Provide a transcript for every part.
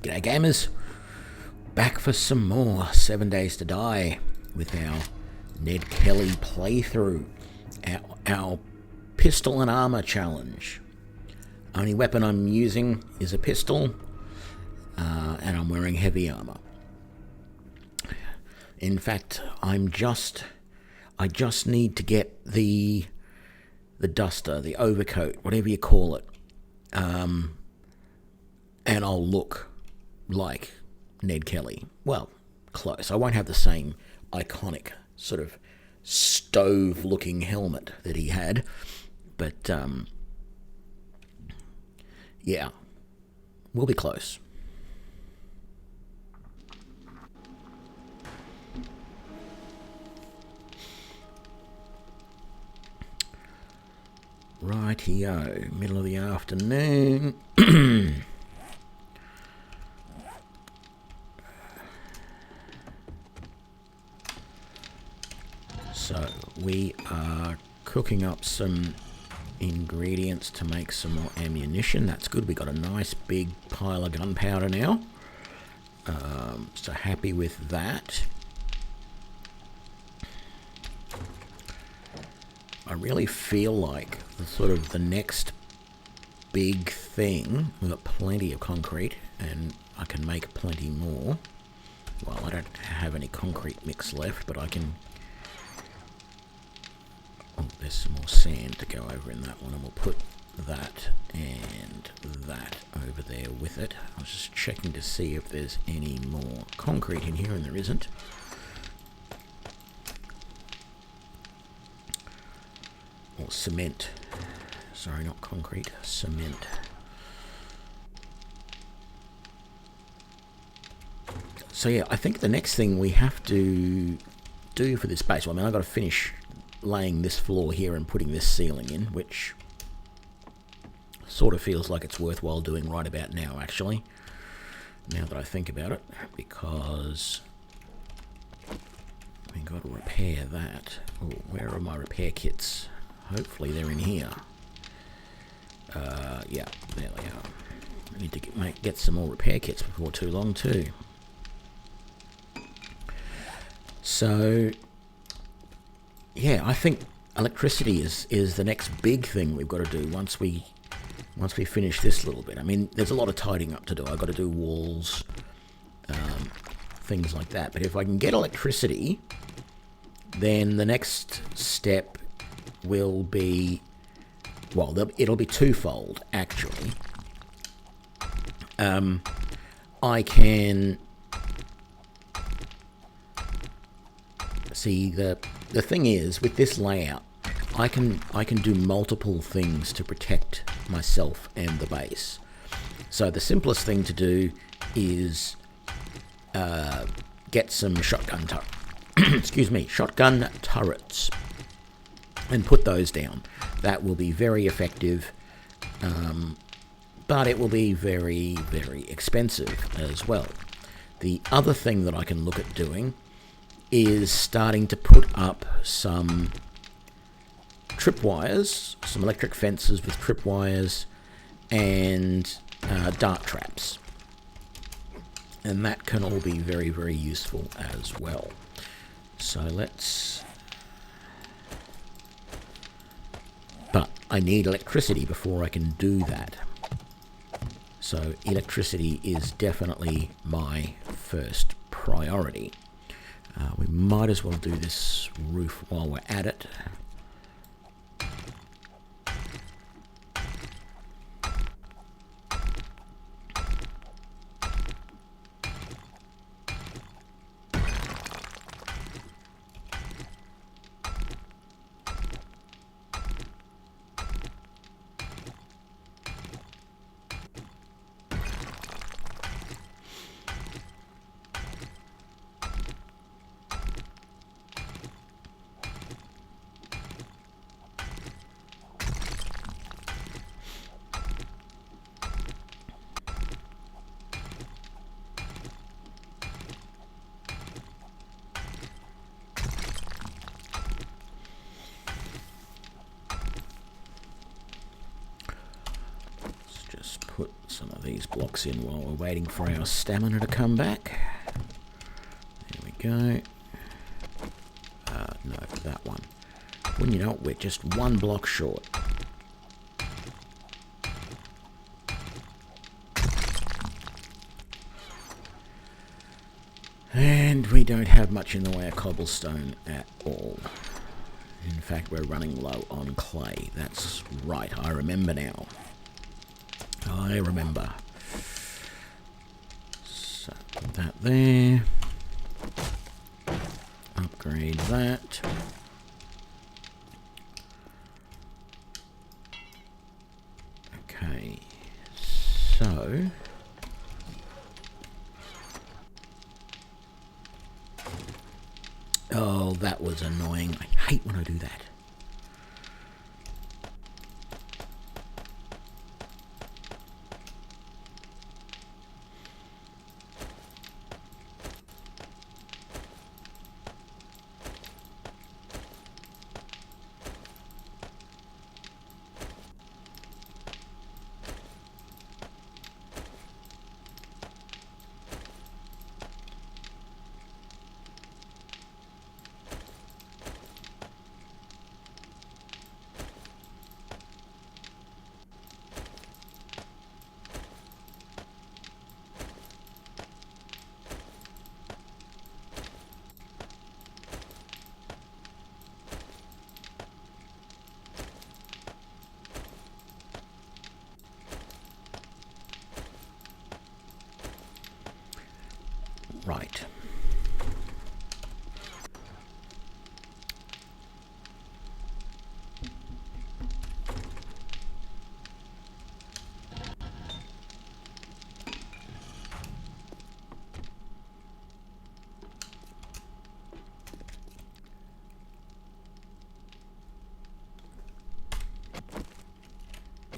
G'day gamers, back for some more 7 Days to Die with our Ned Kelly playthrough, our pistol and armour challenge. Only weapon I'm using is a pistol, and I'm wearing heavy armour. In fact, I just need to get the duster, the overcoat, whatever you call it, and I'll look like Ned Kelly. Well, close. I won't have the same iconic sort of stove-looking helmet that he had, but yeah, we'll be close. Rightio, middle of the afternoon. So we are cooking up some ingredients to make some more ammunition. That's good. We got a nice big pile of gunpowder now. So happy with that. I really feel like the next big thing, we've got plenty of concrete and I can make plenty more. Well, I don't have any concrete mix left, but I can... Oh, there's some more sand to go over in that one, and we'll put that and that over there with it. I was just checking to see if there's any more concrete in here, and there isn't. Or cement. Sorry, not concrete, cement. So yeah, I think the next thing we have to do for this base, well, I mean, I've got to finish laying this floor here and putting this ceiling in, which sort of feels like it's worthwhile doing right about now, actually, now that I think about it, because we've got to repair that. Oh, where are my repair kits? Hopefully they're in here. Yeah, there they are. I need to get some more repair kits before too long too. So, yeah, I think electricity is the next big thing we've got to do once we finish this little bit. I mean, there's a lot of tidying up to do. I've got to do walls, things like that. But if I can get electricity, then the next step will be, well, it'll be twofold, actually. I can see the thing is, with this layout, I can do multiple things to protect myself and the base. So the simplest thing to do is get some shotgun shotgun turrets and put those down. That will be very effective, but it will be very, very expensive as well. The other thing that I can look at doing is starting to put up some tripwires, some electric fences with tripwires and dart traps. And that can all be very, very useful as well. So let's... But I need electricity before I can do that. So electricity is definitely my first priority. We might as well do this roof while we're at it. some of these blocks in while we're waiting for our stamina to come back. There we go. No, that one. When you know it, we're just one block short. And we don't have much in the way of cobblestone at all. In fact, we're running low on clay. That's right, I remember now. I remember. So, put that there. Upgrade that. Okay, so... Oh, that was annoying. I hate when I do that. Right.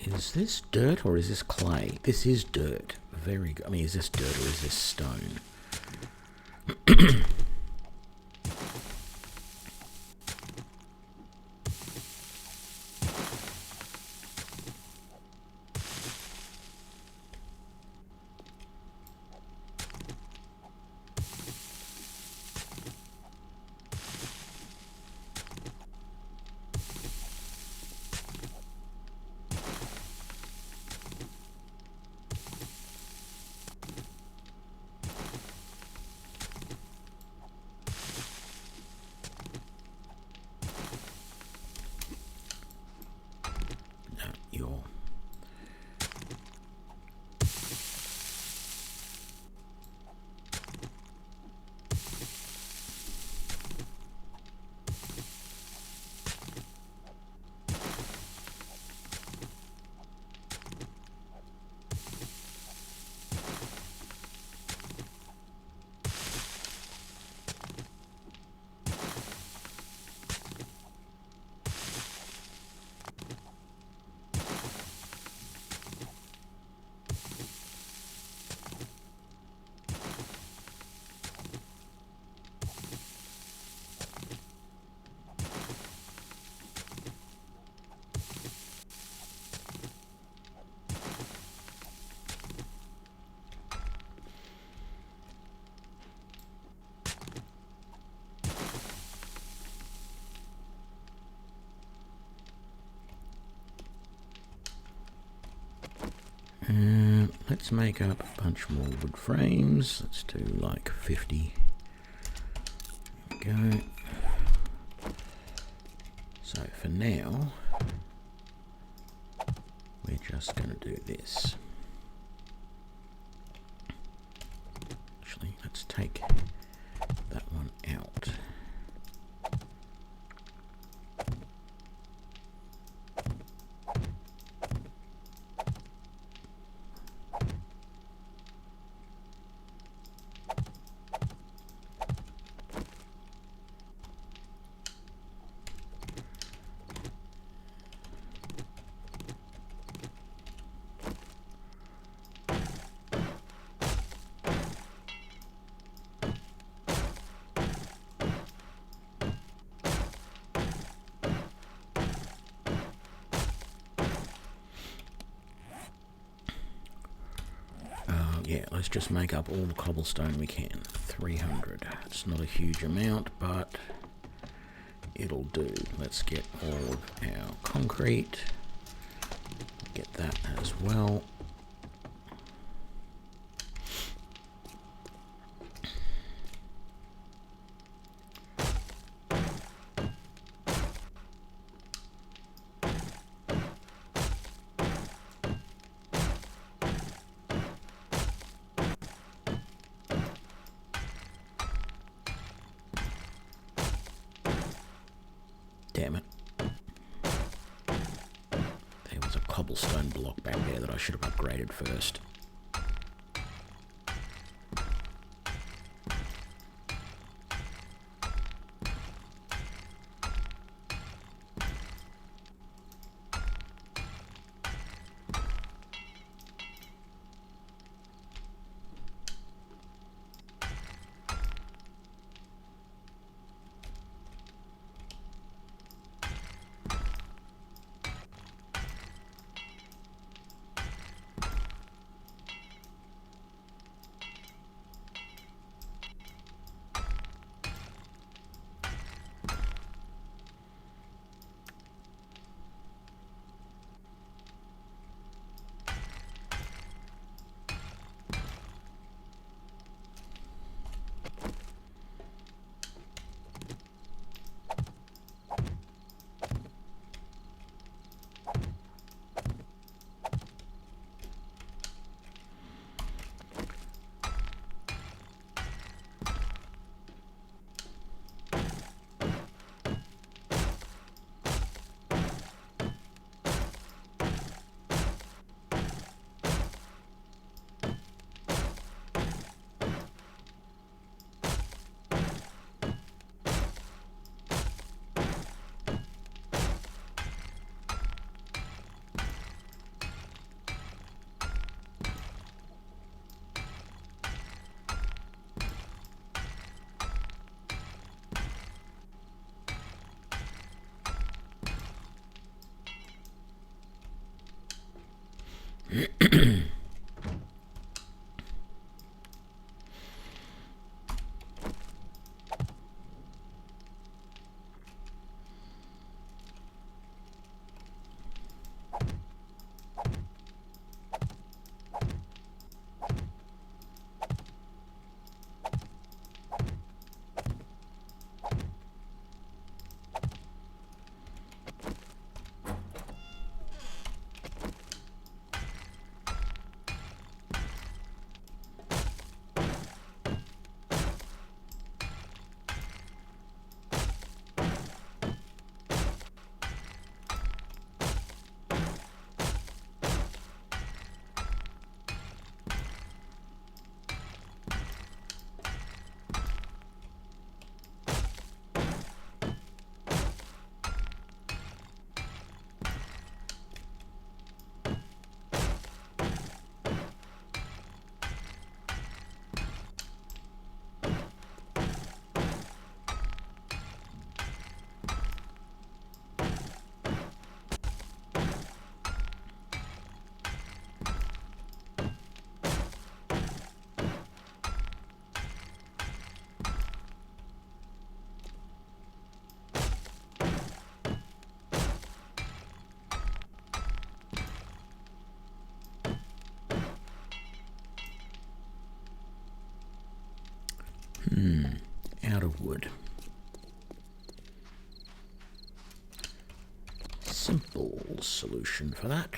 Is this dirt or is this clay? This is dirt. Very good. I mean, is this dirt or is this stone? Let's make up a bunch more wood frames. Let's do like 50. There we go. So for now, we're just going to do this. Actually, let's take that one out. Yeah, let's just make up all the cobblestone we can. 300. It's not a huge amount, but it'll do. Let's get all of our concrete. Get that as well. Damn it. There was a cobblestone block back there that I should have upgraded first. Out of wood. Simple solution for that.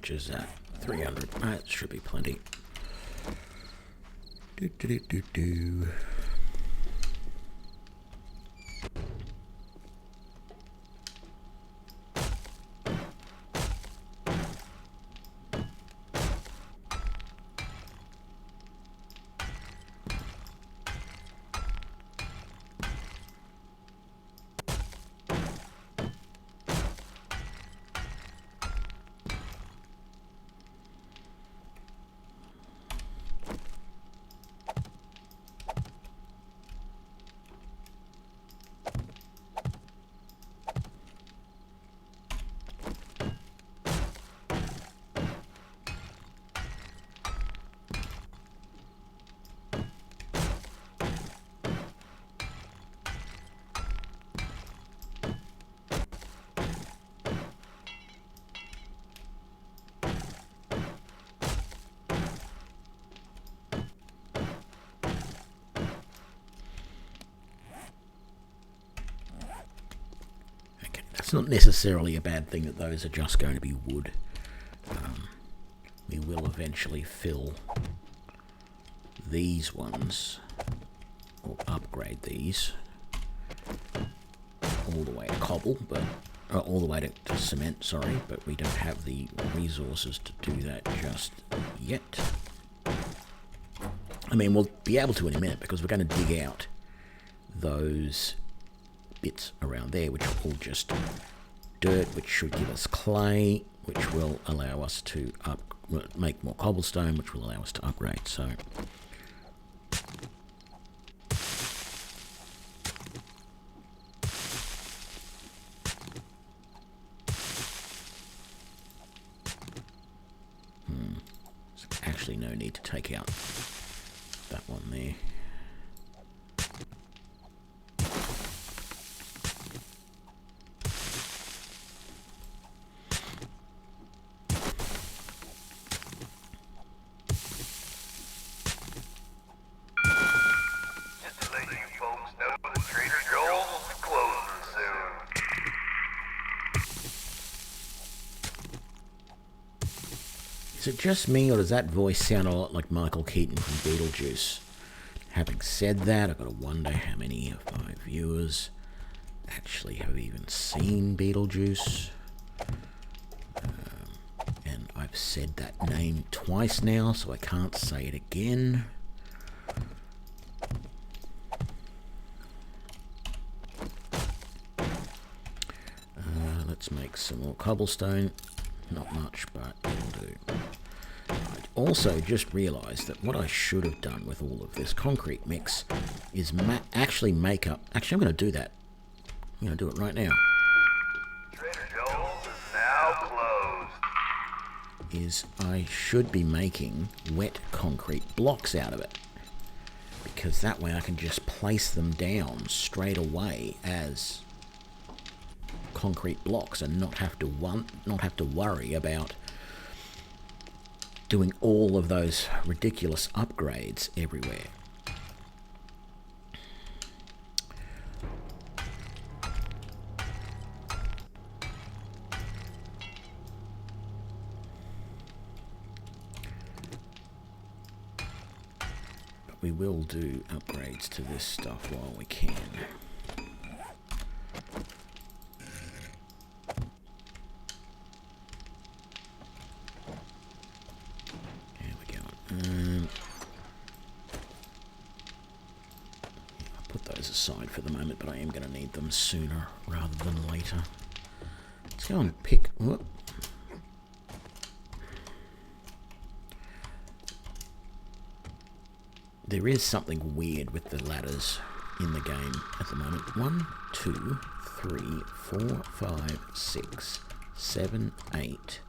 much is that? 300. That should be plenty. Do, do, do, do, do. It's not necessarily a bad thing that those are just going to be wood. We will eventually fill these ones, or upgrade these, all the way to cobble, but all the way to cement, sorry, but we don't have the resources to do that just yet. I mean, we'll be able to in a minute, because we're going to dig out those bits around there, which are all just dirt, which should give us clay, which will allow us to make more cobblestone, which will allow us to upgrade. So there's actually no need to take out that one there. Is it just me, or does that voice sound a lot like Michael Keaton from Beetlejuice? Having said that, I've got to wonder how many of my viewers actually have even seen Beetlejuice. And I've said that name twice now, so I can't say it again. Let's make some more cobblestone. Not much, but it'll do. I also just realised that what I should have done with all of this concrete mix is actually make up... Actually, I'm going to do that. I'm going to do it right now. Trader Joel's is now closed. Is I should be making wet concrete blocks out of it. Because that way I can just place them down straight away as concrete blocks and not have to worry about doing all of those ridiculous upgrades everywhere. But we will do upgrades to this stuff while we can. I'll put those aside for the moment, but I am going to need them sooner rather than later. Let's go and pick... Whoop. There is something weird with the ladders in the game at the moment. 1, 2, 3, 4, 5, 6, 7, 8,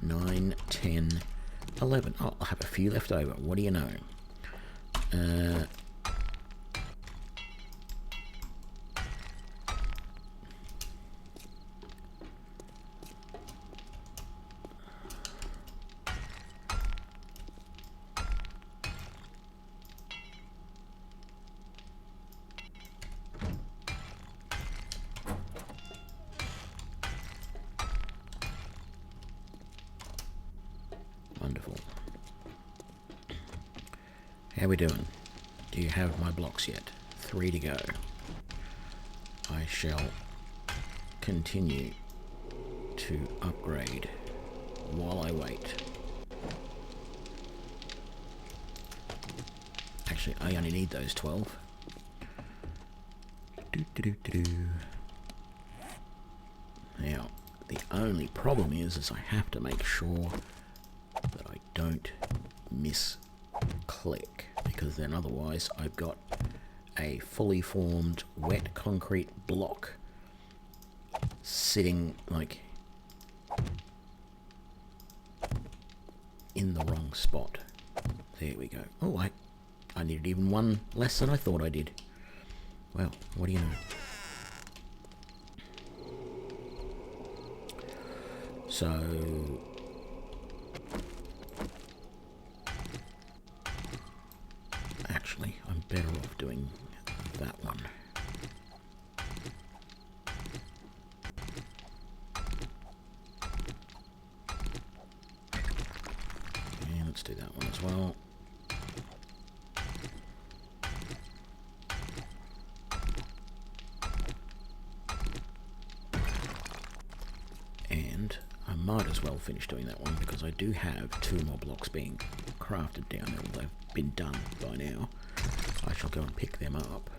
9, 10... 11. Oh, I'll have a few left over. What do you know? Wonderful. How we doing? Do you have my blocks yet? 3 to go. I shall continue to upgrade while I wait. Actually, I only need those 12. Now, the only problem is I have to make sure that I don't misclick, because then otherwise I've got a fully formed wet concrete block sitting like in the wrong spot. There we go. Oh, I needed even one less than I thought I did. Well, what do you know? So actually, I'm better off doing that one. And let's do that one as well. And I might as well finish doing that one because I do have 2 more blocks being crafted down there. Well, they've been done by now. I shall go and pick them up.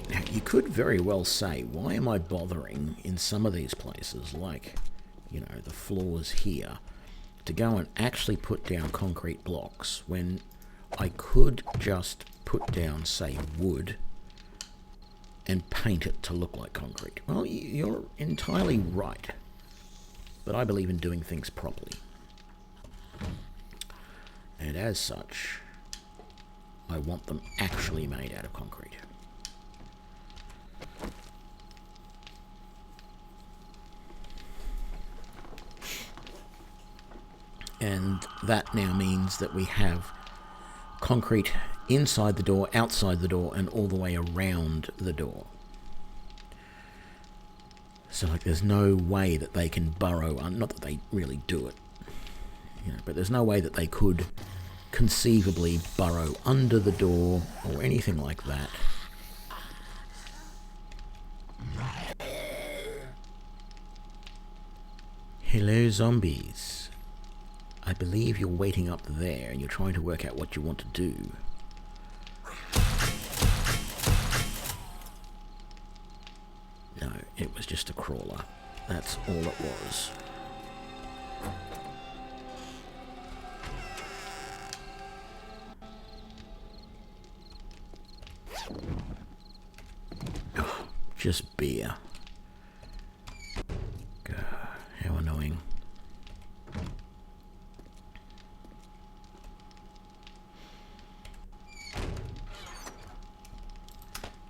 Now, you could very well say, why am I bothering in some of these places, like, you know, the floors here, to go and actually put down concrete blocks when I could just put down, say, wood and paint it to look like concrete? Well, you're entirely right. But I believe in doing things properly. And as such, I want them actually made out of concrete. And that now means that we have concrete inside the door, outside the door, and all the way around the door. So, like, there's no way that they can burrow, not that they really do it, you know, but there's no way that they could conceivably burrow under the door or anything like that. Hello, zombies. I believe you're waiting up there and you're trying to work out what you want to do. No, it was just a crawler. That's all it was. Oh, just beer. God, how annoying.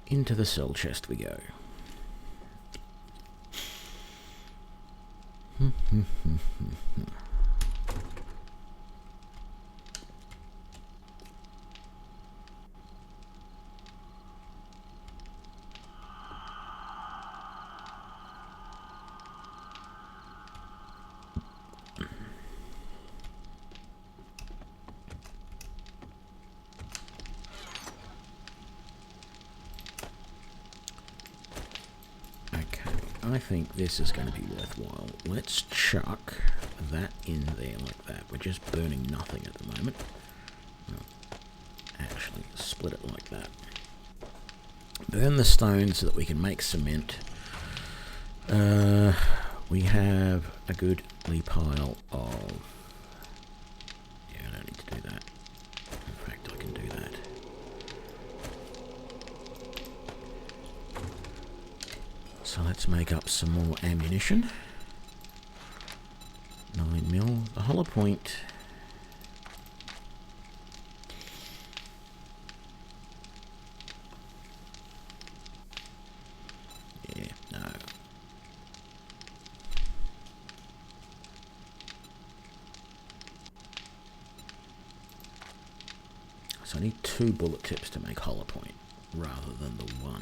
Into the cell chest we go. I think this is going to be worthwhile. Let's chuck that in there like that. We're just burning nothing at the moment. No, actually, split it like that. Burn the stone so that we can make cement. We have a goodly pile of... Yeah, I don't need to do that. In fact, I can do that. So let's make up some more ammunition. 9mm. The hollow point. Yeah, no. So I need 2 bullet tips to make hollow point rather than the 1.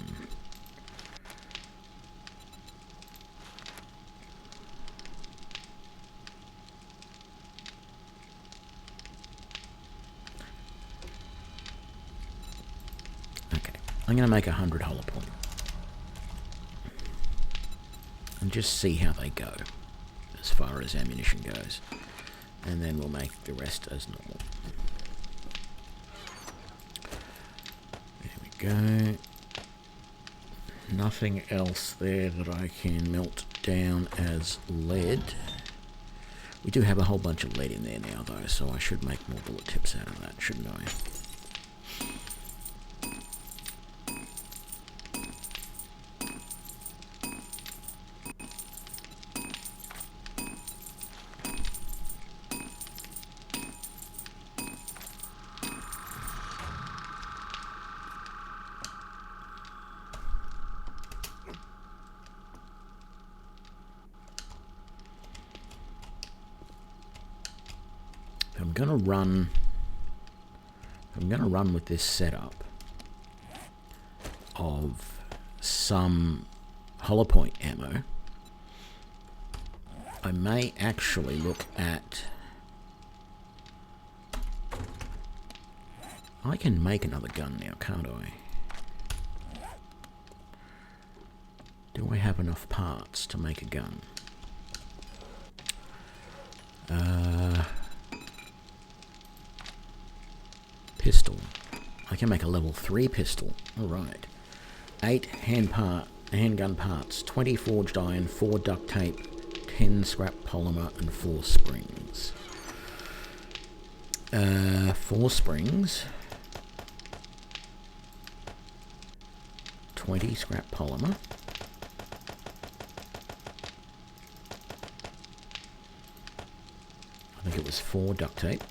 Okay, I'm going to make 100 hollow point. And just see how they go, as far as ammunition goes. And then we'll make the rest as normal. There we go. Nothing else there that I can melt down as lead. We do have a whole bunch of lead in there now though, so I should make more bullet tips out of that, shouldn't I? I'm gonna run with this setup of some hollow point ammo. I may actually look at... I can make another gun now, can't I? Do I have enough parts to make a gun? Pistol. I can make a level 3 pistol. Alright. 8 handgun parts, 20 forged iron, 4 duct tape, 10 scrap polymer, and 4 springs. 4 springs. 20 scrap polymer. I think it was 4 duct tape.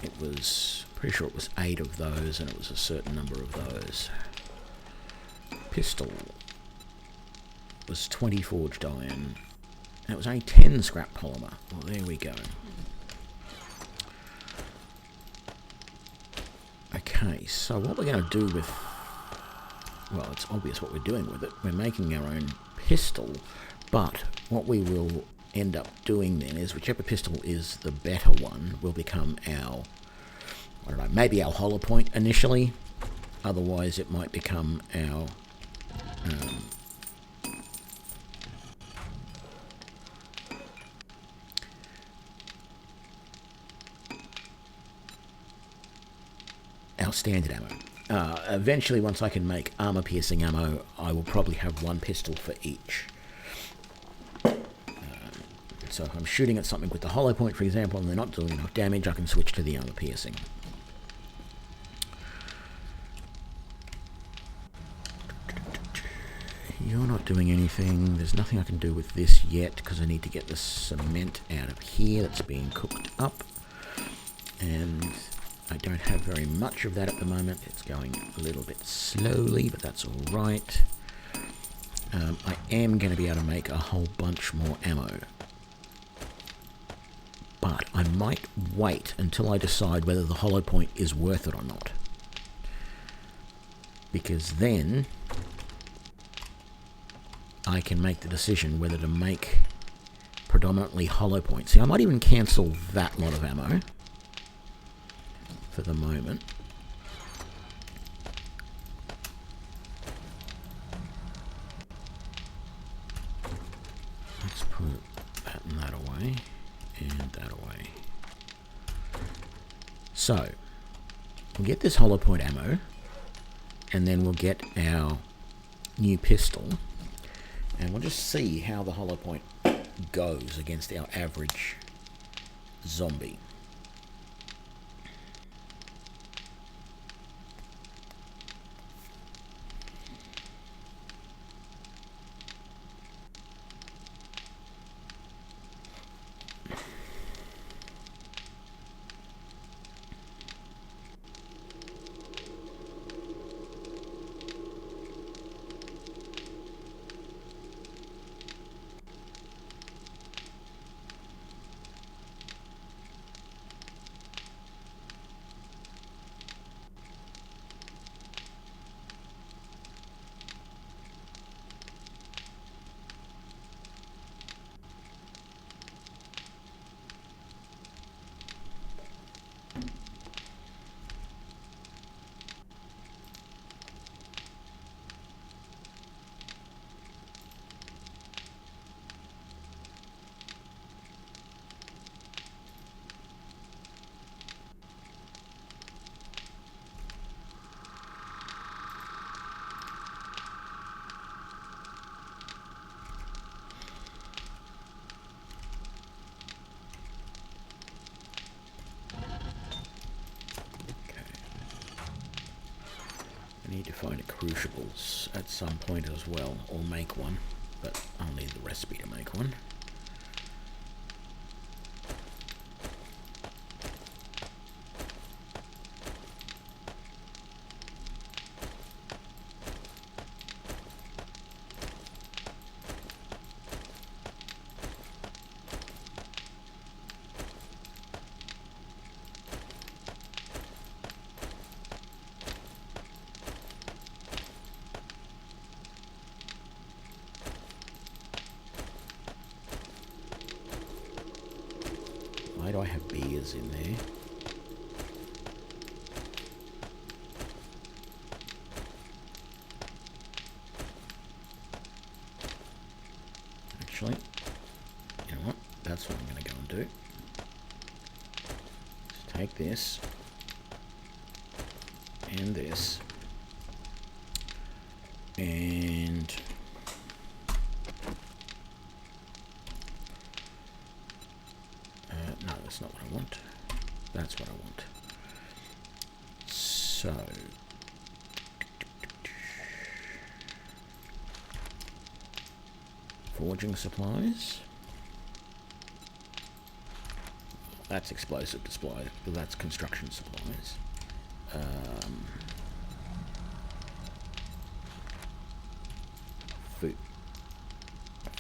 It was, pretty sure it was 8 of those, and it was a certain number of those. Pistol was 20 forged iron, and it was only 10 scrap polymer. Well, there we go. Okay, so what we're going to do with... Well, it's obvious what we're doing with it. We're making our own pistol, but what we will end up doing then is whichever pistol is the better one will become our, I don't know, maybe our hollow point initially. Otherwise it might become our standard ammo. Eventually, once I can make armor piercing ammo, I will probably have one pistol for each. So if I'm shooting at something with the hollow point, for example, and they're not doing enough damage, I can switch to the armor piercing. You're not doing anything. There's nothing I can do with this yet, because I need to get the cement out of here that's being cooked up. And I don't have very much of that at the moment. It's going a little bit slowly, but that's all right. I am going to be able to make a whole bunch more ammo. But I might wait until I decide whether the hollow point is worth it or not. Because then I can make the decision whether to make predominantly hollow point. See, I might even cancel that lot of ammo for the moment. Let's put that and that away, and that away. So, we'll get this hollow point ammo, and then we'll get our new pistol, and we'll just see how the hollow point goes against our average zombie. need to find a crucibles at some point as well, or make one, but I'll need the recipe to make one. Why do I have beers in there? Actually, you know what? That's what I'm going to go and do. Just take this and this and no, that's not what I want. That's what I want. So forging supplies. That's explosive supply. That's construction supplies.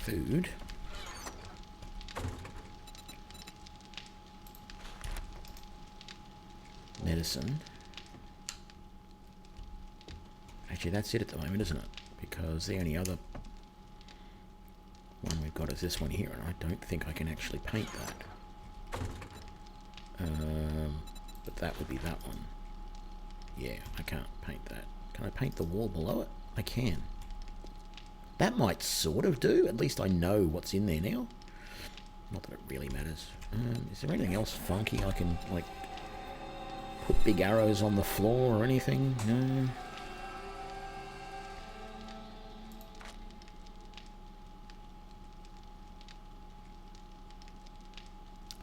Food. Medicine. Actually, that's it at the moment, isn't it? Because the only other one we've got is this one here, and I don't think I can actually paint that. But that would be that one. Yeah, I can't paint that. Can I paint the wall below it? I can. That might sort of do. At least I know what's in there now. Not that it really matters. Is there anything else funky I can, like, put big arrows on the floor or anything? No.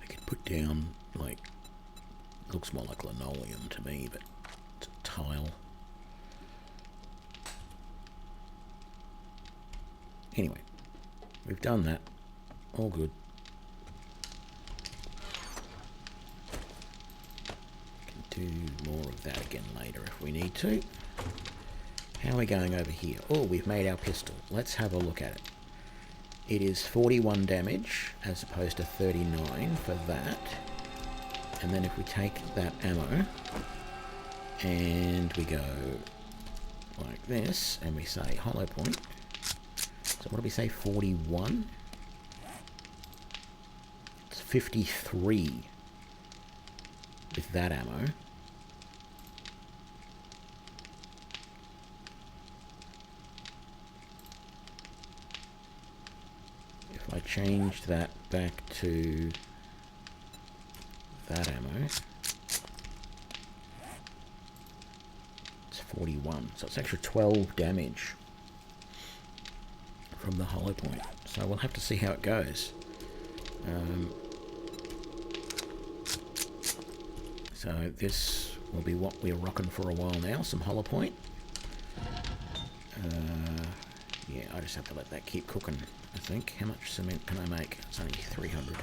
I could put down, like, looks more like linoleum to me, but it's a tile. Anyway, we've done that. All good. Do more of that again later if we need to. How are we going over here? Oh, we've made our pistol. Let's have a look at it. It is 41 damage as opposed to 39 for that. And then if we take that ammo and we go like this and we say hollow point. So what do we say? 41? It's 53 with that ammo. If I change that back to that ammo, it's 41. So it's extra 12 damage from the hollow point. So we'll have to see how it goes. So this will be what we're rocking for a while now, some hollow point. Yeah, I just have to let that keep cooking, I think. How much cement can I make? It's only 300.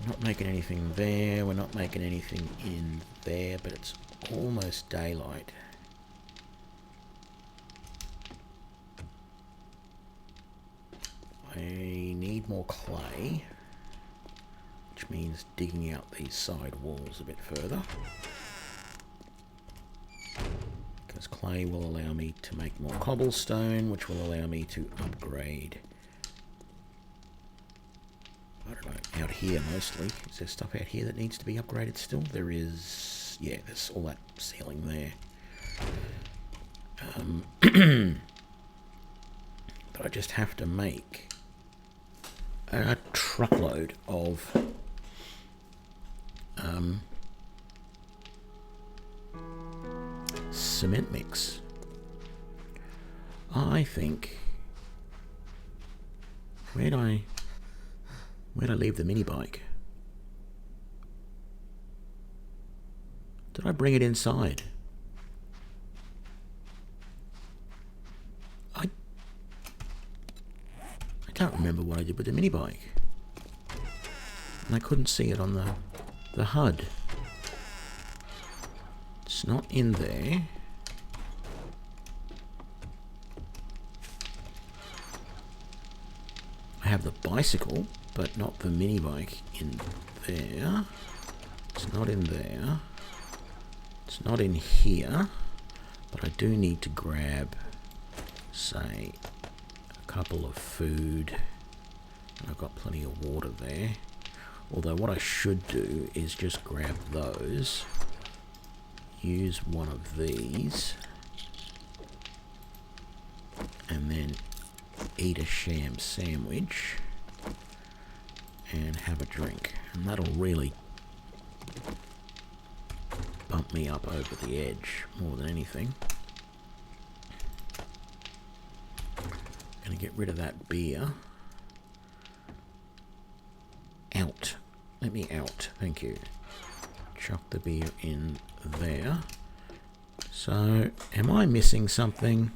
Not making anything there, we're not making anything in there, but it's almost daylight. I need more clay, which means digging out these side walls a bit further, because clay will allow me to make more cobblestone, which will allow me to upgrade, I don't know, out here mostly. Is there stuff out here that needs to be upgraded still? There is, yeah, there's all that ceiling there. But I just have to make a truckload of cement mix. I think, where'd I leave the mini bike? Did I bring it inside? remember what I did with the mini bike. And I couldn't see it on the HUD. It's not in there. I have the bicycle, but not the mini bike in there. It's not in there. It's not in here. But I do need to grab, say, a couple of food. I've got plenty of water there. Although what I should do is just grab those. Use one of these. And then eat a sham sandwich. And have a drink. And that'll really bump me up over the edge more than anything. Gonna get rid of that beer. Out. Let me out. Thank you. Chuck the beer in there. So, am I missing something?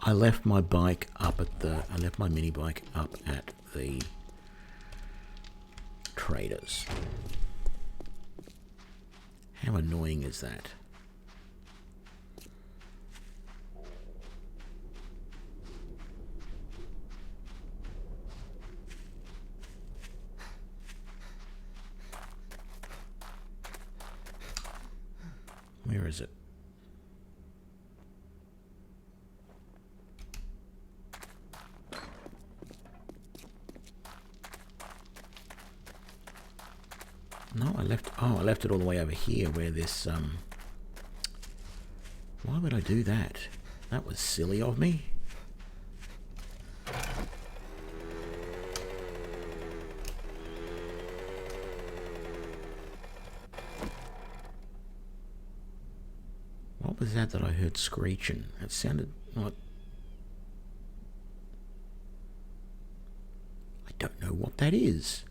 I left my bike up at the... I left my mini bike up at the traders. How annoying is that? Where is it? No, I left it all the way over here where this, why would I do that? That was silly of me. What was that I heard screeching? It sounded like... I don't know what that is.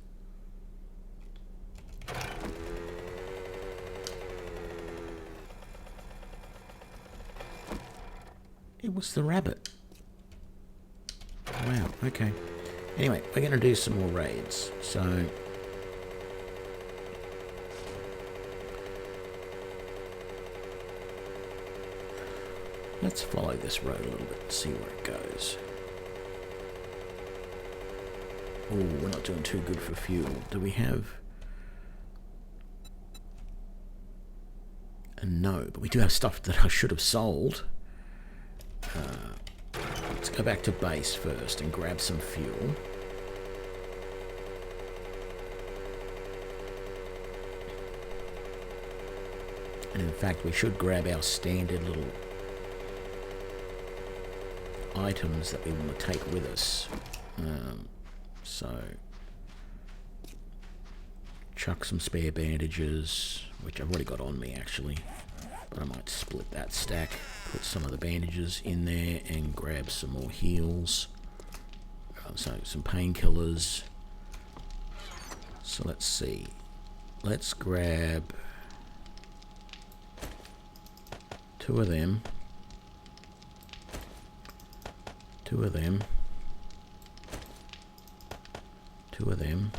It was the rabbit. Wow, okay. Anyway, we're going to do some more raids. So... let's follow this road a little bit and see where it goes. Oh, we're not doing too good for fuel. Do we have... no, but we do have stuff that I should have sold. Let's go back to base first and grab some fuel. And in fact, we should grab our standard little items that we want to take with us. So, chuck some spare bandages, which I've already got on me actually. But I might split that stack, put some of the bandages in there and grab some more heals. So some painkillers. So let's see. Let's grab 2 of them. 2 of them. 2 of them.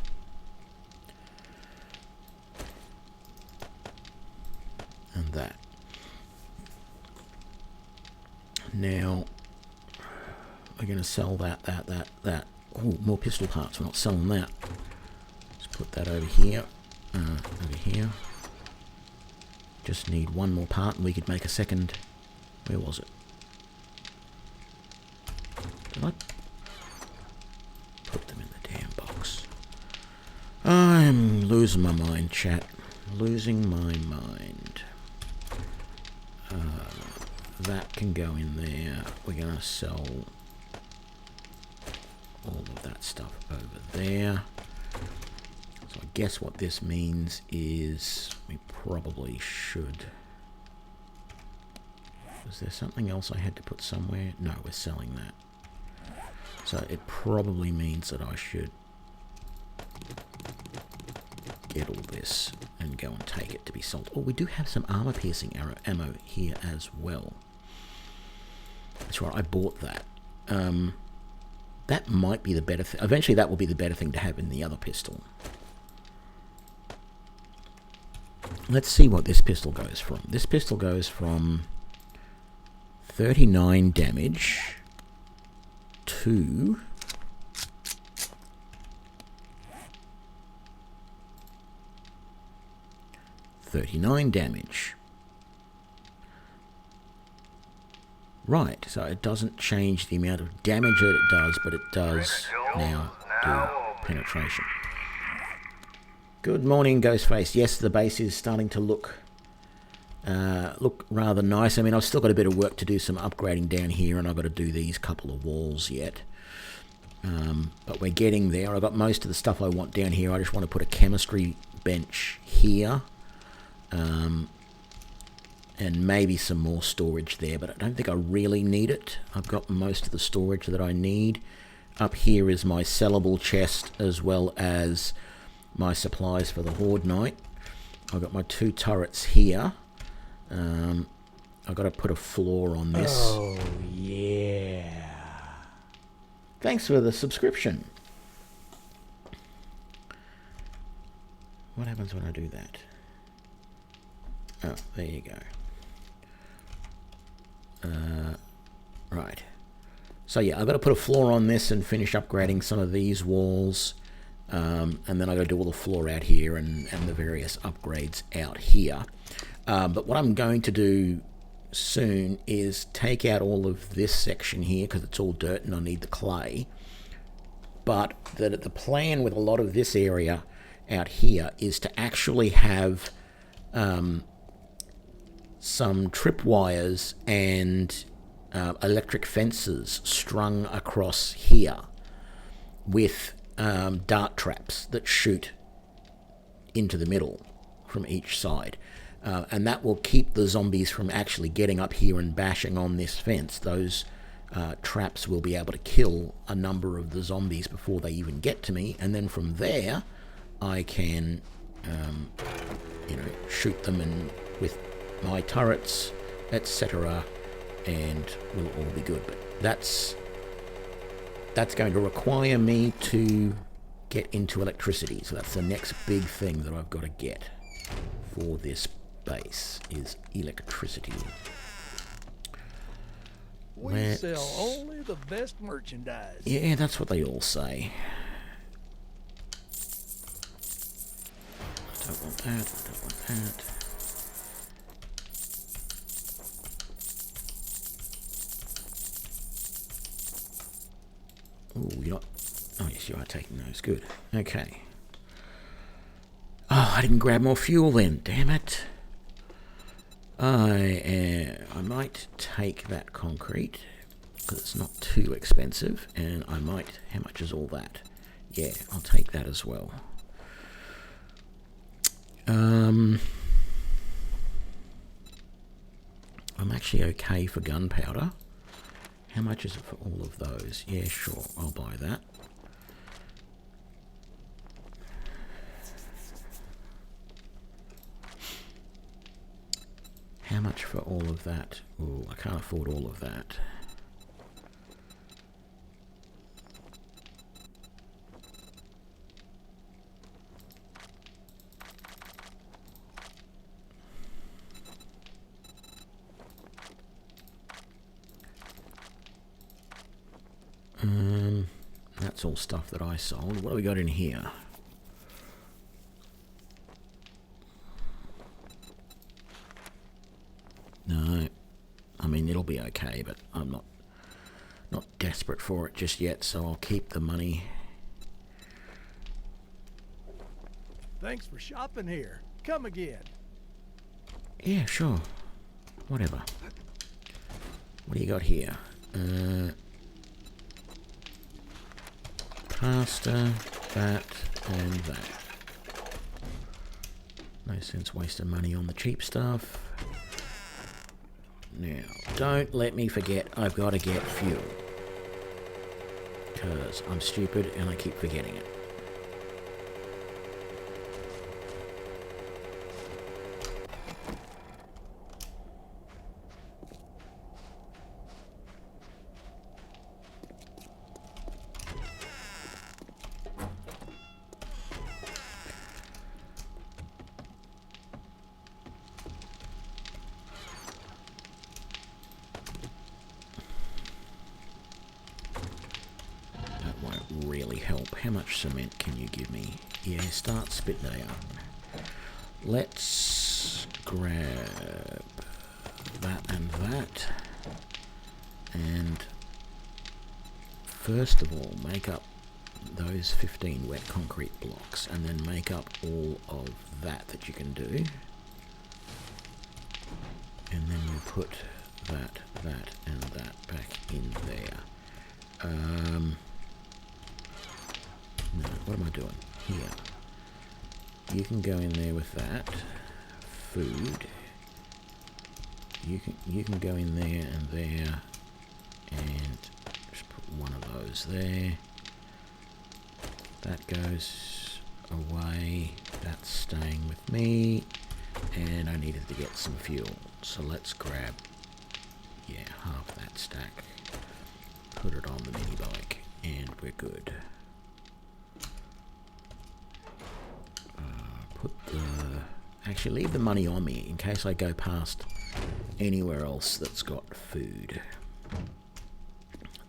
And that. Now, we're going to sell that. Oh, more pistol parts. We're not selling that. Let's put that over here. Over here. Just need one more part and we could make a second. Where was it? Did I put them in the damn box? I'm losing my mind, chat. Losing my mind. That can go in there. We're going to sell all of that stuff over there. So I guess what this means is we probably should... was there something else I had to put somewhere? No, we're selling that. So it probably means that I should get all this and go and take it to be sold. Oh, we do have some armor-piercing ammo here as well. That's right, I bought that. That might be the better thing. Eventually that will be the better thing to have in the other pistol. Let's see what this pistol goes from. This pistol goes from 39 damage to 39 damage. Right, so it doesn't change the amount of damage that it does, but it does now do penetration. Good morning, Ghostface. Yes, the base is starting to look rather nice. I mean, I've still got a bit of work to do, some upgrading down here, and I've got to do these couple of walls yet. But we're getting there. I've got most of the stuff I want down here. I just want to put a chemistry bench here. And maybe some more storage there, but I don't think I really need it. I've got most of the storage that I need. Up here is my sellable chest, as well as my supplies for the Horde Night. I've got my 2 turrets here. I've got to put a floor on this. Oh, yeah. Thanks for the subscription. What happens when I do that? Oh, there you go. Right. So yeah, I've got to put a floor on this and finish upgrading some of these walls. And then I've got to do all the floor out here and the various upgrades out here. But what I'm going to do soon is take out all of this section here because it's all dirt and I need the clay. But the plan with a lot of this area out here is to actually have some tripwires and electric fences strung across here with dart traps that shoot into the middle from each side. And that will keep the zombies from actually getting up here and bashing on this fence. Those traps will be able to kill a number of the zombies before they even get to me. And then from there, I can, shoot them with my turrets, etc., and we'll all be good. But that's going to require me to get into electricity. So that's the next big thing that I've got to get for this base is electricity. We sell only the best merchandise. Yeah, that's what they all say. I don't want that, I don't want that. Oh, you're not... Oh, yes, you are taking those. Good. Okay. Oh, I didn't grab more fuel then. Damn it. I might take that concrete, because it's not too expensive, and I might... How much is all that? Yeah, I'll take that as well. I'm actually okay for gunpowder. How much is it for all of those? Yeah, sure, I'll buy that. How much for all of that? Oh, I can't afford all of that. That's all stuff that I sold. What do we got in here? No, I mean it'll be okay, but I'm not desperate for it just yet, so I'll keep the money. Thanks for shopping here. Come again. Yeah, sure. Whatever. What do you got here? Pasta, that, and that. No sense wasting money on the cheap stuff. Now, don't let me forget I've got to get fuel. Because I'm stupid and I keep forgetting it. How much cement can you give me? Yeah, start spitting it out. Let's grab that and that. And first of all, make up those 15 wet concrete blocks, and then make up all of that you can do. And then we'll put that, and that back in there. No, what am I doing? Here. You can go in there with that. Food. You can go in there and there, and just put one of those there. That goes away. That's staying with me. And I needed to get some fuel. So let's grab, yeah, half that stack. Put it on the mini bike. And we're good. Actually, leave the money on me in case I go past anywhere else that's got food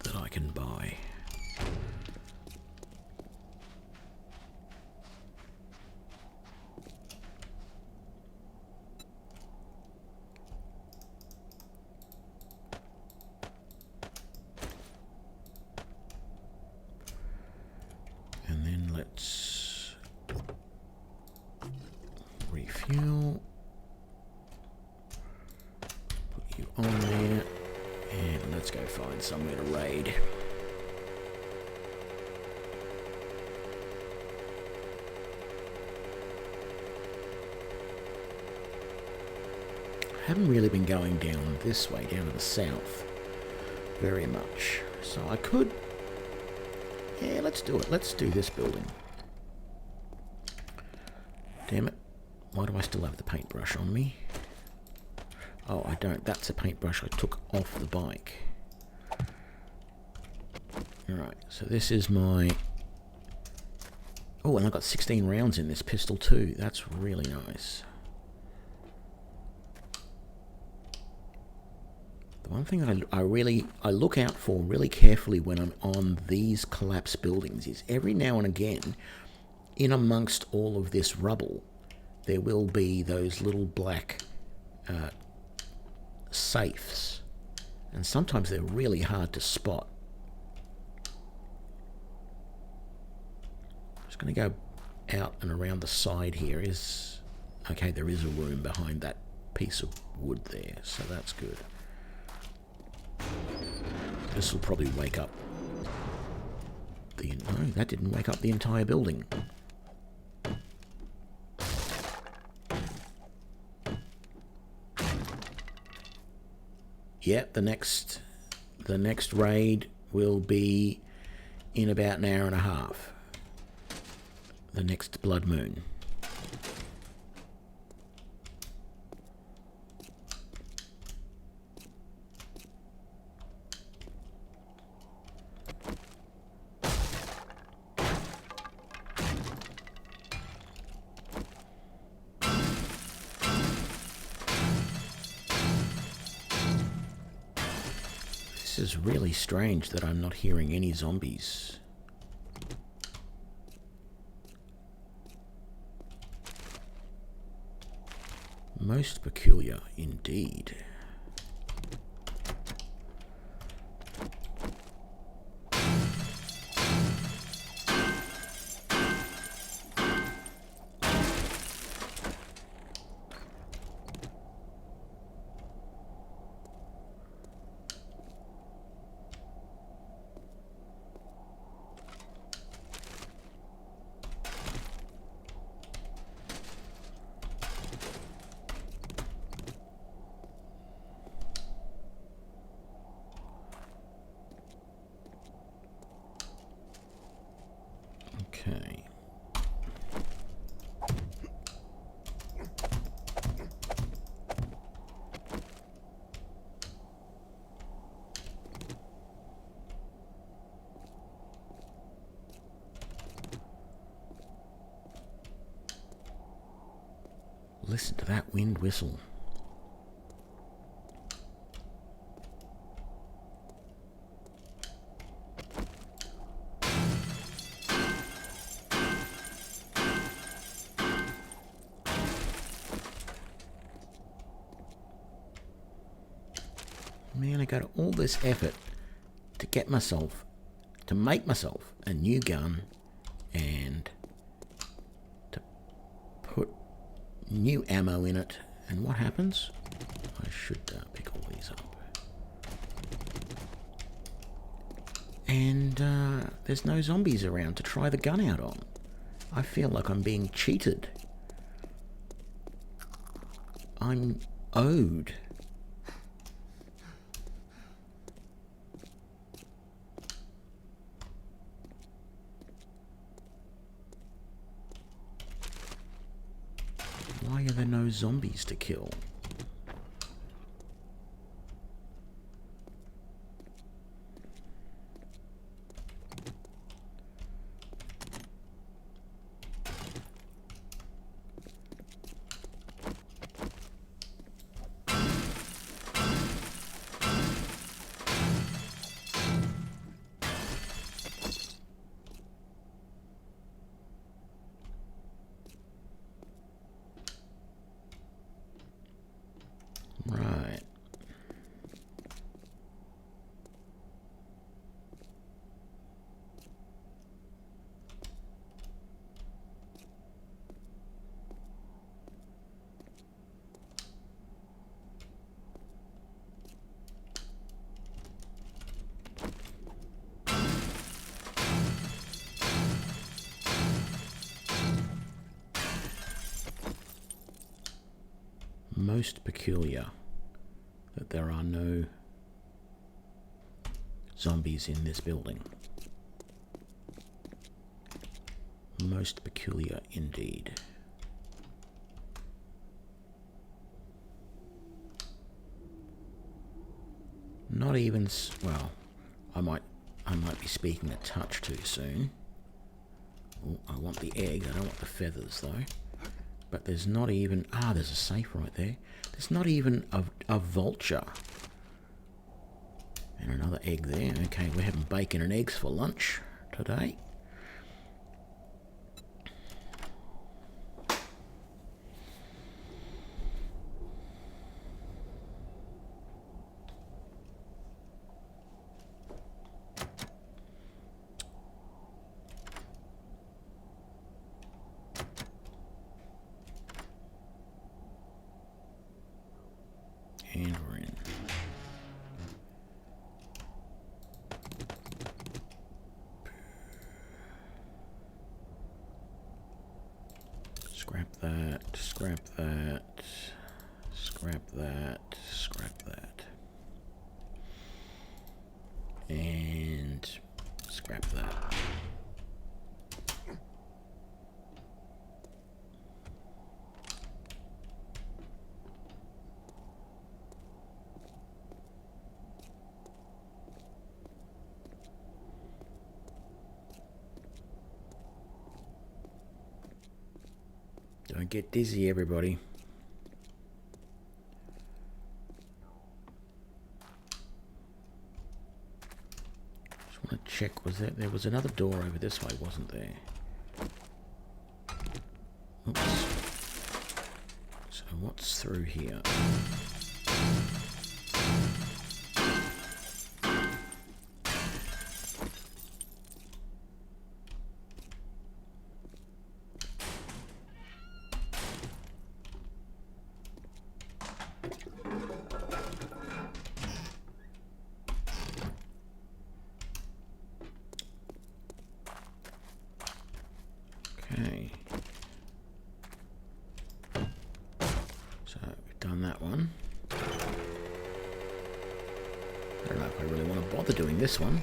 that I can buy. And then let's refuel. Put you on there. And let's go find somewhere to raid. I haven't really been going down this way, down to the south, very much. So I could... Yeah, let's do it. Let's do this building. Damn it. Why do I still have the paintbrush on me? Oh, I don't. That's a paintbrush I took off the bike. Alright, so this is my... Oh, and I've got 16 rounds in this pistol too. That's really nice. The one thing I look out for really carefully when I'm on these collapsed buildings is every now and again, in amongst all of this rubble, there will be those little black safes, and sometimes they're really hard to spot. I'm just going to go out and around the side here. Okay, there is a room behind that piece of wood there, so that's good. This will probably wake up the... No, that didn't wake up the entire building. Yep, the next raid will be in about an hour and a half. The next blood moon. This is really strange that I'm not hearing any zombies. Most peculiar indeed. Okay. Listen to that wind whistle. Man, I go to all this effort to get myself, to make myself a new gun and to put new ammo in it. And what happens? I should pick all these up. And there's no zombies around to try the gun out on. I feel like I'm being cheated. I'm owed. Why are there no zombies to kill? Right. Most peculiar that there are no zombies in this building. Most peculiar indeed. Not even well, I might be speaking a touch too soon. Oh, I want the egg, I don't want the feathers though. But there's not even... there's a safe right there. There's not even a vulture. And another egg there. Okay, we're having bacon and eggs for lunch today. And we're in. Scrap that, scrap that, scrap that, scrap that. And scrap that. Don't get dizzy, everybody. Just want to check, there was another door over this way, wasn't there? Oops. So what's through here? Okay. So we've done that one. I don't know if I really want to bother doing this one.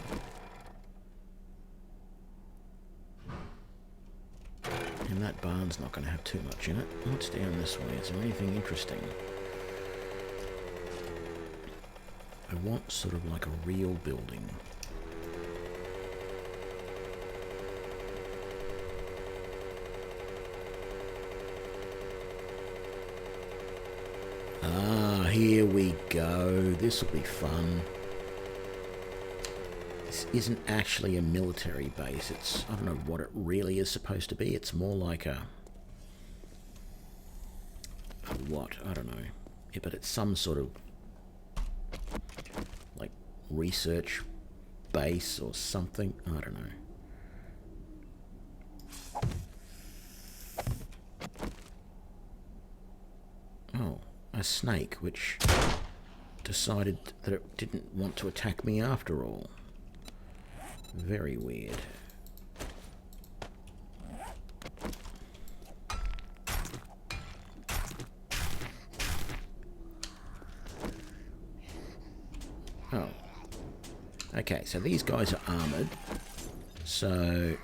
And that barn's not going to have too much in it. What's down this way? Is there anything interesting? I want sort of like a real building. Here we go. This will be fun. This isn't actually a military base. It's, I don't know what it really is supposed to be. It's more like a what? I don't know. Yeah, but it's some sort of research base or something. I don't know. Oh, a snake which decided that it didn't want to attack me after all. Very weird. Oh. Okay, so these guys are armoured. So...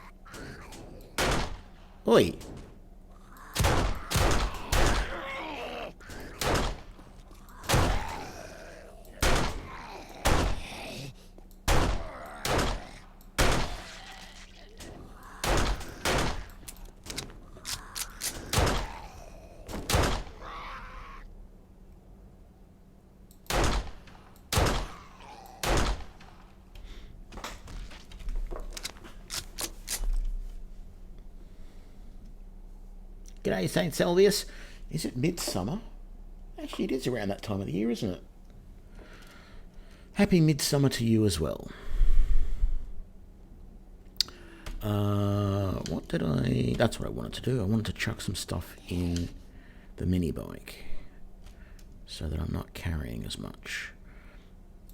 Oi! G'day, St. Selvius. Is it midsummer? Actually, it is around that time of the year, isn't it? Happy midsummer to you as well. What did I... That's what I wanted to do. I wanted to chuck some stuff in the mini bike so that I'm not carrying as much.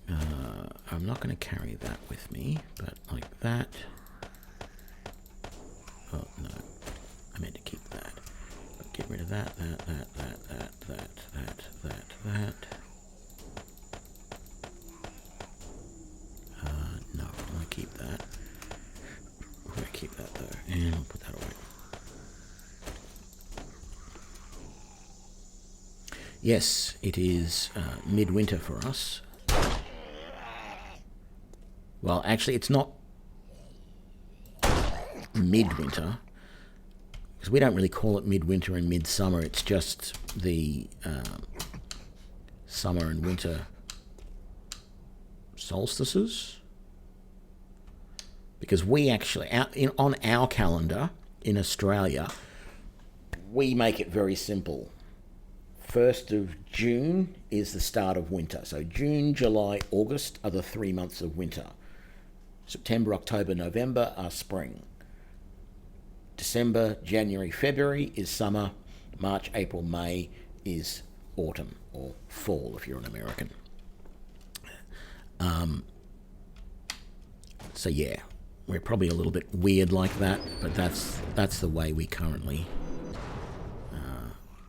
I'm not going to carry that with me, but like that. Oh, no. I meant to keep that. Get rid of that. No, I want to keep that. I'm going to keep that though, and I'll put that away. Yes, it is midwinter for us. Well, actually, it's not midwinter. Because we don't really call it midwinter and midsummer. It's just the summer and winter solstices. Because we actually, on our calendar in Australia, we make it very simple. 1st of June is the start of winter. So June, July, August are the 3 months of winter. September, October, November are spring. December, January, February is summer. March, April, May is autumn, or fall if you're an American. So yeah, we're probably a little bit weird like that, but that's the way we currently...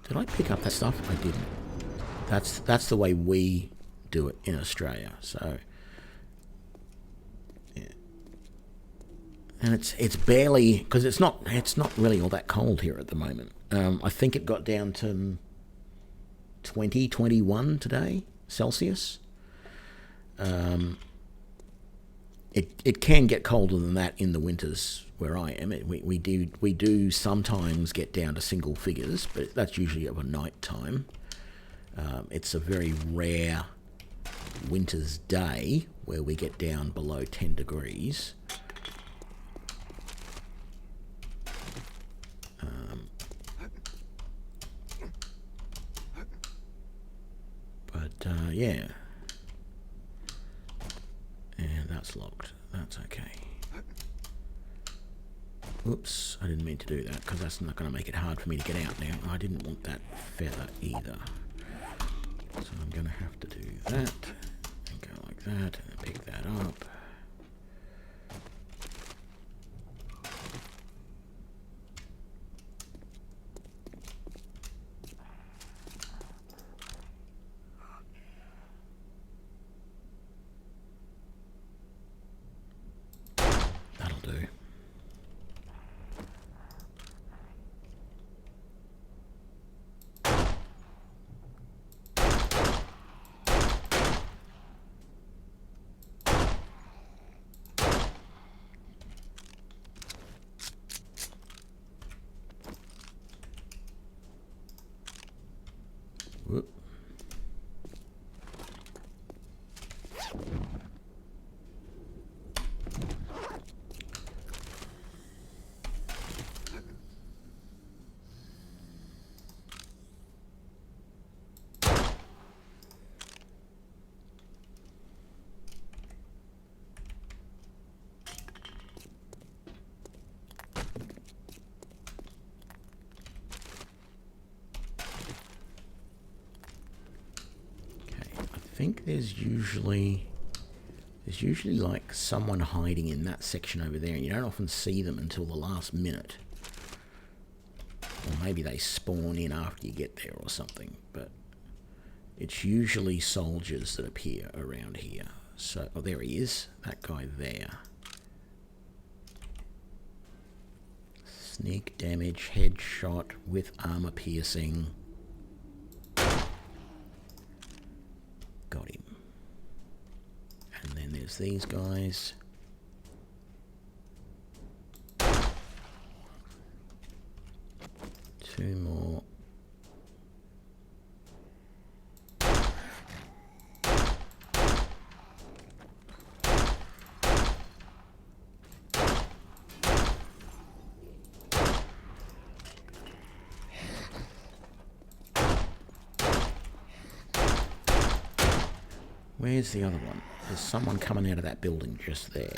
did I pick up that stuff? I didn't. That's the way we do it in Australia. So... And it's barely, because it's not really all that cold here at the moment. I think it got down to 20, 21 today, Celsius. It can get colder than that in the winters where I am. We do sometimes get down to single figures, but that's usually of a night time. It's a very rare winter's day where we get down below 10 degrees. Yeah. And that's locked. That's okay. Oops, I didn't mean to do that because that's not going to make it hard for me to get out now. I didn't want that feather either. So I'm going to have to do that and go like that and pick that up. think there's usually like someone hiding in that section over there, and you don't often see them until the last minute. Or maybe they spawn in after you get there or something, but it's usually soldiers that appear around here. So, oh, there he is, that guy there. Sneak damage, headshot with armor piercing. Got him. And then there's these guys. Two more. Where's the other one? There's someone coming out of that building just there.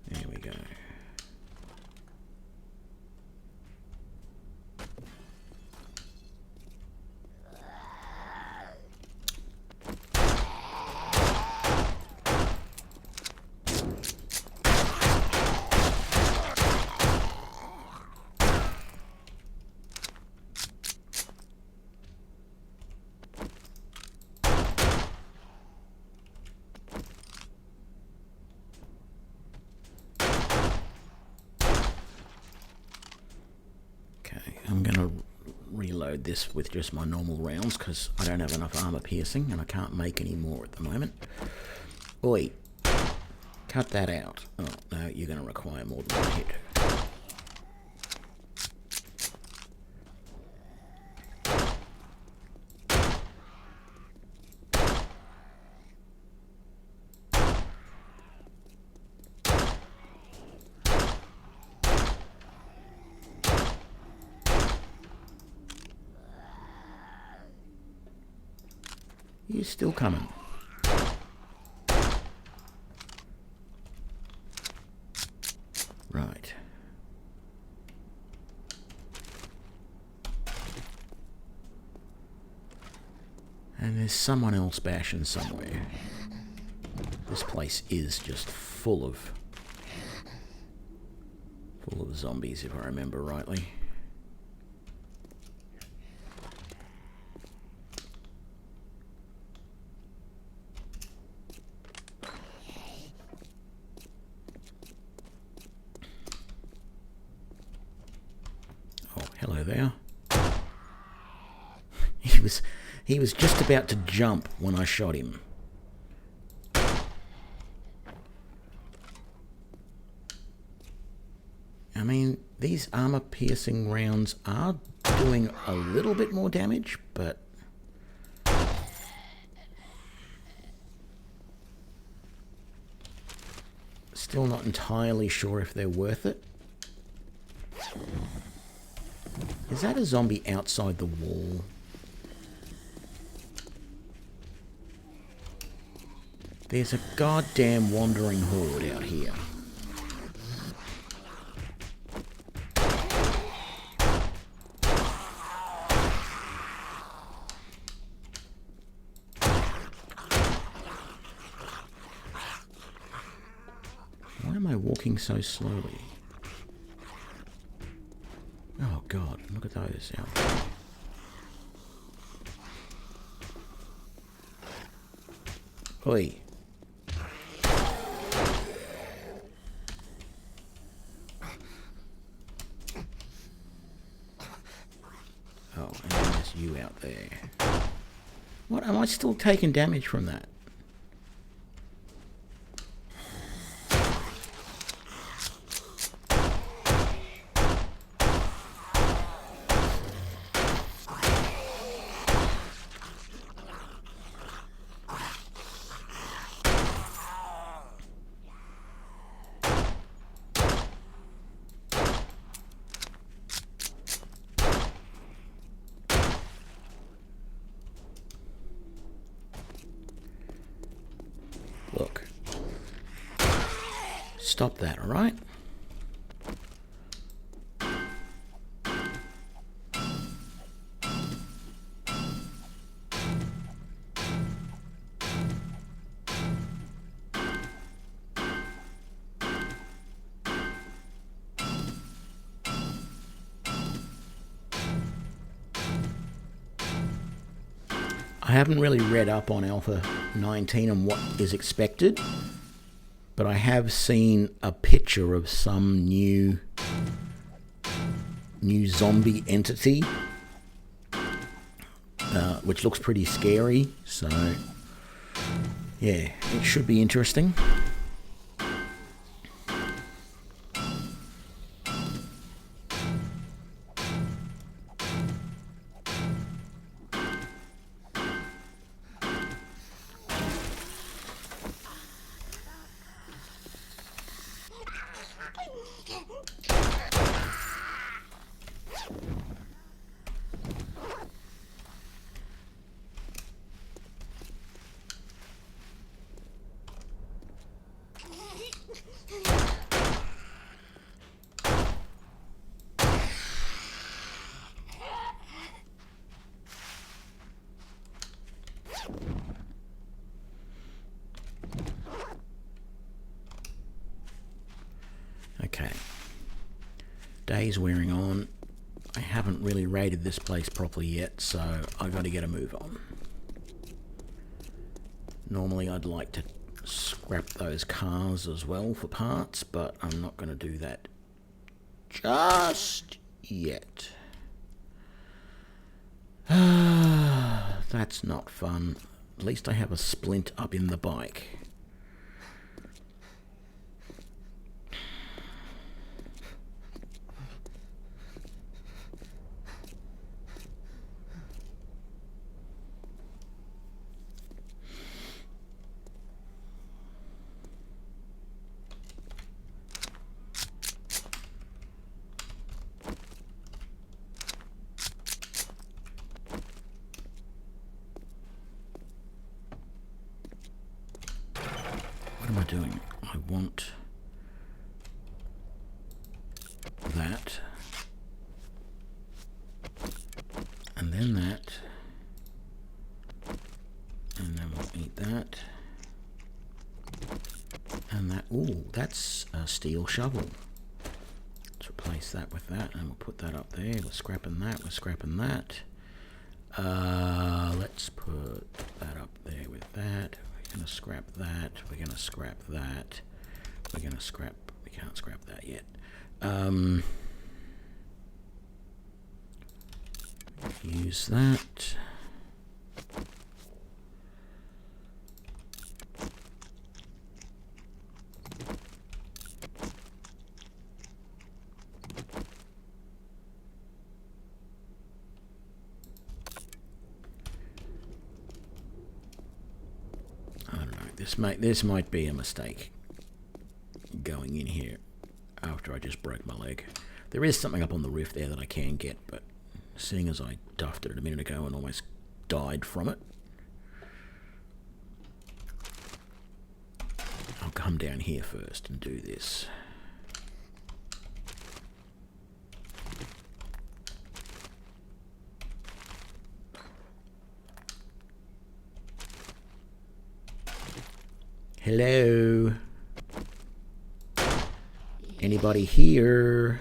There we go. I'm going to reload this with just my normal rounds because I don't have enough armor piercing and I can't make any more at the moment. Oi, cut that out. Oh, no, you're going to require more than one hit. You're still coming. Right. And there's someone else bashing somewhere. This place is just full of zombies, if I remember rightly. Hello there. He was just about to jump when I shot him. I mean, these armor-piercing rounds are doing a little bit more damage, but still not entirely sure if they're worth it. Is that a zombie outside the wall? There's a goddamn wandering horde out here. Why am I walking so slowly? Oh God, look at those out there. Oi. Oh, and then there's you out there. What, am I still taking damage from that? Look. Stop that, all right? haven't really read up on Alpha 19 and what is expected, but I have seen a picture of some new zombie entity, which looks pretty scary. So, yeah, it should be interesting. Okay. Day's wearing on. I haven't really raided this place properly yet, so I've got to get a move on. Normally I'd like to scrap those cars as well for parts, but I'm not going to do that just yet. That's not fun. At least I have a splint up in the bike. What am I doing? I want that, and then that, and then we'll eat that, and that. Ooh, that's a steel shovel. Let's replace that with that, and we'll put that up there. We're scrapping that, we're scrapping that. Let's put that up there with that. We're gonna scrap that, we're gonna scrap that, we're gonna scrap, we can't scrap that yet. Use that. This might be a mistake going in here after I just broke my leg. There is something up on the roof there that I can get, but seeing as I duffed it a minute ago and almost died from it, I'll come down here first and do this. Hello? Anybody here?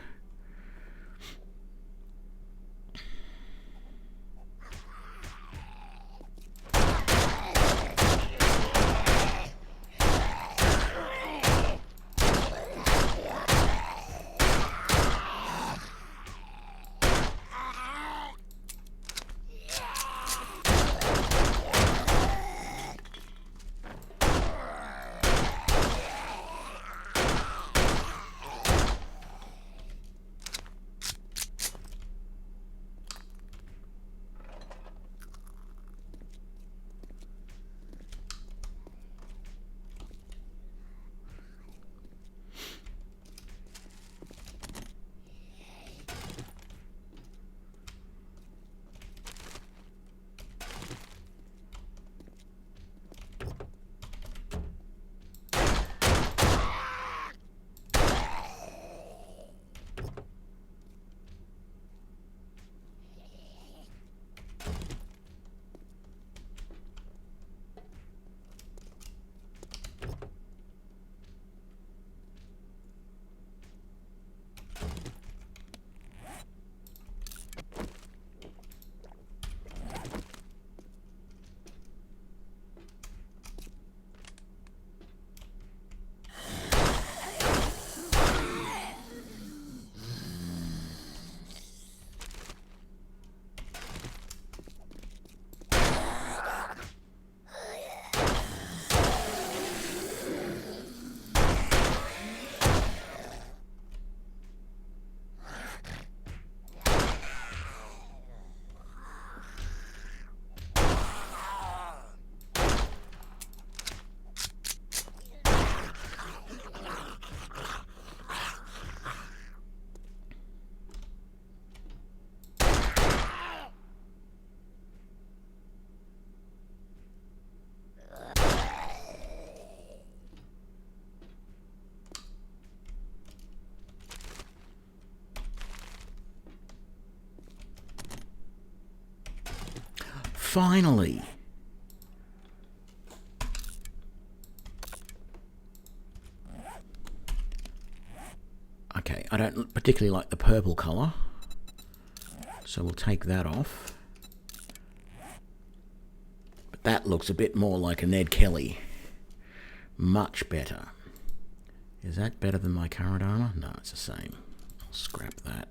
finally. Okay, I don't particularly like the purple colour, so we'll take that off. But that looks a bit more like a Ned Kelly. Much better. Is that better than my current armour? No, it's the same. I'll scrap that.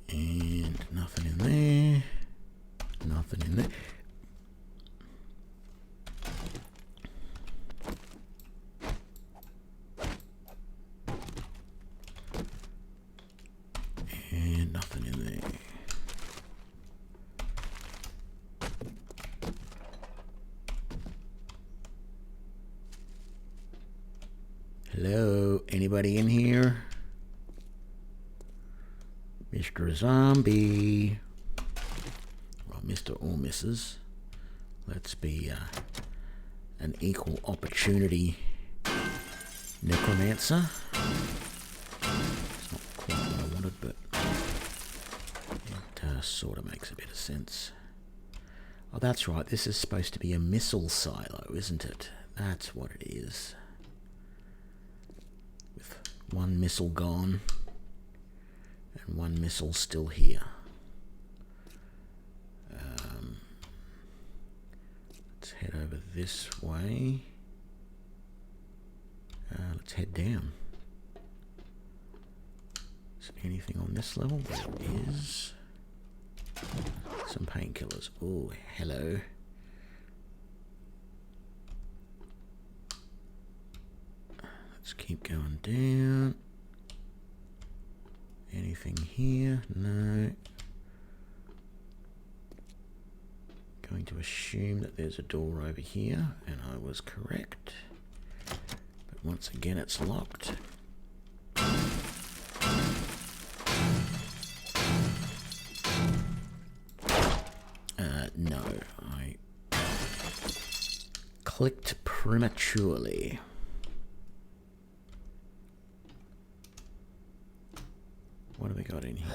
And nothing in there. Nothing in there. And nothing in there. Hello? Anybody in here? Mr. Zombie. Well, Mr. or Mrs. Let's be an equal opportunity necromancer. It's not quite what I wanted, but it sort of makes a bit of sense. Oh, that's right. This is supposed to be a missile silo, isn't it? That's what it is. With one missile gone and one missile still here. Let's head over this way. Let's head down. Is there anything on this level? There is. Some painkillers. Oh, hello. Let's keep going down. Anything here? No. Going to assume that there's a door over here, and I was correct. But once again, it's locked. No, I clicked prematurely. What have we got in here?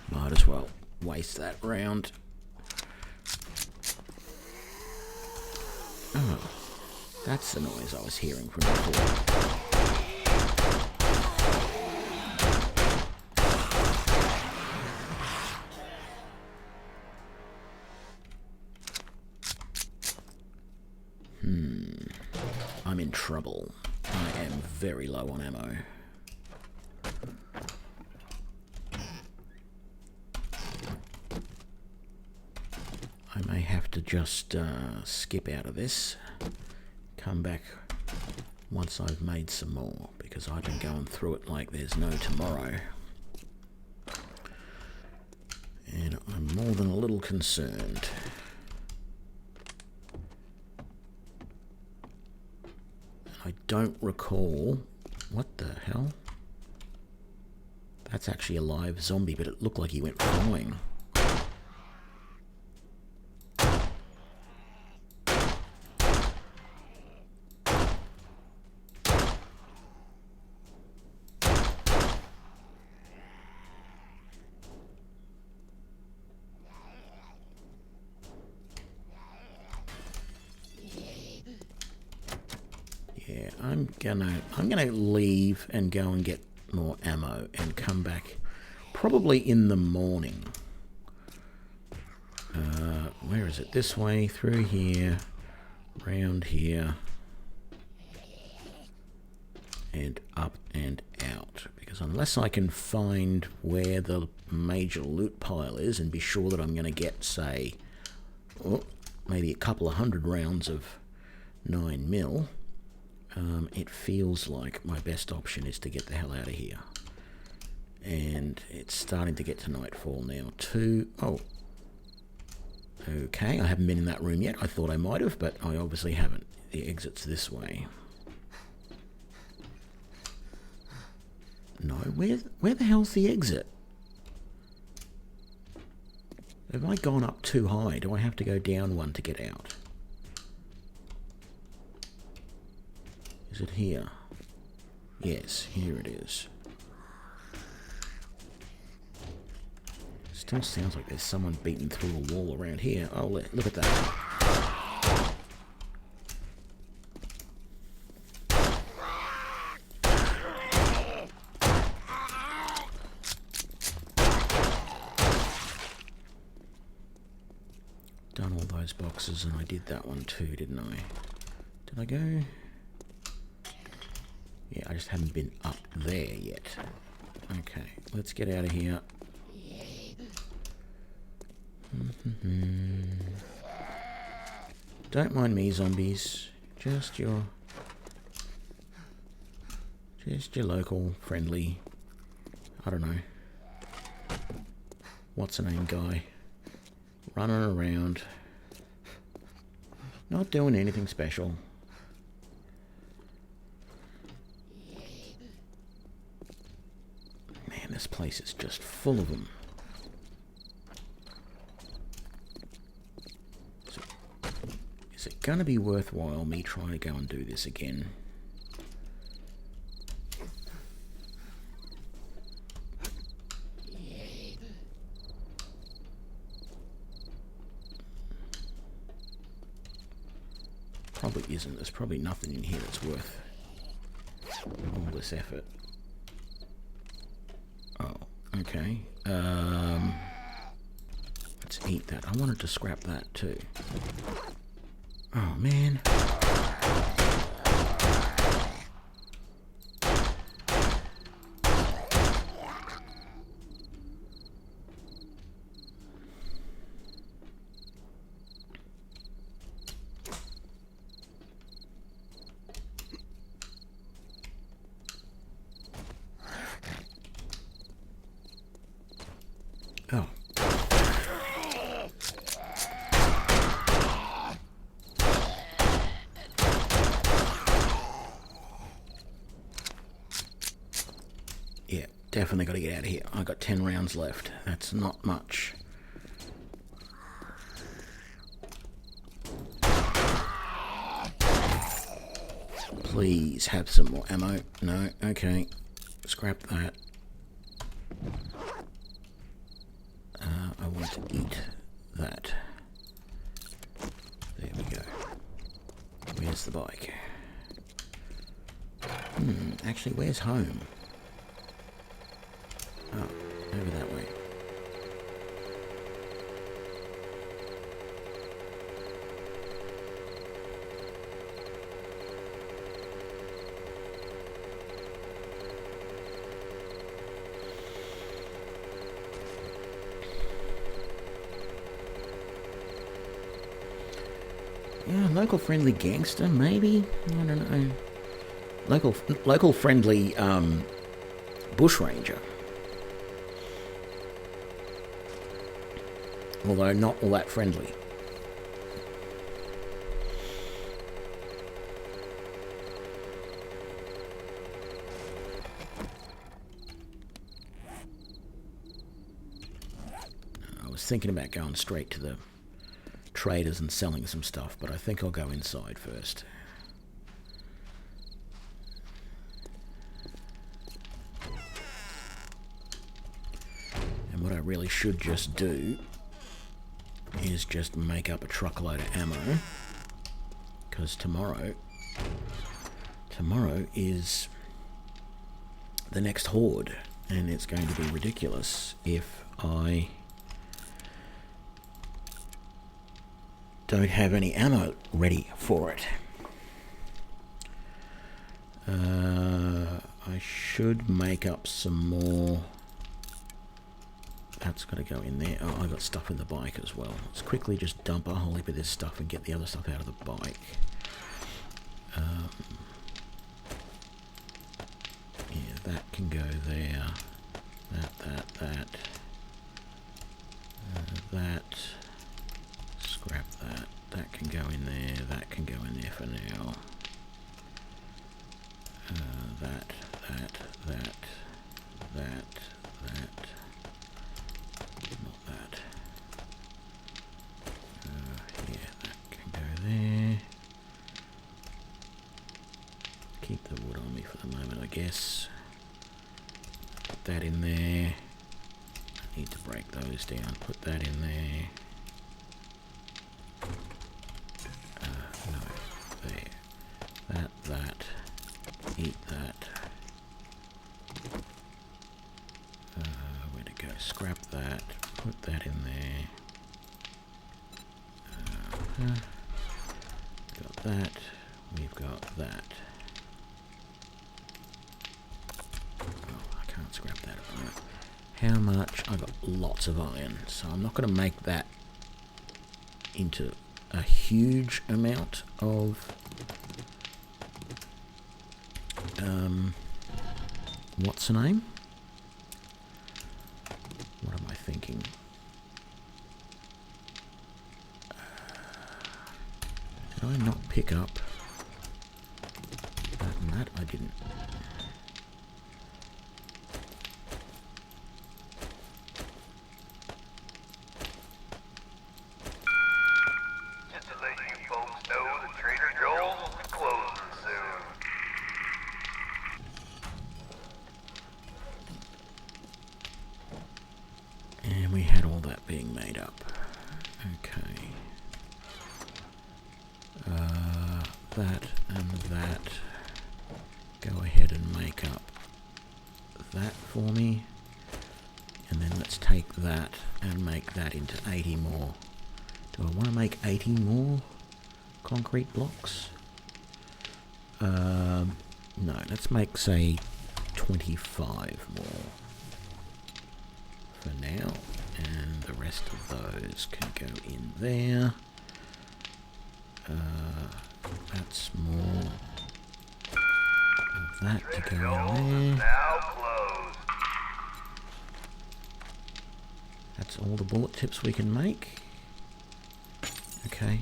Might as well waste that round. Oh, that's the noise I was hearing from before. I'm in trouble. I am very low on ammo. I may have to just skip out of this, come back once I've made some more, because I've been going through it like there's no tomorrow. And I'm more than a little concerned. I don't recall... What the hell? That's actually a live zombie, but it looked like he went flying. Yeah, I'm gonna leave and go and get more ammo and come back probably in the morning. Where is it? This way, through here, round here. and up and out. Because unless I can find where the major loot pile is and be sure that I'm going to get, say, maybe a couple of 100 rounds of 9mm, it feels like my best option is to get the hell out of here. And it's starting to get to nightfall now too. Oh, okay, I haven't been in that room yet. I thought I might have, but I obviously haven't. The exit's this way. No, where the hell's the exit? Have I gone up too high? Do I have to go down one to get out? Is it here? Yes, here it is. Still sounds like there's someone beating through a wall around here. Oh, look at that. Done all those boxes, and I did that one too, didn't I? Did I go? Yeah, I just haven't been up there yet. Okay, let's get out of here. Don't mind me, zombies. Just your local friendly, I don't know, what's the name guy, running around, not doing anything special. Man, this place is just full of them. Is it going to be worthwhile me trying to go and do this again? Probably isn't. There's probably nothing in here that's worth all this effort. Oh, okay. Let's eat that. I wanted to scrap that too. Oh, man. Oh. Yeah, definitely got to get out of here. I got 10 rounds left. That's not much. Please have some more ammo. No, okay. Scrap that. I want to eat that. There we go. Where's the bike? Actually, where's home? Oh, over that way. Yeah, local friendly gangster, maybe? I don't know. Local friendly bushranger. Although not all that friendly. I was thinking about going straight to the traders and selling some stuff, but I think I'll go inside first. And what I really should just do is just make up a truckload of ammo, because tomorrow is the next horde, and it's going to be ridiculous if I don't have any ammo ready for it. I should make up some more. That's got to go in there. Oh, I got stuff in the bike as well. Let's quickly just dump a whole heap of this stuff and get the other stuff out of the bike. Yeah, that can go there. That. That. Scrap that. That can go in there. That can go in there for now. That. Not that. Yeah, that can go there. Keep the wood on me for the moment, I guess. Put that in there. I need to break those down. Put that in there. No, there. That. Eat that. Where to go? Scrap that. Put that in there. Got that. We've got that. Oh, I can't scrap that at the moment. How much? I got lots of iron, so I'm not going to make that into a huge amount of what's the name? What am I thinking? Did I not pick up that and that? I didn't. Just to let you folks know that Trader Joel's will be closing soon. And we had all that being made up. Okay. That and that. Go ahead and make up that for me. And then let's take that and make that into 80 more. Do I want to make 80 more concrete blocks? No, let's make, say, 25 more for now. And the rest of those can go in there. That's more of that to go in there. Now closed. That's all the bullet tips we can make. Okay.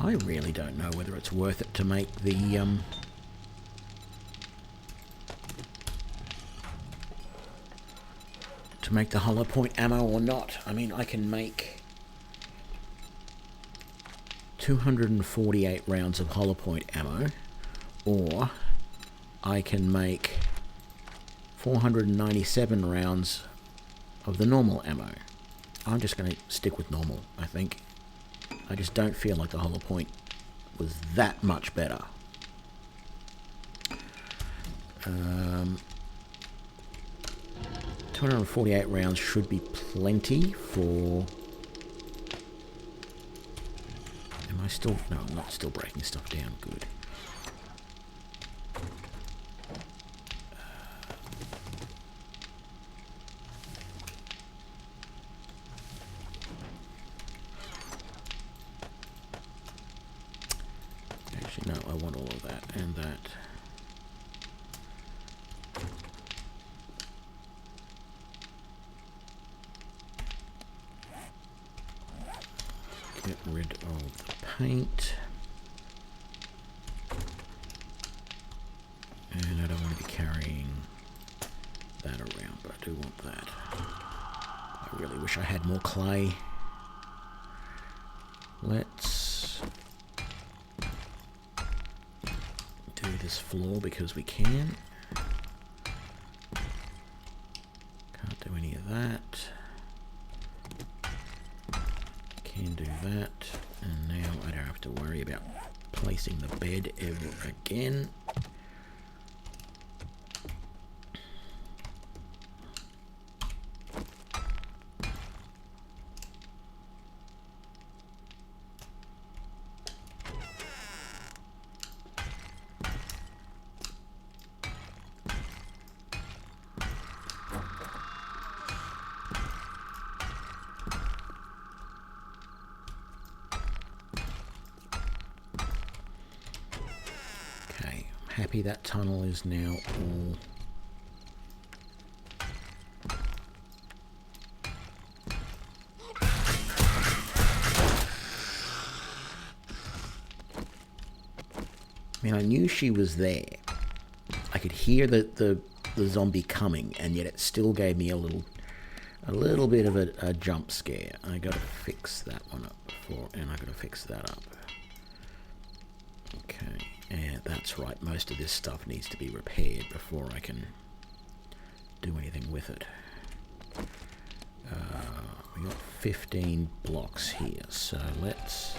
I really don't know whether it's worth it to make the hollow point ammo or not. I mean, I can make 248 rounds of hollow point ammo, or I can make 497 rounds of the normal ammo. I'm just going to stick with normal, I think. I just don't feel like the hollow point was that much better. 248 rounds should be plenty for... Am I still... No, I'm not still breaking stuff down. Good. Actually, no, I want all of that and that. Get rid of the paint. And I don't want to be carrying that around, but I do want that. I really wish I had more clay. Let's do this floor because we can. Can't do any of that. Can can do that. And now I don't have to worry about placing the bed ever again. Happy that tunnel is now all I mean, I knew she was there. I could hear the zombie coming, and yet it still gave me a little bit of a jump scare. I gotta fix that one up before, and I gotta fix that up. Okay. Yeah, that's right. Most of this stuff needs to be repaired before I can do anything with it. We got 15 blocks here, so let's...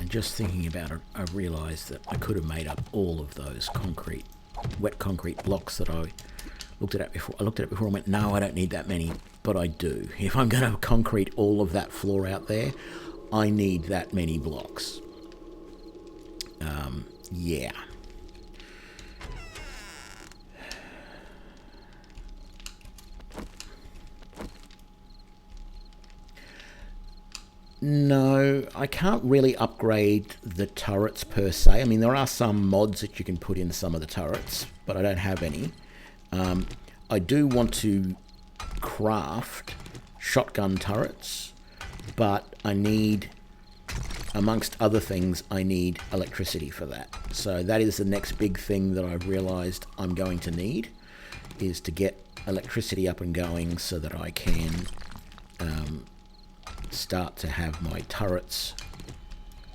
Just thinking about it, I realised that I could have made up all of those wet concrete blocks that I looked at it before. I looked at it before and went, no, I don't need that many, but I do. If I'm going to concrete all of that floor out there, I need that many blocks. Yeah. No, I can't really upgrade the turrets per se. I mean, there are some mods that you can put in some of the turrets, but I don't have any. I do want to craft shotgun turrets, but I need, amongst other things, I need electricity for that. So that is the next big thing that I've realised I'm going to need, is to get electricity up and going so that I can start to have my turrets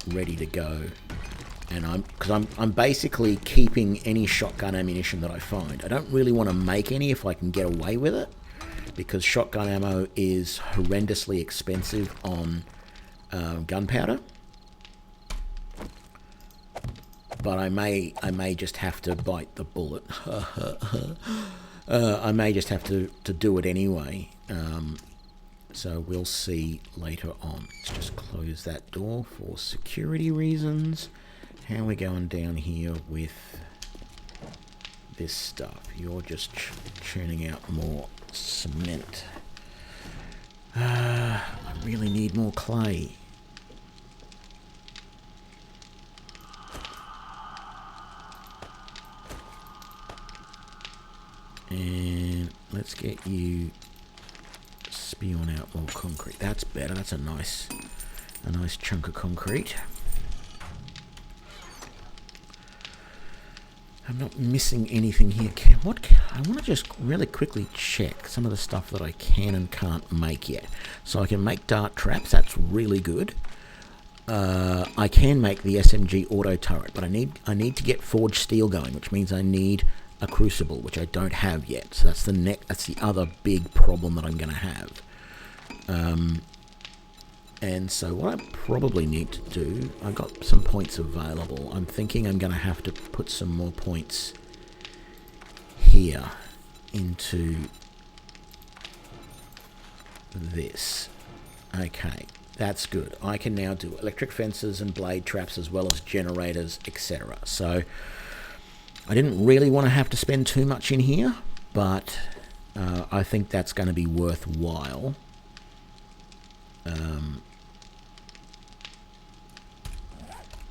ready to go. And I'm basically keeping any shotgun ammunition that I find. I don't really want to make any if I can get away with it, because shotgun ammo is horrendously expensive on gunpowder. But I may just have to bite the bullet. I may just have to do it anyway. So we'll see later on. Let's just close that door for security reasons. How are we going down here with this stuff? You're just churning out more cement. I really need more clay. And let's get you spewing out more concrete. That's better. That's a nice chunk of concrete. I'm not missing anything here. I want to just really quickly check some of the stuff that I can and can't make yet. So I can make dart traps. That's really good. I can make the SMG auto turret, but I need to get forged steel going, which means I need a crucible, which I don't have yet. So that's the other big problem that I'm going to have. And so what I probably need to do, I've got some points available. I'm thinking I'm going to have to put some more points here into this. Okay, that's good. I can now do electric fences and blade traps as well as generators, etc. So I didn't really want to have to spend too much in here, but I think that's going to be worthwhile.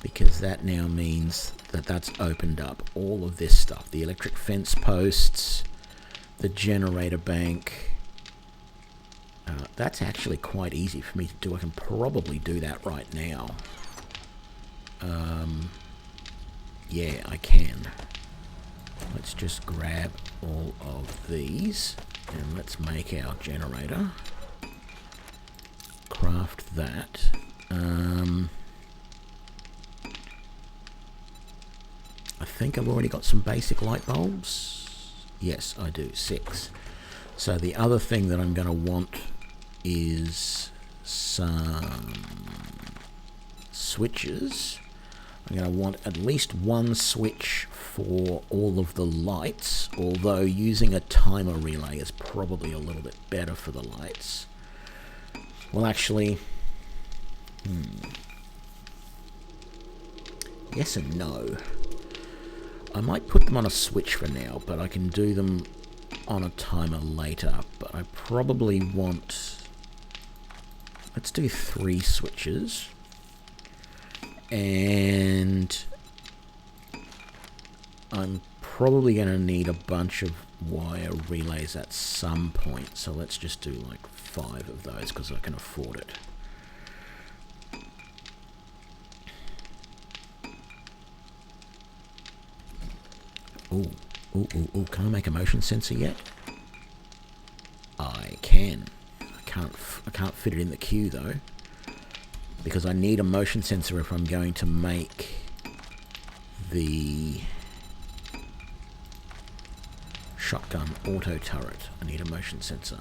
Because that now means that that's opened up all of this stuff. The electric fence posts, the generator bank. That's actually quite easy for me to do. I can probably do that right now. Yeah, I can. Let's just grab all of these and let's make our generator. Craft that. I think I've already got some basic light bulbs. Yes, I do. 6. So the other thing that I'm going to want is some switches. I'm going to want at least one switch for all of the lights, although using a timer relay is probably a little bit better for the lights. Well, actually, yes and no. I might put them on a switch for now, but I can do them on a timer later. But I probably want... Let's do 3 switches. And I'm probably going to need a bunch of wire relays at some point. So let's just do like 5 of those because I can afford it. Ooh, can I make a motion sensor yet? I can. I can't fit it in the queue though, because I need a motion sensor if I'm going to make the shotgun auto turret. I need a motion sensor.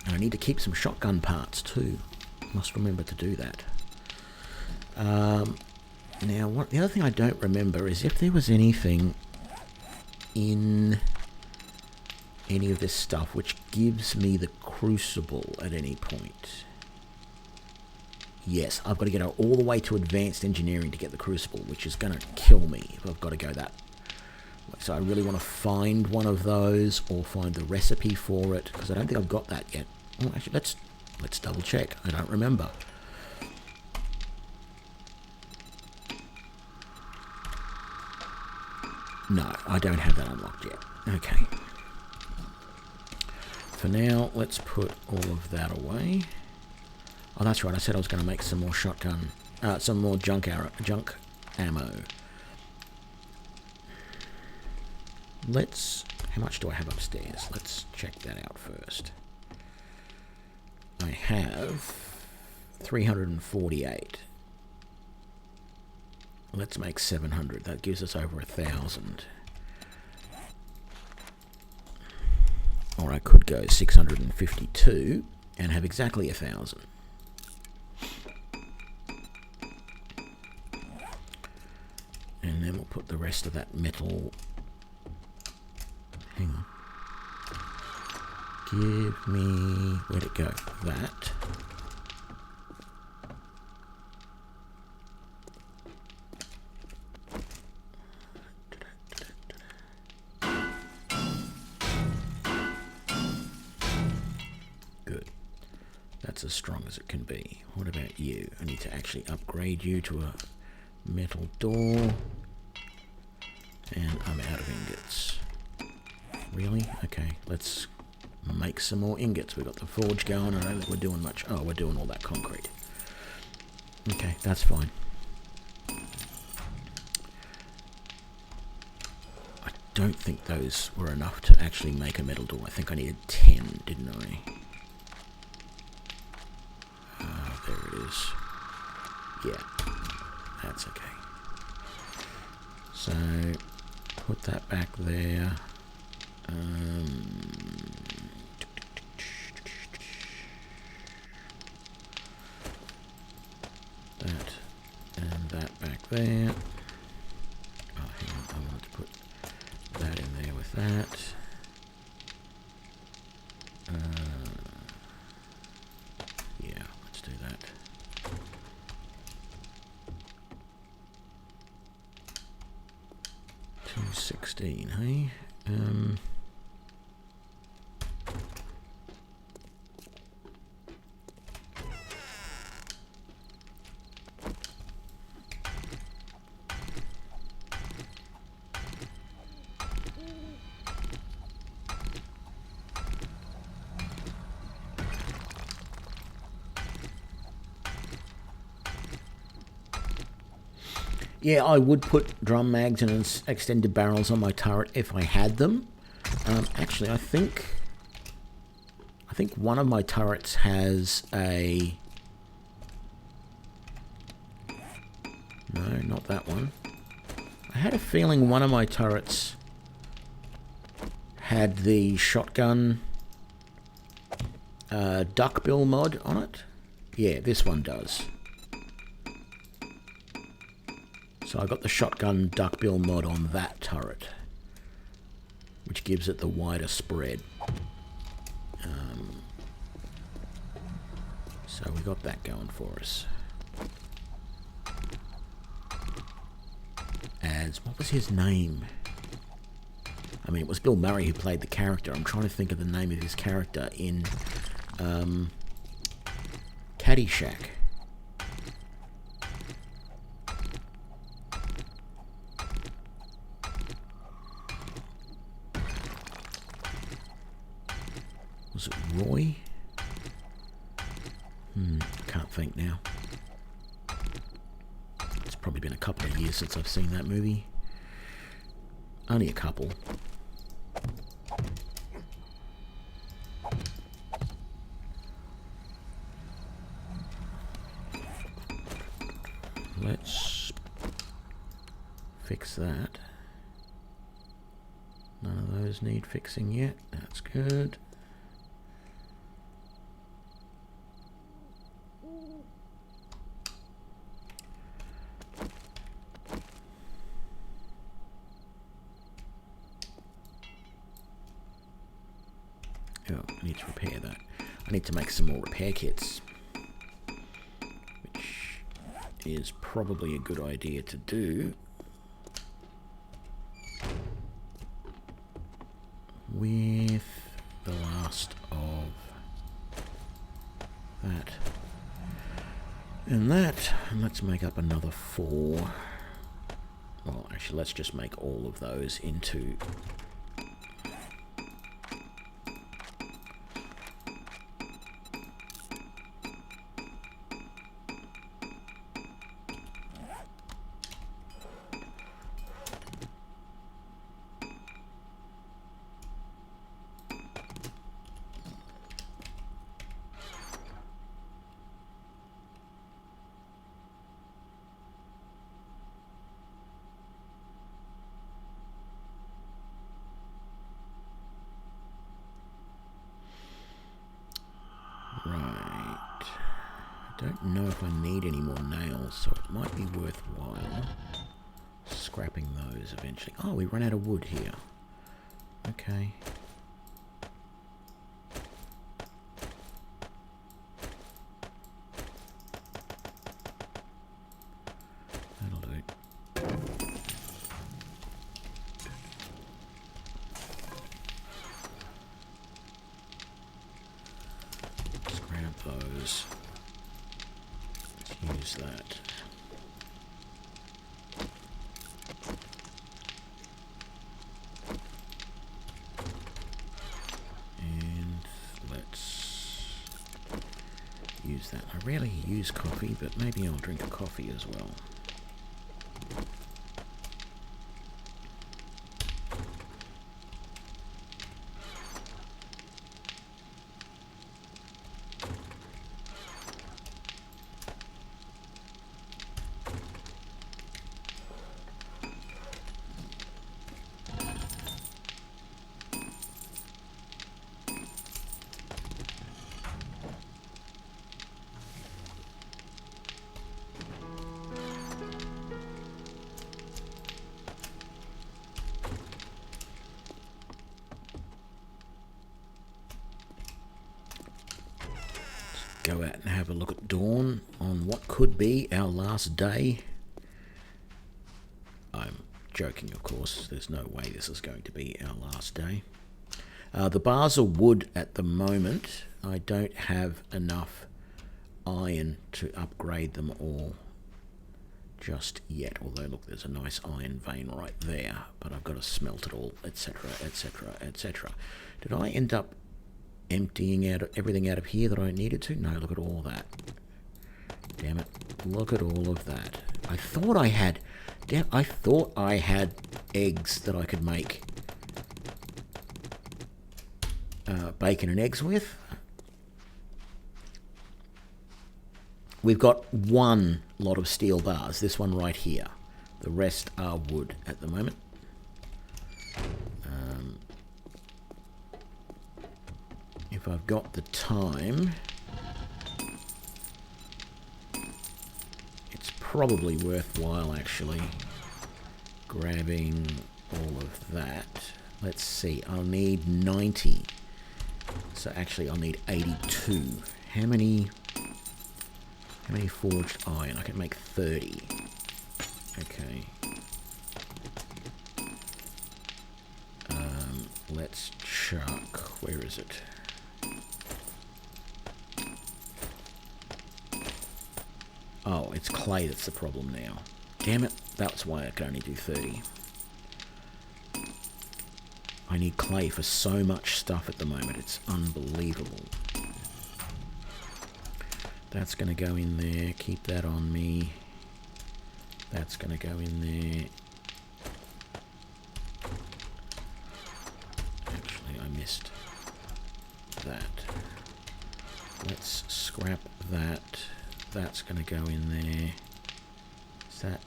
And I need to keep some shotgun parts too. Must remember to do that. Now, the other thing I don't remember is if there was anything in any of this stuff which gives me the crucible at any point. Yes, I've got to get all the way to advanced engineering to get the crucible, which is going to kill me if I've got to go that way. So I really want to find one of those or find the recipe for it, because I don't think I've got that yet. Oh, actually, let's double check. I don't remember. No, I don't have that unlocked yet. Okay. For now, let's put all of that away. Oh, that's right. I said I was going to make some more some more junk ammo. How much do I have upstairs? Let's check that out first. I have 348. Let's make 700. That gives us over 1,000. Or I could go 652 and have exactly 1,000. And then we'll put the rest of that metal... Hang on. Give me... Where'd it go? That. That's as strong as it can be. What about you? I need to actually upgrade you to a metal door. And I'm out of ingots. Really? Okay, let's make some more ingots. We've got the forge going. I don't think we're doing much. Oh, we're doing all that concrete. Okay, that's fine. I don't think those were enough to actually make a metal door. I think I needed 10, didn't I? There it is. Yeah, that's okay. So, put that back there. there. Oh, hang on, I wanted to put that in there with that. Yeah, let's do that. $2.16, hey? Yeah, I would put drum mags and extended barrels on my turret if I had them. Actually, I think one of my turrets has a... No, not that one. I had a feeling one of my turrets had the shotgun duckbill mod on it. Yeah, this one does. So I got the shotgun duckbill mod on that turret, which gives it the wider spread. So we got that going for us. As, what was his name? I mean, it was Bill Murray who played the character. I'm trying to think of the name of his character in Caddyshack. Was it Roy? I can't think now. It's probably been a couple of years since I've seen that movie. Only a couple. Let's fix that. None of those need fixing yet. That's good. Oh, I need to repair that. I need to make some more repair kits, which is probably a good idea to do with the last of that and that. And let's make up another 4. Well, actually, let's just make all of those into don't know if I need any more nails, so it might be worthwhile scrapping those eventually. Oh, we run out of wood here. Okay. That'll do. Let's grab those. Use that. And let's use that. I rarely use coffee, but maybe I'll drink a coffee as well. go out and have a look at dawn on what could be our last day. I'm joking, of course. There's no way this is going to be our last day. The bars are wood at the moment. I don't have enough iron to upgrade them all just yet. Although, look, there's a nice iron vein right there. But I've got to smelt it all, etc., etc., etc. Did I end up emptying out everything out of here that I needed to? No, look at all that. Damn it. Look at all of that. I thought I had... Damn, I thought I had eggs that I could make bacon and eggs with. We've got one lot of steel bars, this one right here. The rest are wood at the moment. If I've got the time, it's probably worthwhile actually grabbing all of that. Let's see, I'll need 90. So actually I'll need 82. How many forged iron? I can make 30. Okay. Let's chuck. Where is it? Oh, it's clay that's the problem now. Damn it. That's why I can only do 30. I need clay for so much stuff at the moment. It's unbelievable. That's going to go in there. Keep that on me. That's going to go in there. Actually, I missed that. Let's scrap that. That's going to go in there. Is that?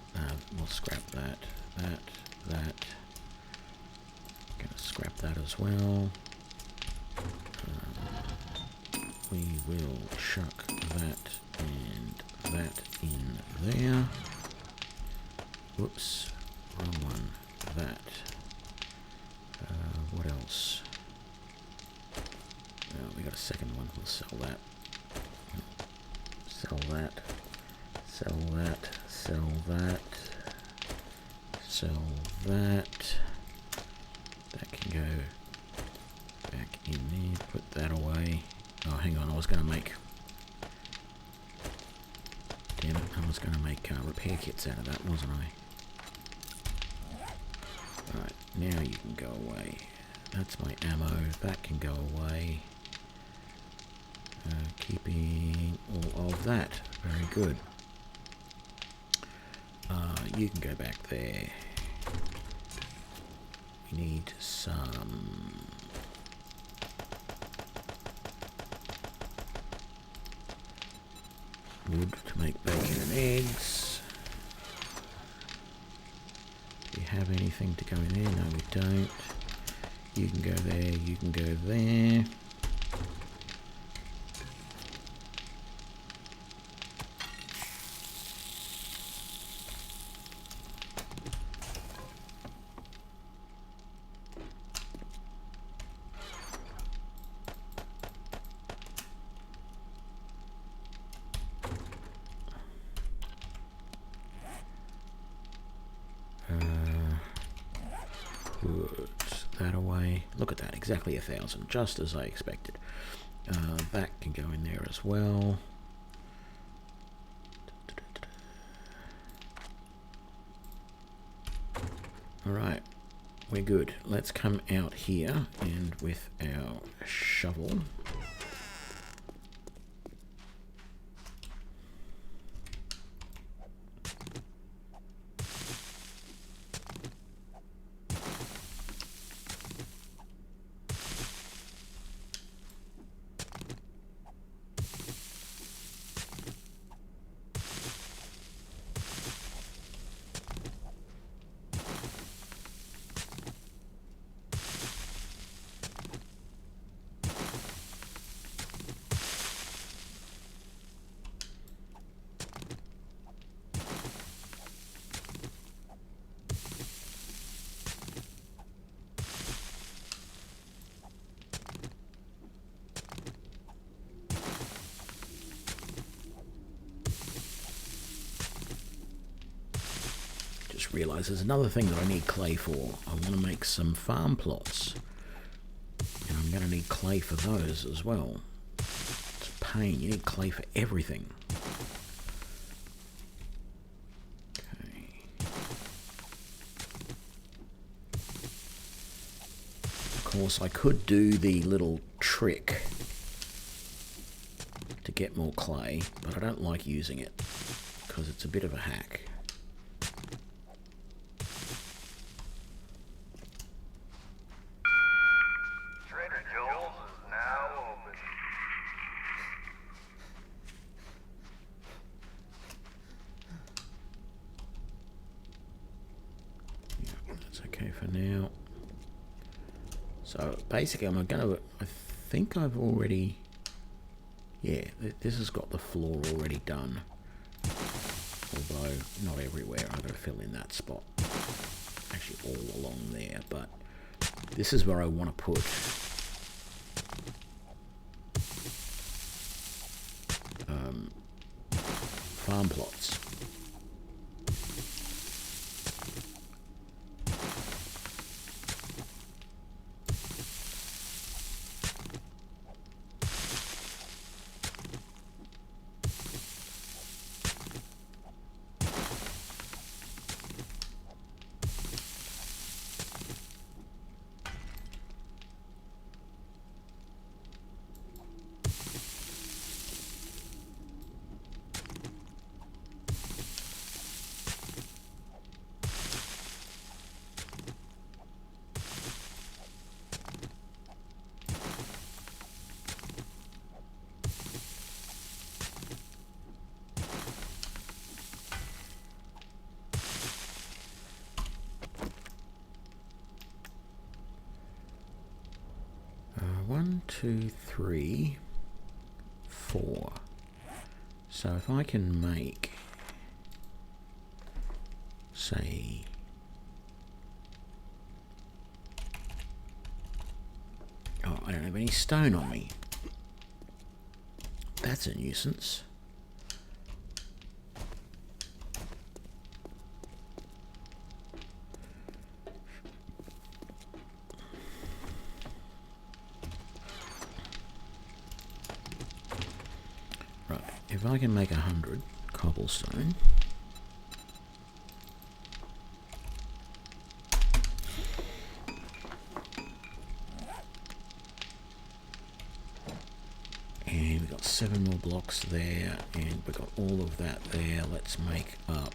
We'll scrap that. That. Going to scrap that as well. We will chuck that and that in there. Whoops, wrong one. That. What else? We got a second one. We'll sell that. Sell that. Sell that. Sell that. Sell that. That can go back in there. Put that away. Oh, hang on. I was going to make... Damn it. I was going to make repair kits out of that, wasn't I? Right. Now you can go away. That's my ammo. That can go away. Keeping all of that. Very good. You can go back there. We need some... wood to make bacon and eggs. Do we have anything to go in there? No, we don't. You can go there, you can go there. Put that away. Look at that, exactly 1,000, just as I expected. That can go in there as well. Alright, we're good. Let's come out here and with our shovel. realise there's another thing that I need clay for. I want to make some farm plots. And I'm going to need clay for those as well. It's a pain. You need clay for everything. Okay. Of course, I could do the little trick to get more clay, but I don't like using it because it's a bit of a hack. Trader Joel's is now open. Yeah, that's okay for now. So basically I'm gonna, I think I've already, yeah, this has got the floor already done. Although not everywhere, I've got to fill in that spot. Actually all along there, but this is where I want to put farm plots. One, two, three, four. So if I can make, say, oh, I don't have any stone on me. That's a nuisance. If I can make 100 cobblestone, and we've got 7 more blocks there, and we've got all of that there. Let's make up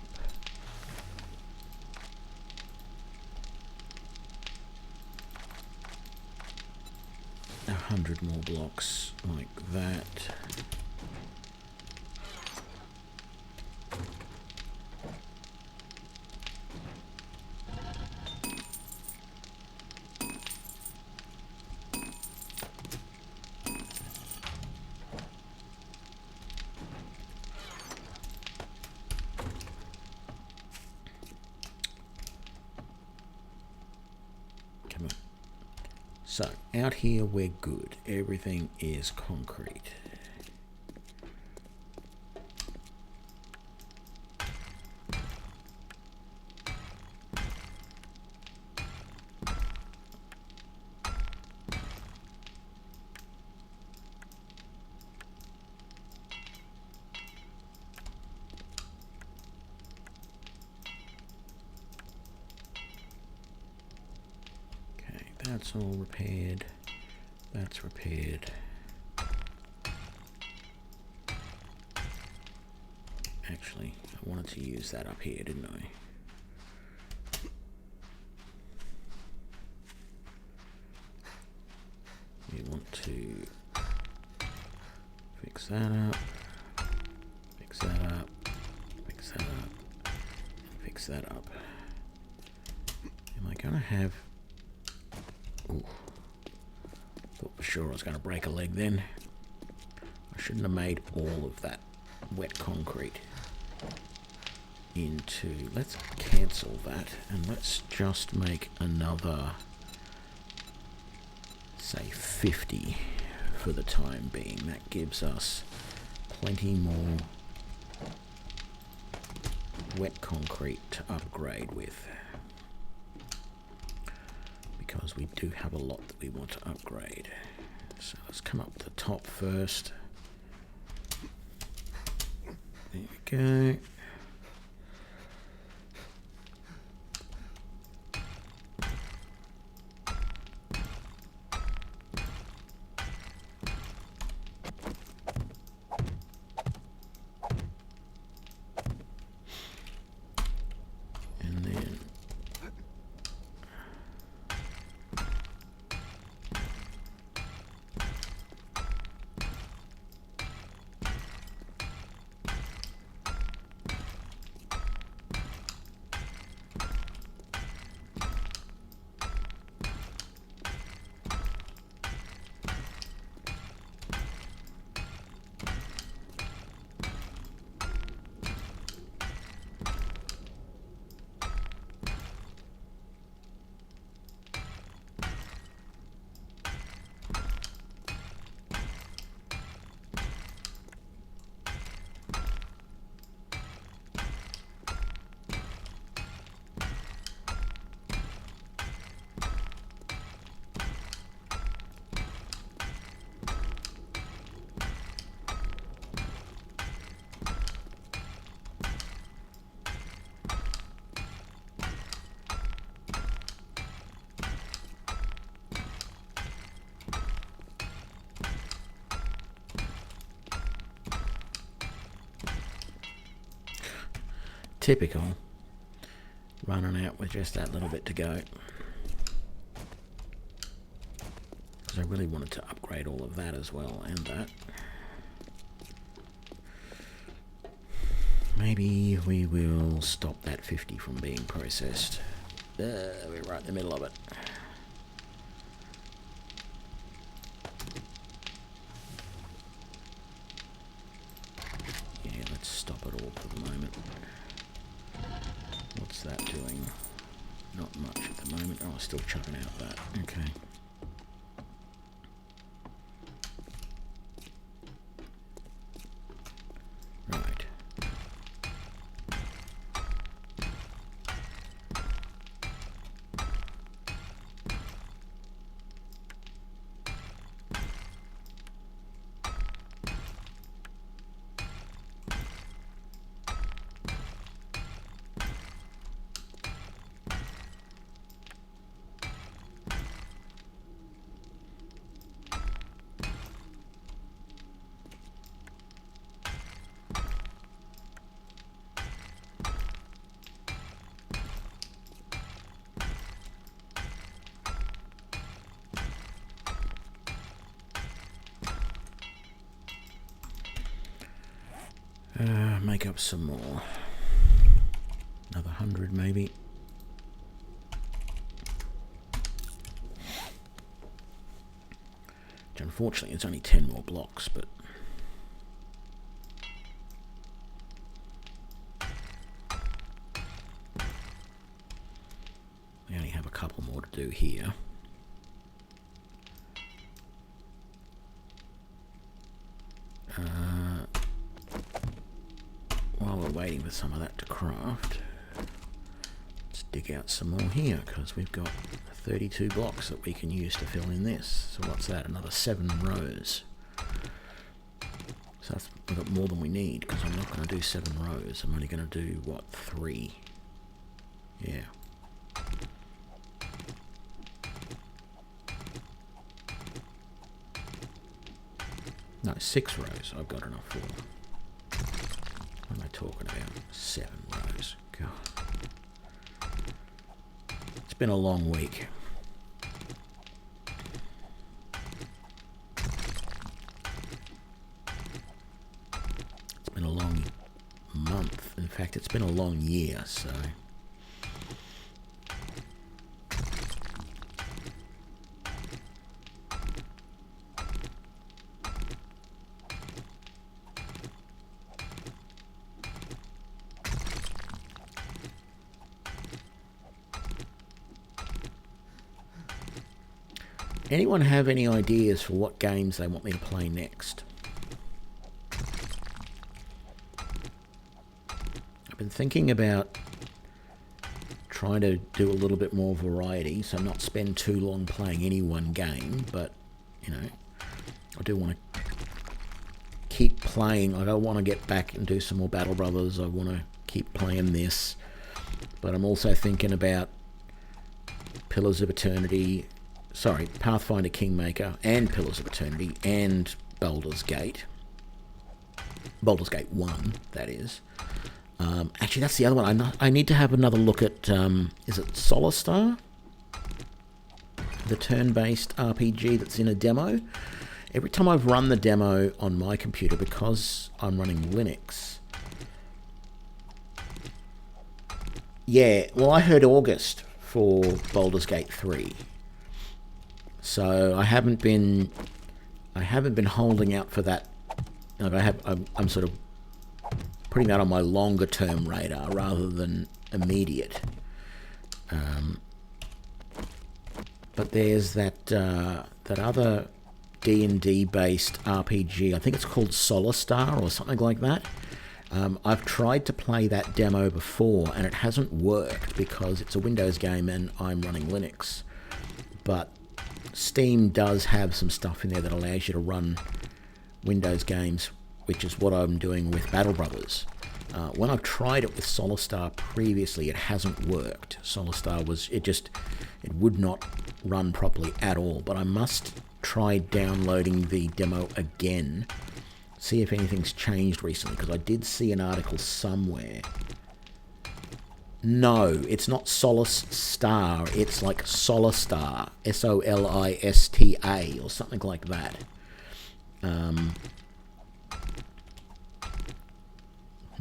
100 more blocks like that. So, out here we're good. Everything is concrete. That's all repaired. That's repaired. Actually, I wanted to use that up here, didn't I? We want to fix that up, fix that up, fix that up, fix that up. Am I going to have... Ooh. Thought for sure I was going to break a leg then. I shouldn't have made all of that wet concrete into... Let's cancel that and let's just make another, say 50 for the time being. That gives us plenty more wet concrete to upgrade with, because we do have a lot that we want to upgrade. So let's come up to the top first. There we go. And then typical, running out with just that little bit to go. Because I really wanted to upgrade all of that as well, and that. Maybe we will stop that 50 from being processed. We're right in the middle of it. Yeah, let's stop it all for the moment. What's that doing? Not much at the moment. Oh, still chucking out that. Okay. Right. Make up some more. Another 100 maybe. Which unfortunately it's only 10 more blocks, but we only have a couple more to do here. While we're waiting for some of that to craft, let's dig out some more here, because we've got 32 blocks that we can use to fill in this. So what's that? Another 7 rows. So we've got more than we need, because I'm not going to do 7 rows. I'm only going to do, what, 3? Yeah. No, 6 rows I've got enough for. What am I talking about? 7 rows. God. It's been a long week. It's been a long month. In fact, it's been a long year, so... Anyone have any ideas for what games they want me to play next? been thinking about trying to do a little bit more variety, so not spend too long playing any one game, but, you know, I do want to keep playing. I don't want to get back and do some more Battle Brothers. I want to keep playing this, but I'm also thinking about Pillars of Eternity, Pathfinder Kingmaker, and Pillars of Eternity, and Baldur's Gate 1, that is. Actually, that's the other one. I need to have another look at, is it Solar, the turn-based RPG that's in a demo? Every time I've run the demo on my computer, because I'm running Linux... Yeah, well, I heard August for Baldur's Gate 3. So I haven't been holding out for that. Like I'm sort of putting that on my longer term radar rather than immediate. But there's that other D&D based RPG. I think it's called Solar or something like that. I've tried to play that demo before and it hasn't worked because it's a Windows game and I'm running Linux. But Steam does have some stuff in there that allows you to run Windows games, which is what I'm doing with Battle Brothers. When I've tried it with Solar previously, it hasn't worked. Solar it would not run properly at all. But I must try downloading the demo again, see if anything's changed recently, because I did see an article somewhere. No, it's not Solar, it's like Solar, Solista, or something like that.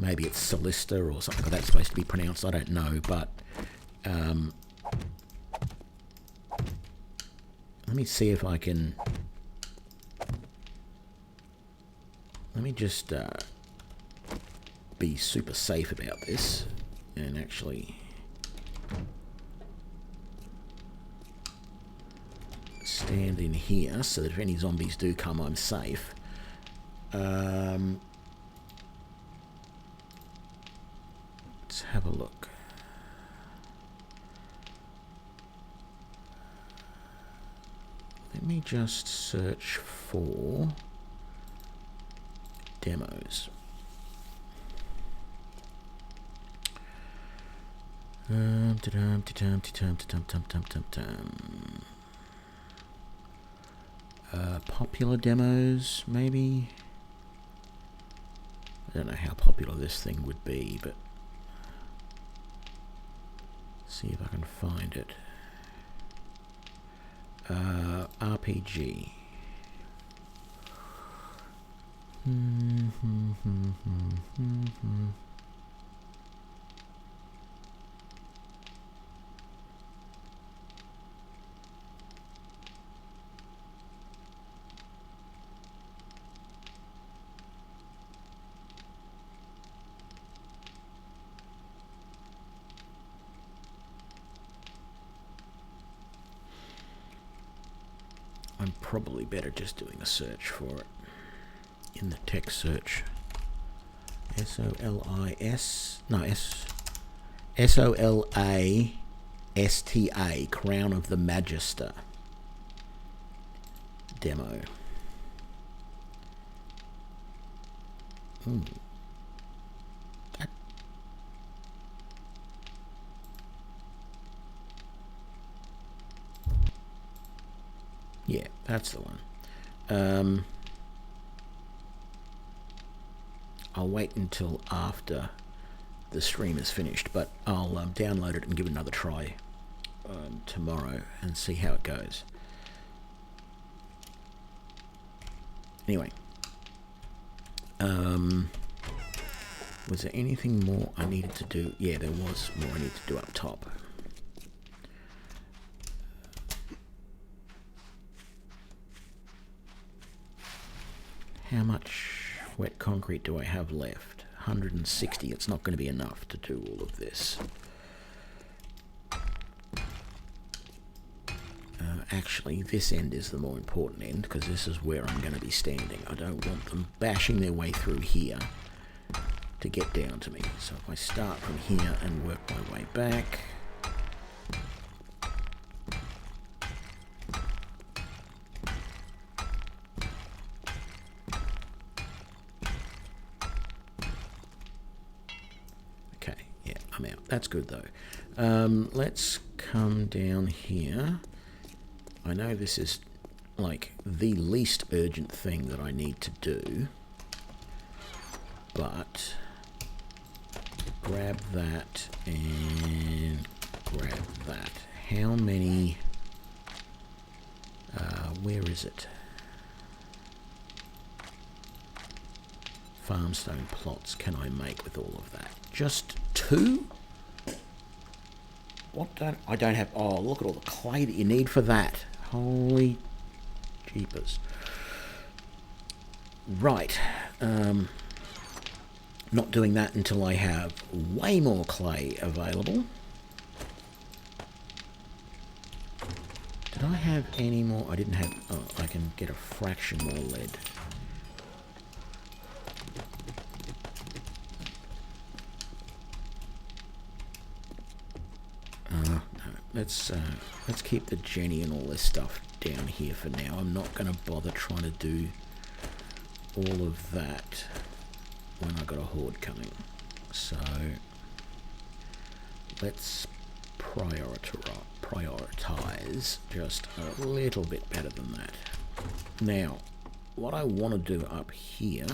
Maybe it's Solista or something like that's supposed to be pronounced, I don't know, but let me see if I can... Let me just be super safe about this and actually stand in here so that if any zombies do come, I'm safe. Let's have a look. Let me just search for demos. Popular demos, maybe? I don't know how popular this thing would be, but see if I can find it. RPG. I'm probably better just doing a search for it in the text search. Solasta, Crown of the Magister demo. Yeah, that's the one. I'll wait until after the stream is finished, but I'll download it and give it another try tomorrow and see how it goes. Anyway, was there anything more I needed to do? Yeah, there was more I needed to do up top. How much wet concrete do I have left? 160. It's not going to be enough to do all of this. Actually, this end is the more important end, because this is where I'm going to be standing. I don't want them bashing their way through here to get down to me. So if I start from here and work my way back. Okay, yeah, I'm out. That's good though. Let's come down here. I know this is like the least urgent thing that I need to do, but grab that and grab that. How many, where is it? Farmstone plots can I make with all of that? Just 2? What don't I don't have? Oh, look at all the clay that you need for that. Holy jeepers. Right. Not doing that until I have way more clay available. Did I have any more? I didn't have... Oh, I can get a fraction more lead. No. Let's keep the Jenny and all this stuff down here for now. I'm not going to bother trying to do all of that when I got a horde coming. So let's prioritize just a little bit better than that. Now, what I want to do up here,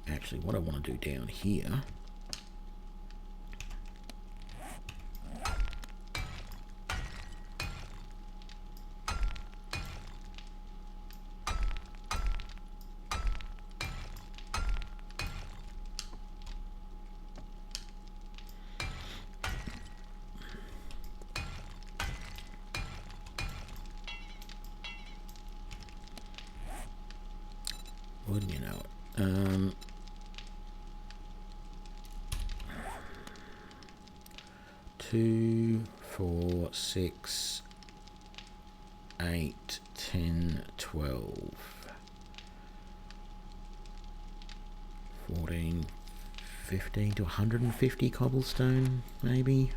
actually what I want to do down here, wouldn't you know it? 2, 4, 6, 8, 10, 12, 14, 15 to 150 cobblestone, maybe.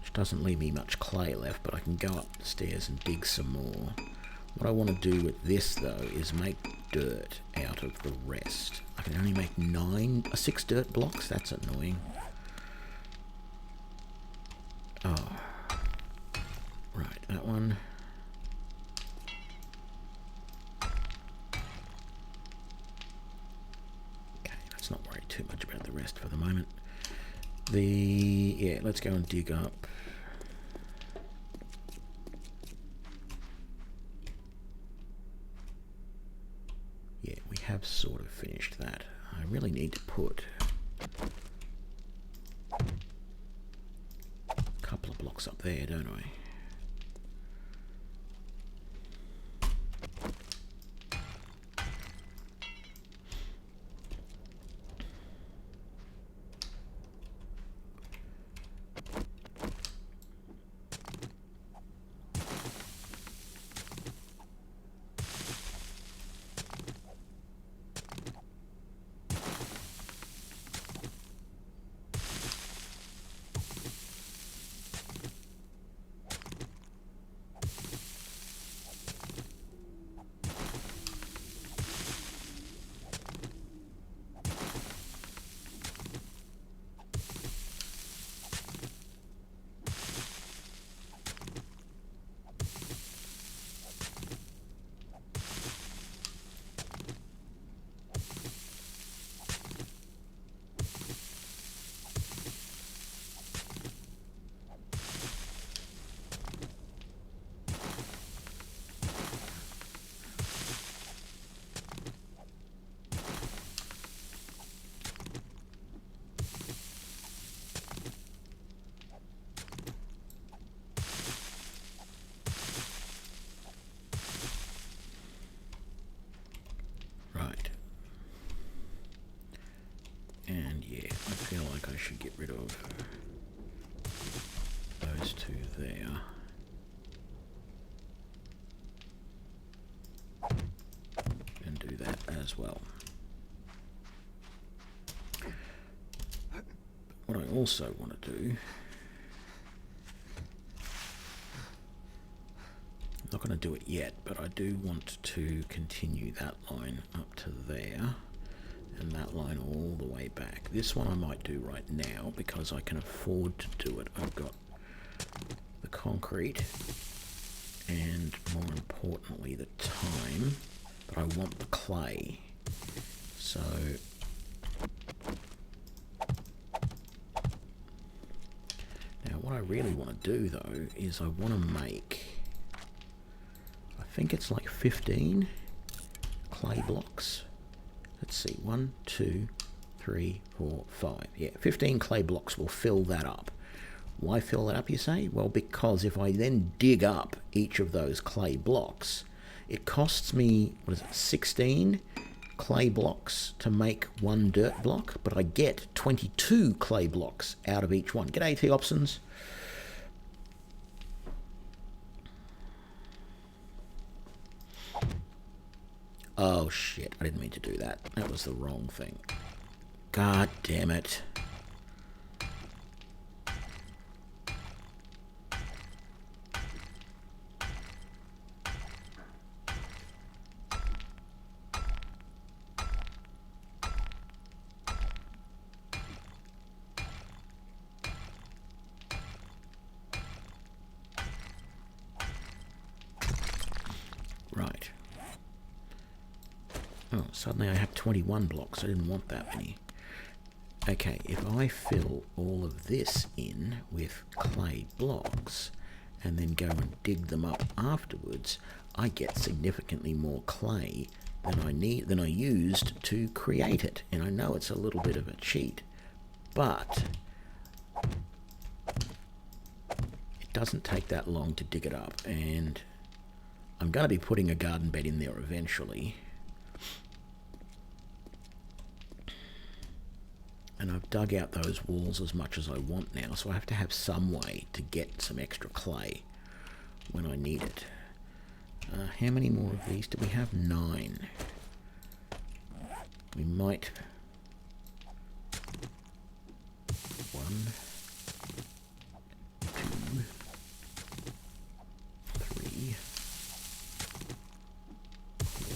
Which doesn't leave me much clay left, but I can go upstairs and dig some more. What I want to do with this, though, is make dirt out of the rest. I can only make 6 dirt blocks? That's annoying. Oh. Right, that one. Okay, let's not worry too much about the rest for the moment. Yeah, let's go and dig up. Yeah, we have sort of finished that. I really need to put a couple of blocks up there, don't I? I feel like I should get rid of those 2 there. And do that as well. what I also want to do, I'm not going to do it yet, but I do want to continue that line up to there and that line all the way back. This one I might do right now because I can afford to do it. I've got the concrete and, more importantly, the time, but I want the clay. So now what I really want to do though is I want to make, I think it's like 15 clay blocks. Let's see, 1, 2, 3, 4, 5. Yeah, 15 clay blocks will fill that up. Why fill that up, you say? Well, because if I then dig up each of those clay blocks, it costs me, what is it, 16 clay blocks to make one dirt block, but I get 22 clay blocks out of each one. G'day, Theopsons. Oh shit, I didn't mean to do that. That was the wrong thing. God damn it. Right. Oh, suddenly I have 21 blocks. I didn't want that many. Okay, if I fill all of this in with clay blocks and then go and dig them up afterwards, I get significantly more clay than I used to create it. And I know it's a little bit of a cheat, but it doesn't take that long to dig it up, and I'm going to be putting a garden bed in there eventually. And I've dug out those walls as much as I want now, so I have to have some way to get some extra clay when I need it. How many more of these do we have? 9. We might... 1, 2, 3, 4,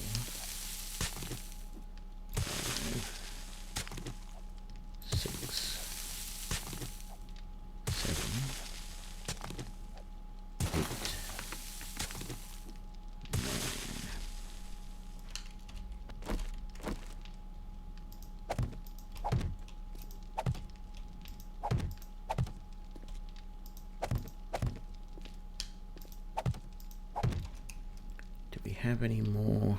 5, 6, 7, 8, 9. Do we have any more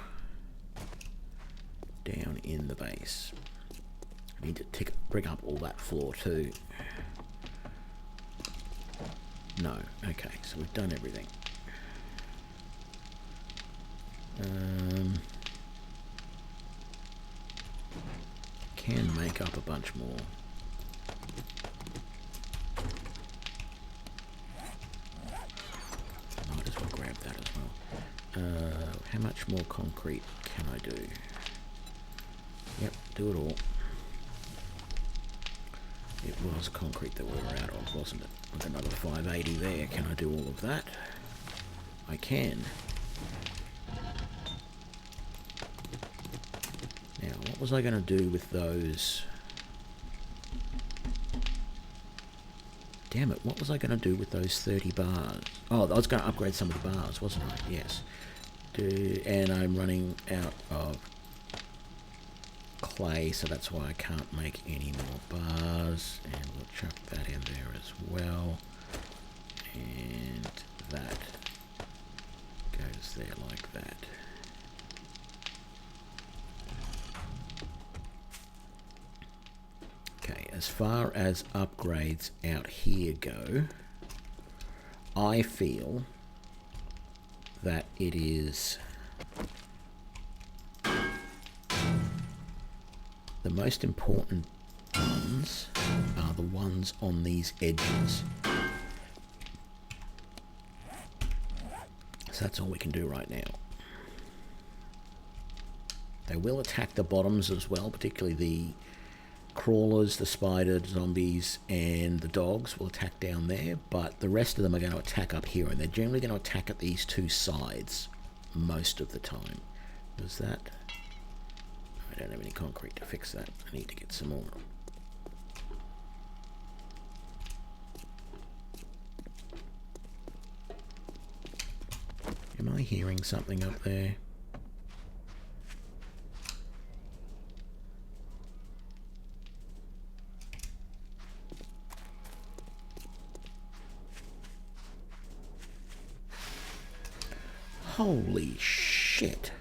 down in the base? I need to bring up all that floor too. No. Okay, so we've done everything. Can make up a bunch more. Might as well grab that as well. How much more concrete can I do? Yep, do it all. It was concrete that we were out of, wasn't it? With another 580 there. Can I do all of that? I can. Now, what was I going to do with those? Damn it, what was I going to do with those 30 bars? Oh, I was going to upgrade some of the bars, wasn't I? Yes. And I'm running out of clay, so that's why I can't make any more bars, and we'll chuck that in there as well, and that goes there like that. Okay, as far as upgrades out here go, I feel that it is the most important ones are the ones on these edges. So that's all we can do right now. They will attack the bottoms as well, particularly the crawlers, the spider zombies, and the dogs will attack down there, but the rest of them are going to attack up here, and they're generally going to attack at these two sides most of the time. Was that? I don't have any concrete to fix that. I need to get some more. Am I hearing something up there? Holy shit.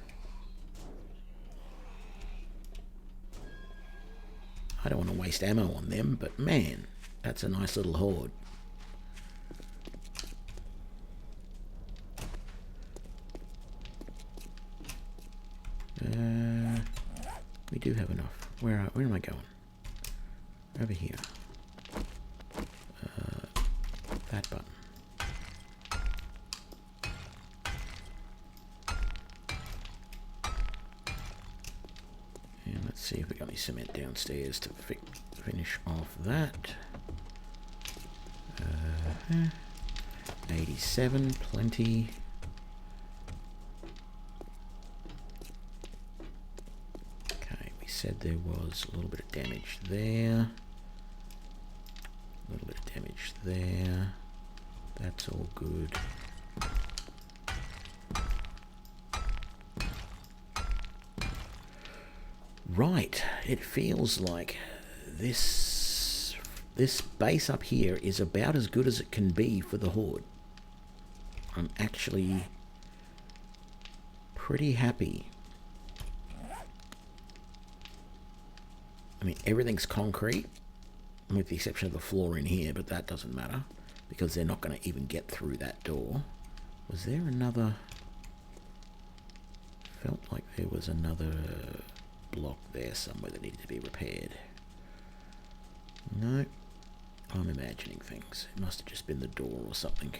I don't want to waste ammo on them, but man, that's a nice little horde. We do have enough. Where am I going? Over here. That button. And let's see if we got any cement downstairs to finish off that. 87, plenty. Okay, we said there was a little bit of damage there. A little bit of damage there. That's all good. Right, it feels like this base up here is about as good as it can be for the horde. I'm actually pretty happy. I mean, everything's concrete, with the exception of the floor in here, but that doesn't matter, because they're not going to even get through that door. Was there another... Felt like there was another block there somewhere that needed to be repaired. No, I'm imagining things. It must have just been the door or something.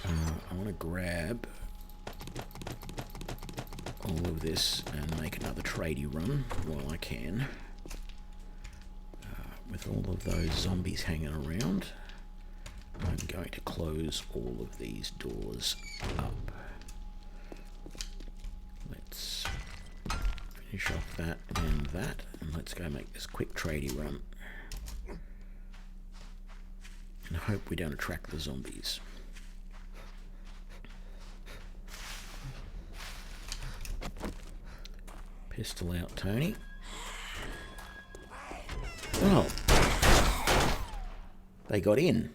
I want to grab all of this and make another tradie run while I can. With all of those zombies hanging around, I'm going to close all of these doors up. Let's finish off that, and let's go make this quick tradie run. And hope we don't attract the zombies. Pistol out, Tony. Oh. They got in.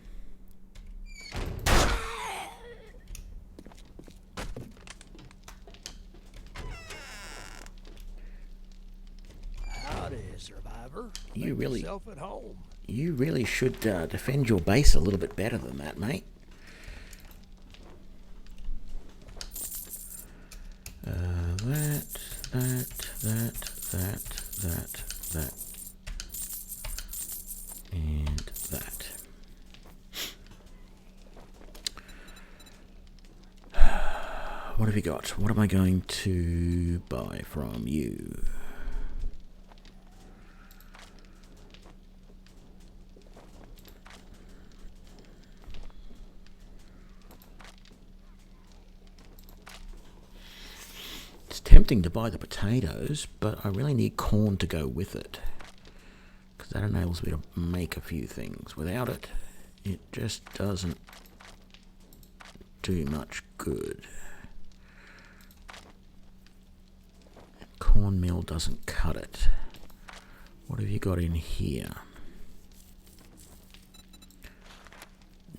Howdy, survivor. You Make really... yourself at home. You really should defend your base a little bit better than that, mate. That. And that. What have you got? What am I going to buy from you? Tempting to buy the potatoes, but I really need corn to go with it, because that enables me to make a few things. Without it, it just doesn't do much good. Cornmeal doesn't cut it. What have you got in here?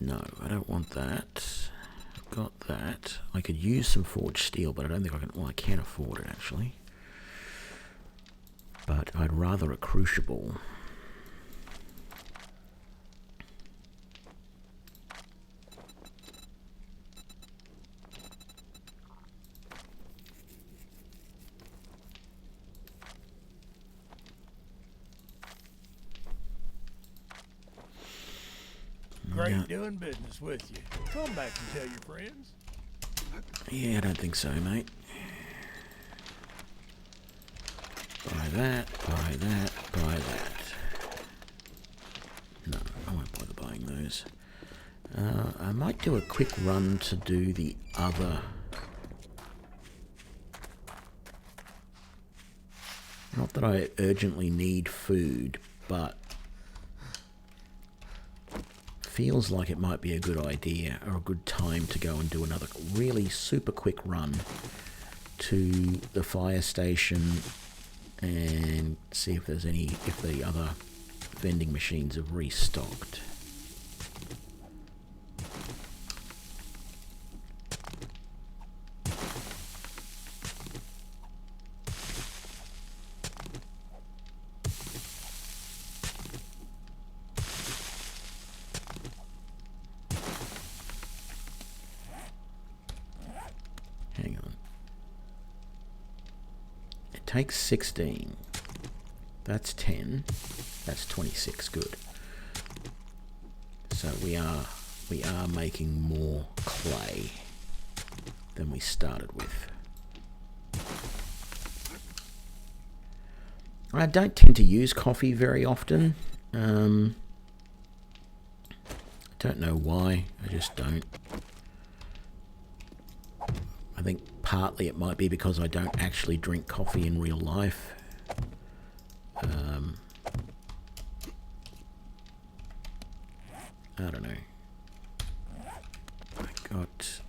No, I don't want that. I've got that. I could use some forged steel, but I don't think I can. Well, I can afford it actually. But I'd rather a crucible. Great doing business with you. Come back and tell your friends. Yeah, I don't think so, mate. Buy that, buy that, buy that. No, I won't bother buying those. I might do a quick run to do the other. Not that I urgently need food, but feels like it might be a good idea or a good time to go and do another really super quick run to the fire station and see if there's any, if the other vending machines have restocked. Hang on. It takes 16. That's 10. That's 26. Good. So we are making more clay than we started with. I don't tend to use coffee very often. I don't know why. I just don't. I think partly it might be because I don't actually drink coffee in real life. I don't know. I got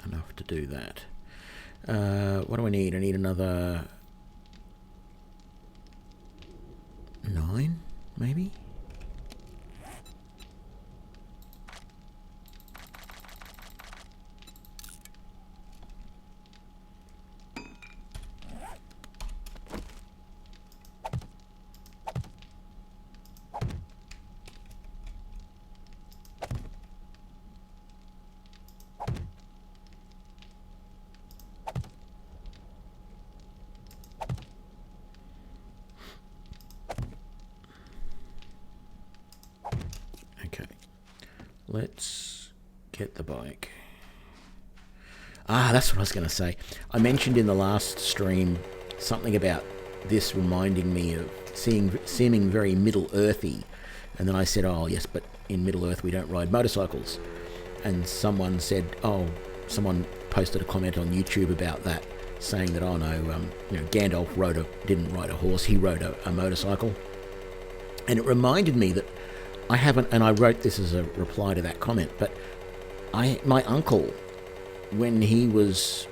enough to do that. What do I need? I need another 9, maybe? Okay, let's get the bike. Ah, that's what I was going to say. I mentioned in the last stream something about this reminding me of seeming very Middle-earthy. And then I said, oh, yes, but in Middle-earth we don't ride motorcycles. And someone said, oh, someone posted a comment on YouTube about that, saying that, oh, no, Gandalf didn't ride a horse, he rode a motorcycle. And it reminded me that I haven't, and I wrote this as a reply to that comment, but my uncle, when he was,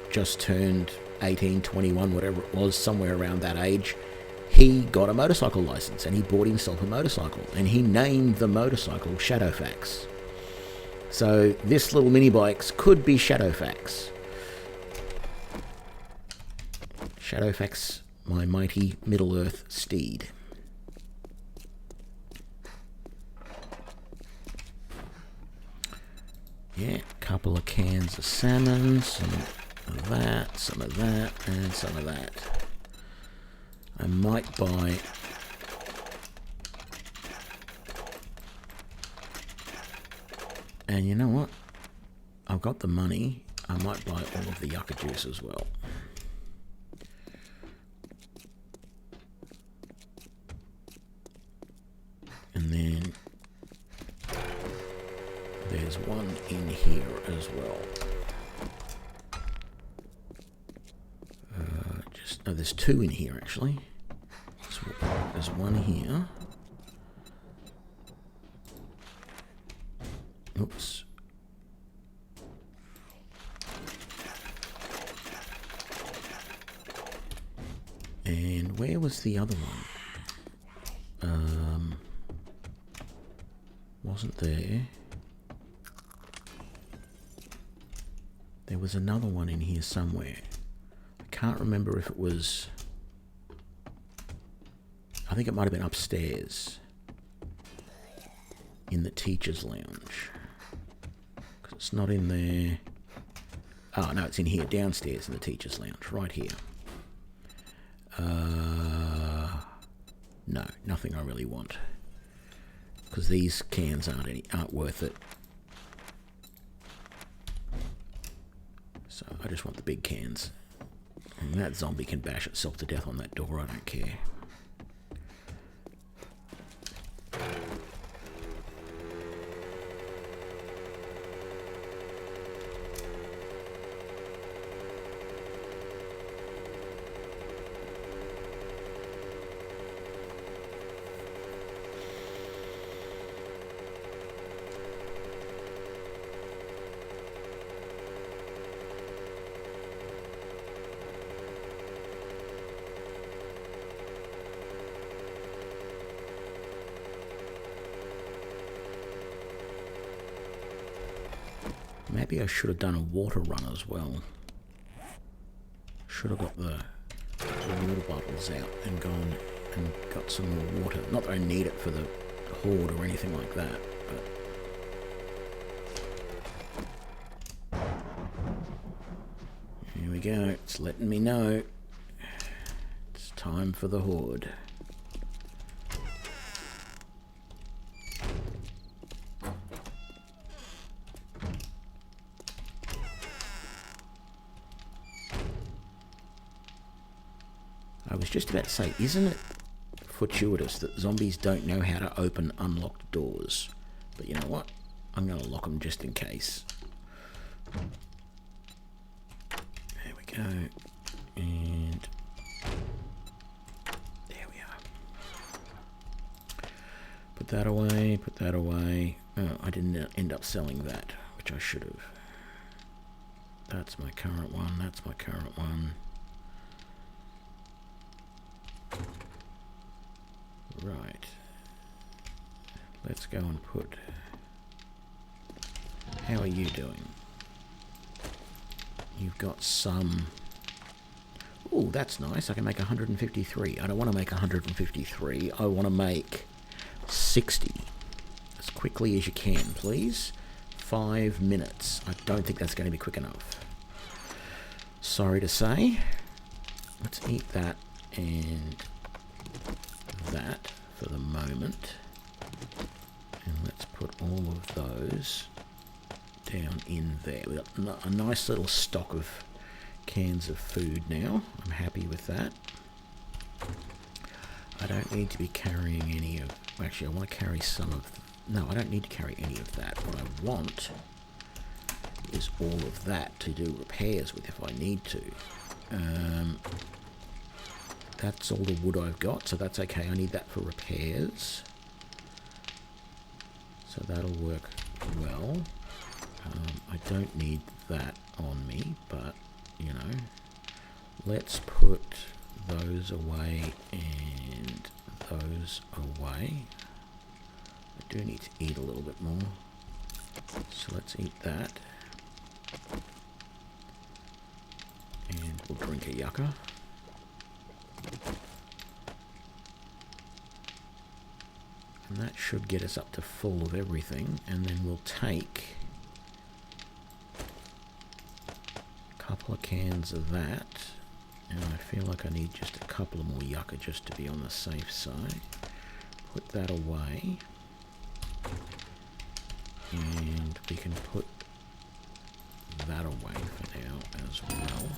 just turned 18, 21, whatever it was, somewhere around that age, he got a motorcycle license and he bought himself a motorcycle and he named the motorcycle Shadowfax. So this little mini bikes could be Shadowfax. Shadowfax, my mighty Middle-earth steed. Yeah, a couple of cans of salmon, some of that, and some of that. I might buy and you know what? I've got the money. I might buy all of the yucca juice as well. And then there's one in here as well. There's 2 in here actually. There's one here. Oops. And where was the other one? Wasn't there. There was another one in here somewhere. I can't remember if it was... I think it might have been upstairs in the teacher's lounge. 'Cause it's not in there. Oh, no, it's in here, downstairs in the teacher's lounge, right here. No, nothing I really want. Because these cans aren't worth it. So I just want the big cans. And that zombie can bash itself to death on that door, I don't care. Maybe I should have done a water run as well. Should have got the water bottles out and gone and got some more water. Not that I need it for the horde or anything like that, but... Here we go. It's letting me know. It's time for the horde. I was just about to say, isn't it fortuitous that zombies don't know how to open unlocked doors? But you know what? I'm going to lock them just in case. There we go. And there we are. Put that away, put that away. Oh, I didn't end up selling that, which I should have. That's my current one, that's my current one. Right. Let's go and put... How are you doing? You've got some... Oh, that's nice. I can make 153. I don't want to make 153. I want to make 60. As quickly as you can, please. 5 minutes. I don't think that's going to be quick enough. Sorry to say. Let's eat that and... that for the moment, and let's put all of those down in there. We've got a nice little stock of cans of food now. I'm happy with that. I don't need to be carrying any of... Actually, I want to carry some of... No, I don't need to carry any of that. What I want is all of that to do repairs with if I need to. That's all the wood I've got, so that's okay. I need that for repairs. So that'll work well. I don't need that on me, but, you know, let's put those away and those away. I do need to eat a little bit more. So let's eat that. And we'll drink a yucca. And that should get us up to full of everything, and then we'll take a couple of cans of that, and I feel like I need just a couple of more yucca just to be on the safe side. Put that away, and we can put that away for now as well.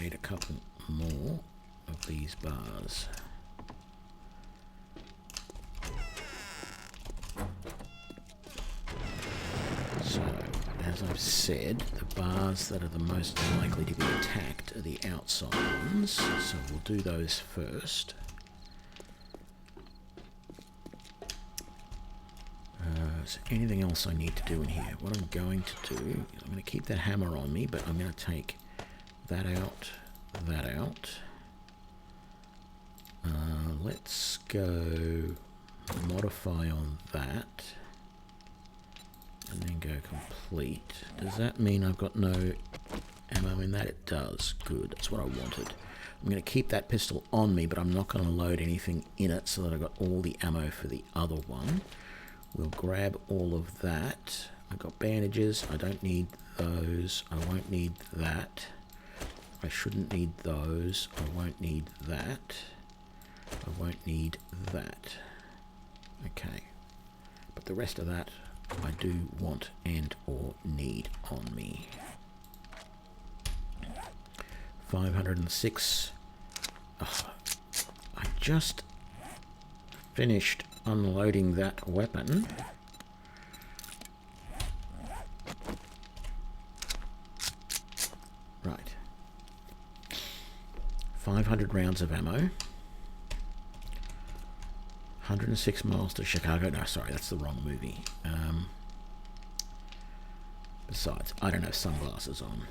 A couple more of these bars. So, as I've said, the bars that are the most likely to be attacked are the outside ones, so we'll do those first. is there anything else I need to do in here? What I'm going to do, I'm going to keep that hammer on me, but I'm going to take that out, that out. Let's go modify on that, and then go complete. Does that mean I've got no ammo in that? It does. Good, that's what I wanted. I'm going to keep that pistol on me, but I'm not going to load anything in it so that I've got all the ammo for the other one. We'll grab all of that. I've got bandages. I don't need those. I won't need that. I shouldn't need those. I won't need that. I won't need that. Okay. But the rest of that I do want and or need on me. 506. Oh, I just finished unloading that weapon. Right. 500 rounds of ammo. 106 miles to Chicago. No, sorry, that's the wrong movie. Besides, I don't have sunglasses on.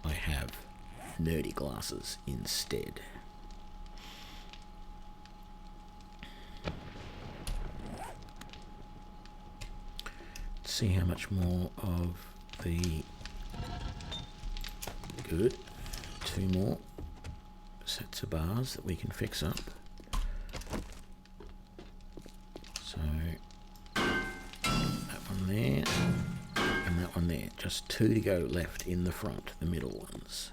I have nerdy glasses instead. Let's see how much more of the... Good. 2 more sets of bars that we can fix up. So that one there and that one there. Just 2 to go left in the front, the middle ones.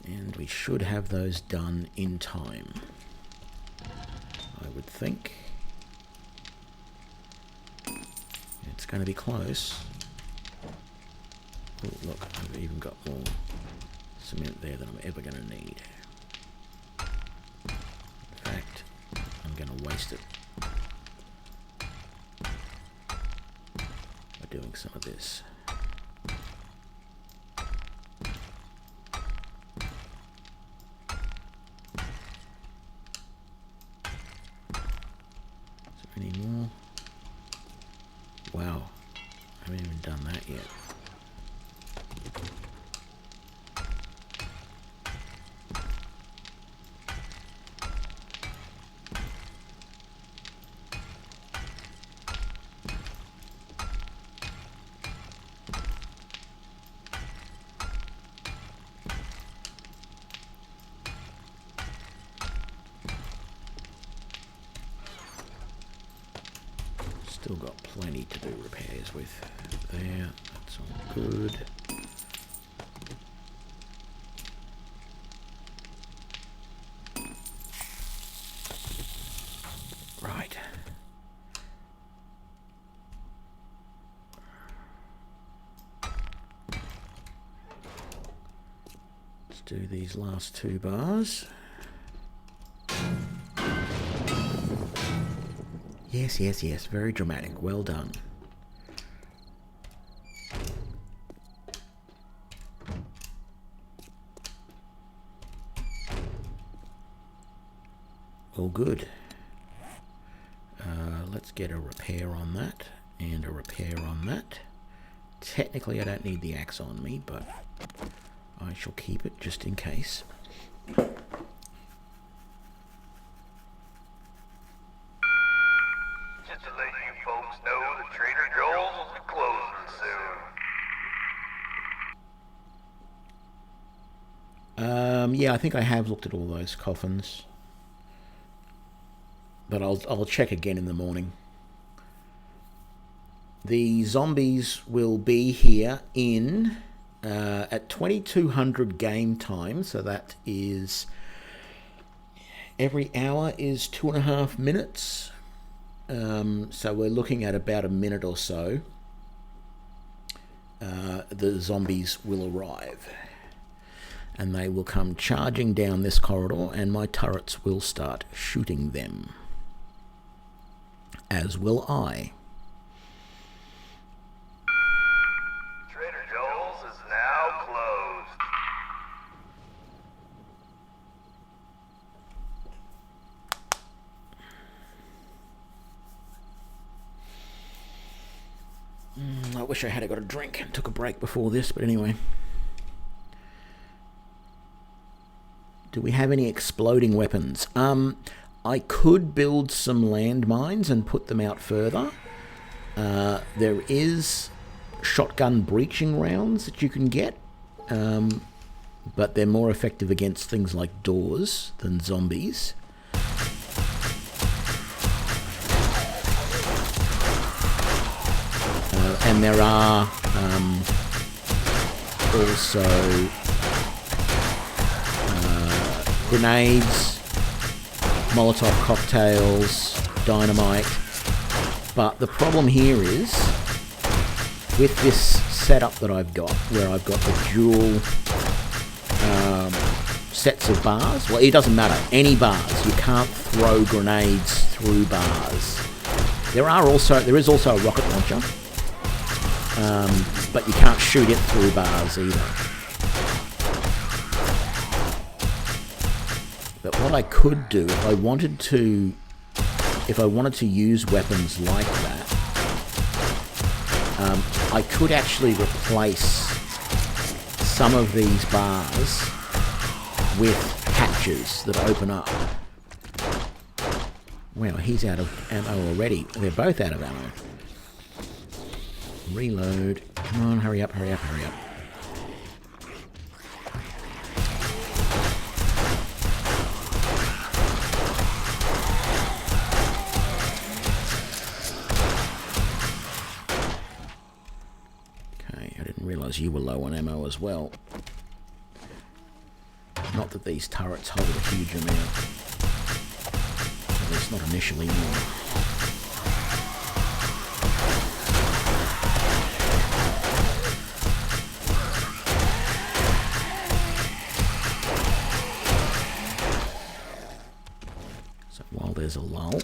And we should have those done in time, I would think. It's going to be close. Oh, look, I've even got more cement there than I'm ever going to need. In fact, I'm going to waste it by doing some of this. Is there any more? Wow, I haven't even done that yet. Still got plenty to do repairs with there. That's all good. Right. Let's do these last 2 bars. Yes, yes, yes. Very dramatic. Well done. All good. Let's get a repair on that and a repair on that. Technically, I don't need the axe on me, but I shall keep it just in case. Just to let you folks know that Trader Joel's will be closing soon. Yeah, I think I have looked at all those coffins, but I'll check again in the morning. The zombies will be here in at 2200 game time, so that is every hour is 2.5 minutes. So we're looking at about a minute or so. The zombies will arrive. And they will come charging down this corridor, and my turrets will start shooting them. As will I. Trader Joel's is now closed. wish I had got a drink and took a break before this, but anyway. Do we have any exploding weapons? I could build some landmines and put them out further. There is shotgun breaching rounds that you can get, but they're more effective against things like doors than zombies. And there are also grenades, Molotov cocktails, dynamite. But the problem here is, with this setup that I've got, where I've got the dual sets of bars, well, it doesn't matter, any bars, you can't throw grenades through bars. There is also a rocket launcher, but you can't shoot it through bars either. But what I could do, if I wanted to use weapons like that, I could actually replace some of these bars with hatches that open up. Wow, he's out of ammo already. They're both out of ammo. Reload. Come on, hurry up, hurry up, hurry up. Okay, I didn't realise you were low on ammo as well. Not that these turrets hold a huge amount. At least not initially, more. So while there's a lull,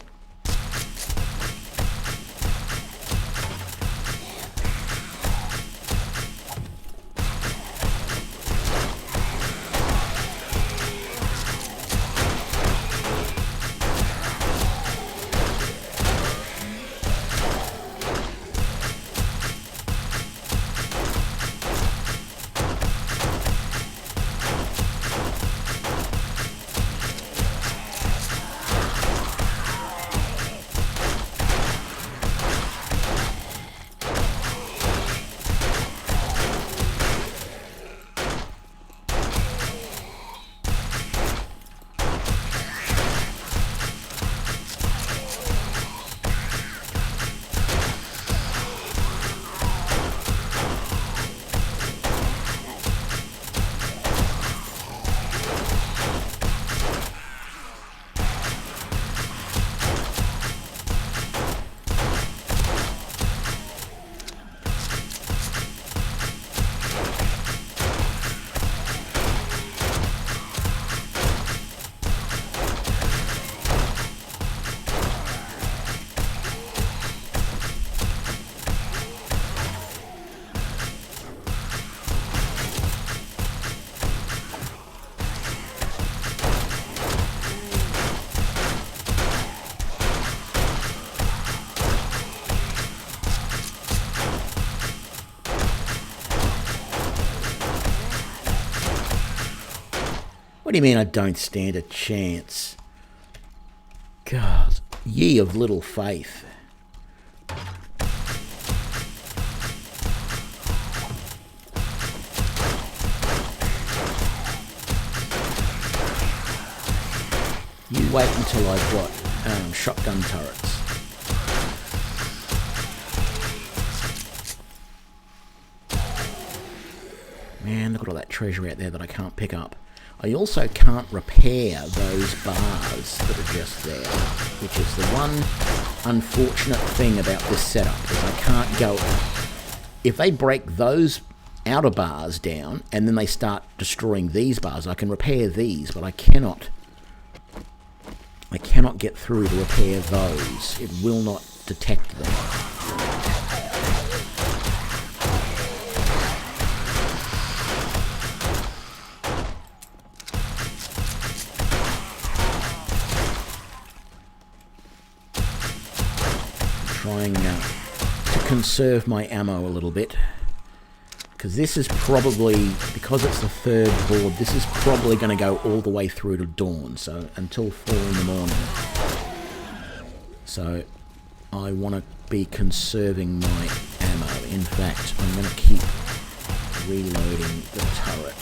what do you mean I don't stand a chance? God, ye of little faith. You wait until I've got shotgun turrets. Man, look at all that treasure out there that I can't pick up. I also can't repair those bars that are just there, which is the one unfortunate thing about this setup, is I can't go... If they break those outer bars down and then they start destroying these bars, I can repair these, but I cannot get through to repair those. It will not detect them. to conserve my ammo a little bit, because this is probably, because it's the third board, this is probably going to go all the way through to dawn, so until 4 in the morning. So I want to be conserving my ammo. In fact, I'm going to keep reloading the turret.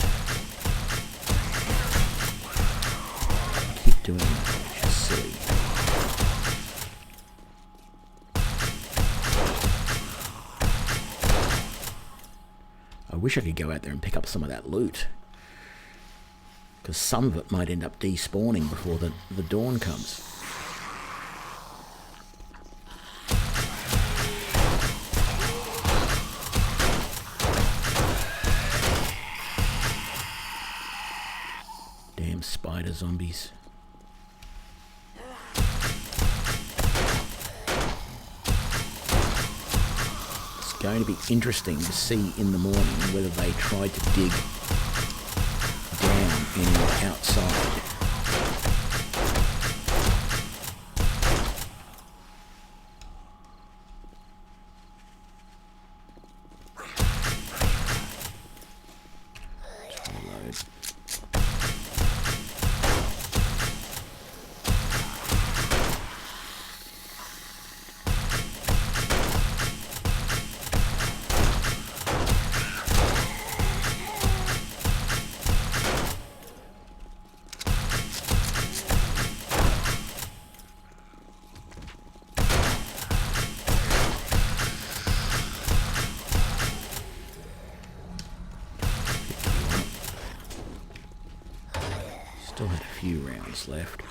Keep doing that, which is silly. I wish I could go out there and pick up some of that loot, because some of it might end up despawning before the dawn comes. Damn spider zombies. It's going to be interesting to see in the morning whether they try to dig down anywhere outside. Still had a few rounds left.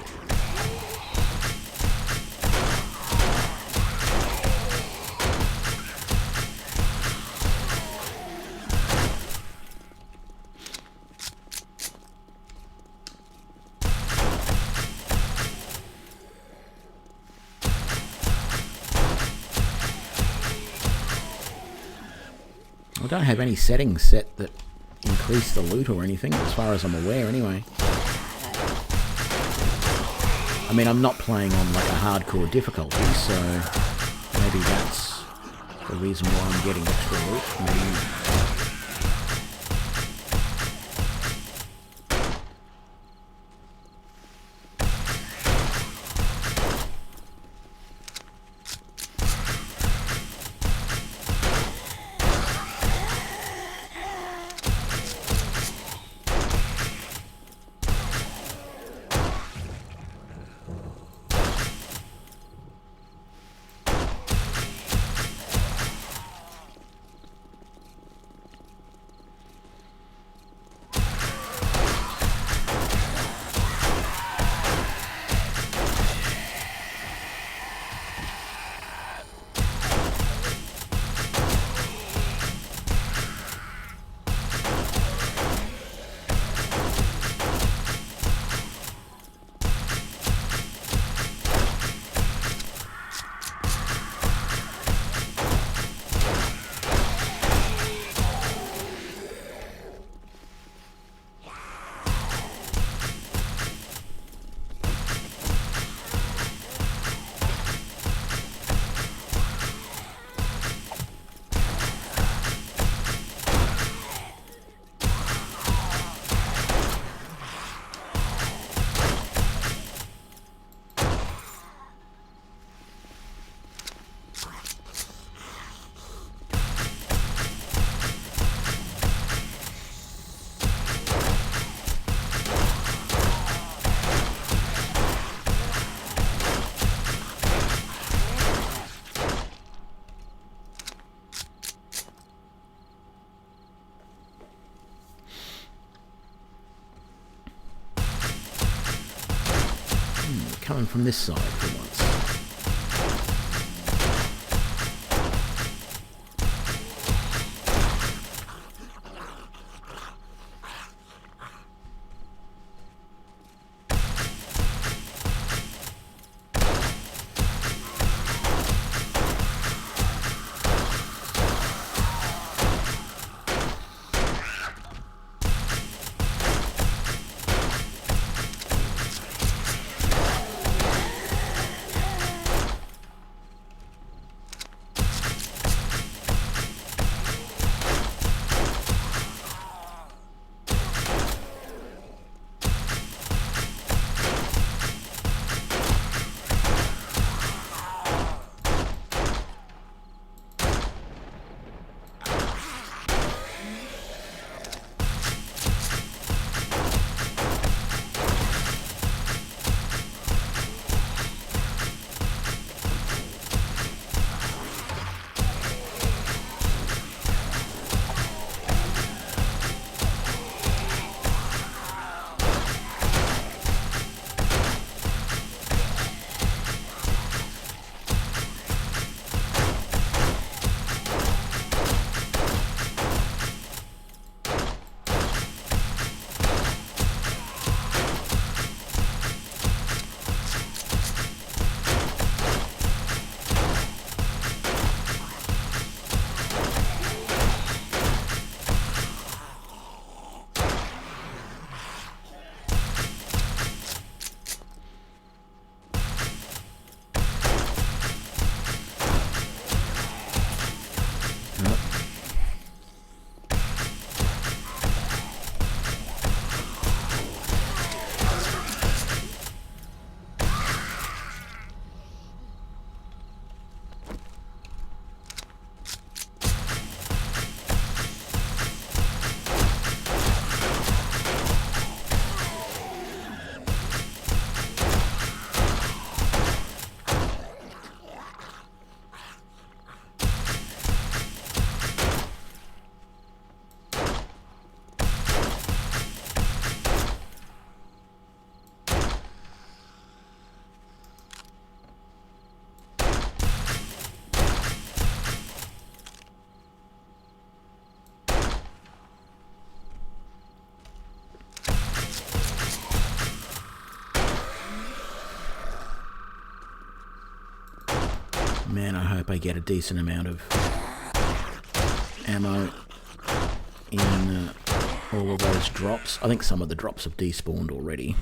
I don't have any settings set that increase the loot or anything, as far as I'm aware anyway. I mean, I'm not playing on like a hardcore difficulty, so maybe that's the reason why I'm getting extra loot. Maybe. Coming from this side for once. Man, I hope I get a decent amount of ammo in all of those drops. I think some of the drops have despawned already.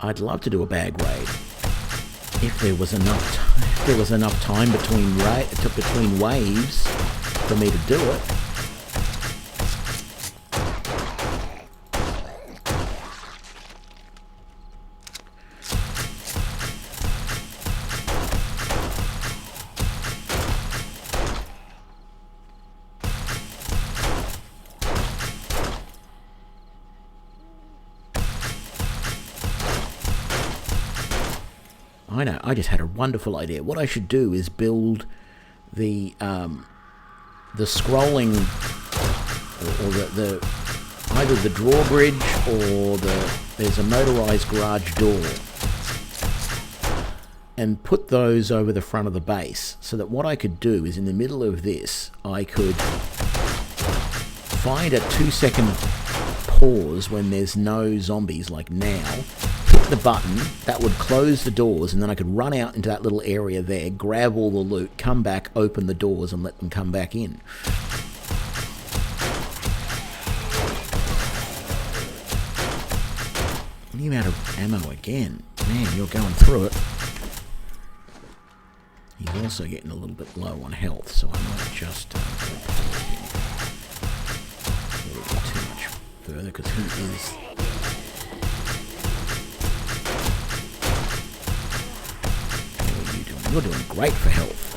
I'd love to do a bag raid if there was enough time between waves for me to do it. I know, I just had a wonderful idea. What I should do is build the scrolling, or the either the drawbridge or there's a motorized garage door, and put those over the front of the base, so that what I could do is in the middle of this, I could find a 2-second pause when there's no zombies, like now, hit the button, that would close the doors, and then I could run out into that little area there, grab all the loot, come back, open the doors, and let them come back in. Running out of ammo again. Man, you're going through it. He's also getting a little bit low on health, so I might just a little bit too much further, because he is... You're doing great for health.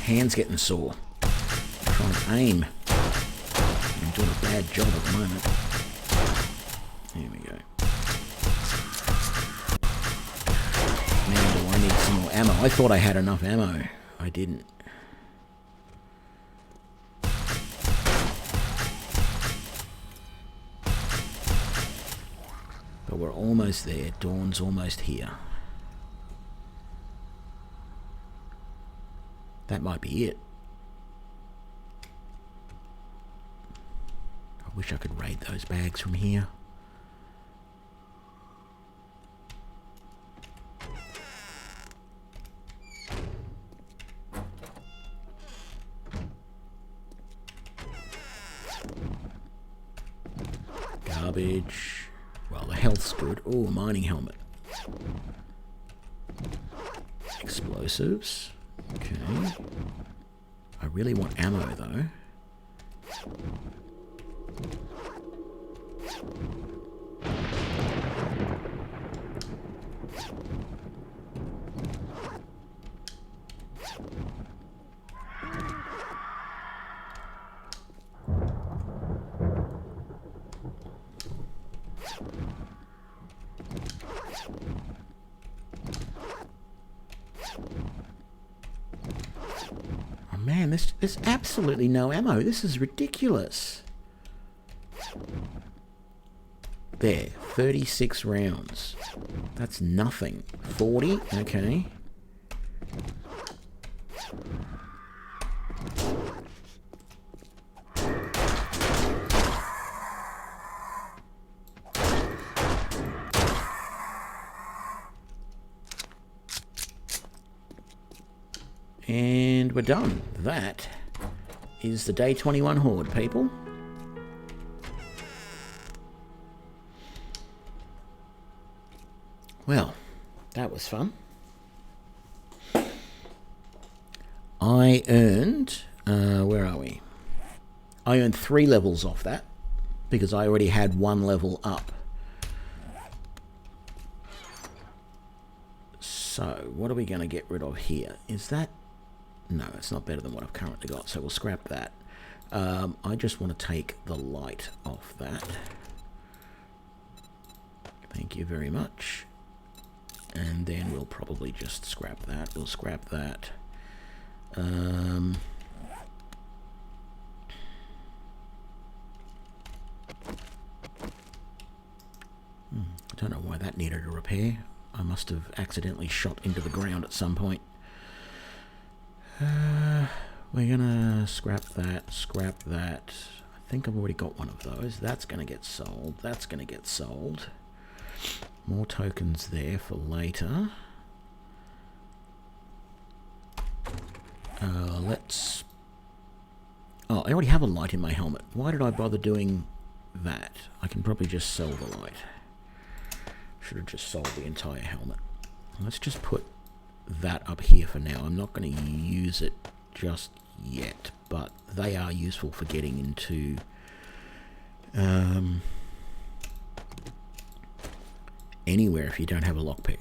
Hands getting sore. I'm trying to aim. I'm doing a bad job at the moment. Here we go. Man, do I need some more ammo. I thought I had enough ammo. I didn't. But we're almost there. Dawn's almost here. That might be it. I wish I could raid those bags from here. Garbage. Well, the health's good. Oh, a mining helmet. Explosives. Okay. I really want ammo, though. Oh man, there's absolutely no ammo. This is ridiculous. There, 36 rounds. That's nothing. 40? Okay. And we're done. That is the Day 21 Horde, people. Well, that was fun. I earned, where are we? I earned 3 levels off that because I already had 1 level up. So, what are we going to get rid of here? Is that... No, it's not better than what I've currently got, so we'll scrap that. I just want to take the light off that. Thank you very much. And then we'll probably just scrap that. We'll scrap that. I don't know why that needed a repair. I must have accidentally shot into the ground at some point. We're gonna scrap that, scrap that. I think I've already got one of those. That's gonna get sold. That's gonna get sold. More tokens there for later. Let's... Oh, I already have a light in my helmet. Why did I bother doing that? I can probably just sell the light. Should have just sold the entire helmet. Let's just put that up here for now. I'm not going to use it just yet, but they are useful for getting into anywhere if you don't have a lockpick.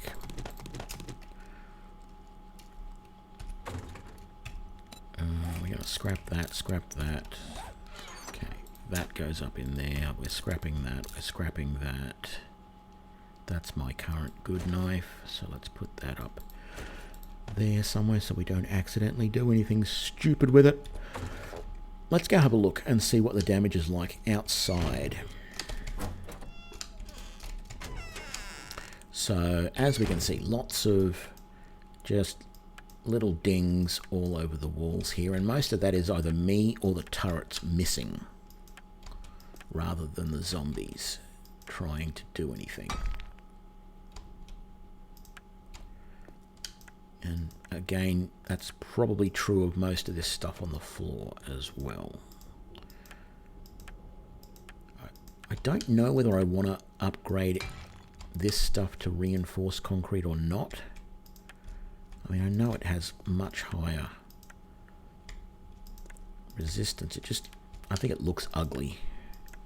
We're going to scrap that, scrap that. Okay, that goes up in there. We're scrapping that, we're scrapping that. That's my current good knife, so let's put that up there somewhere so we don't accidentally do anything stupid with it. Let's go have a look and see what the damage is like outside. So, as we can see, lots of just little dings all over the walls here, and most of that is either me or the turrets missing, rather than the zombies trying to do anything. And again, that's probably true of most of this stuff on the floor as well. I don't know whether I want to upgrade this stuff to reinforced concrete or not. I mean, I know it has much higher resistance. It just, I think it looks ugly.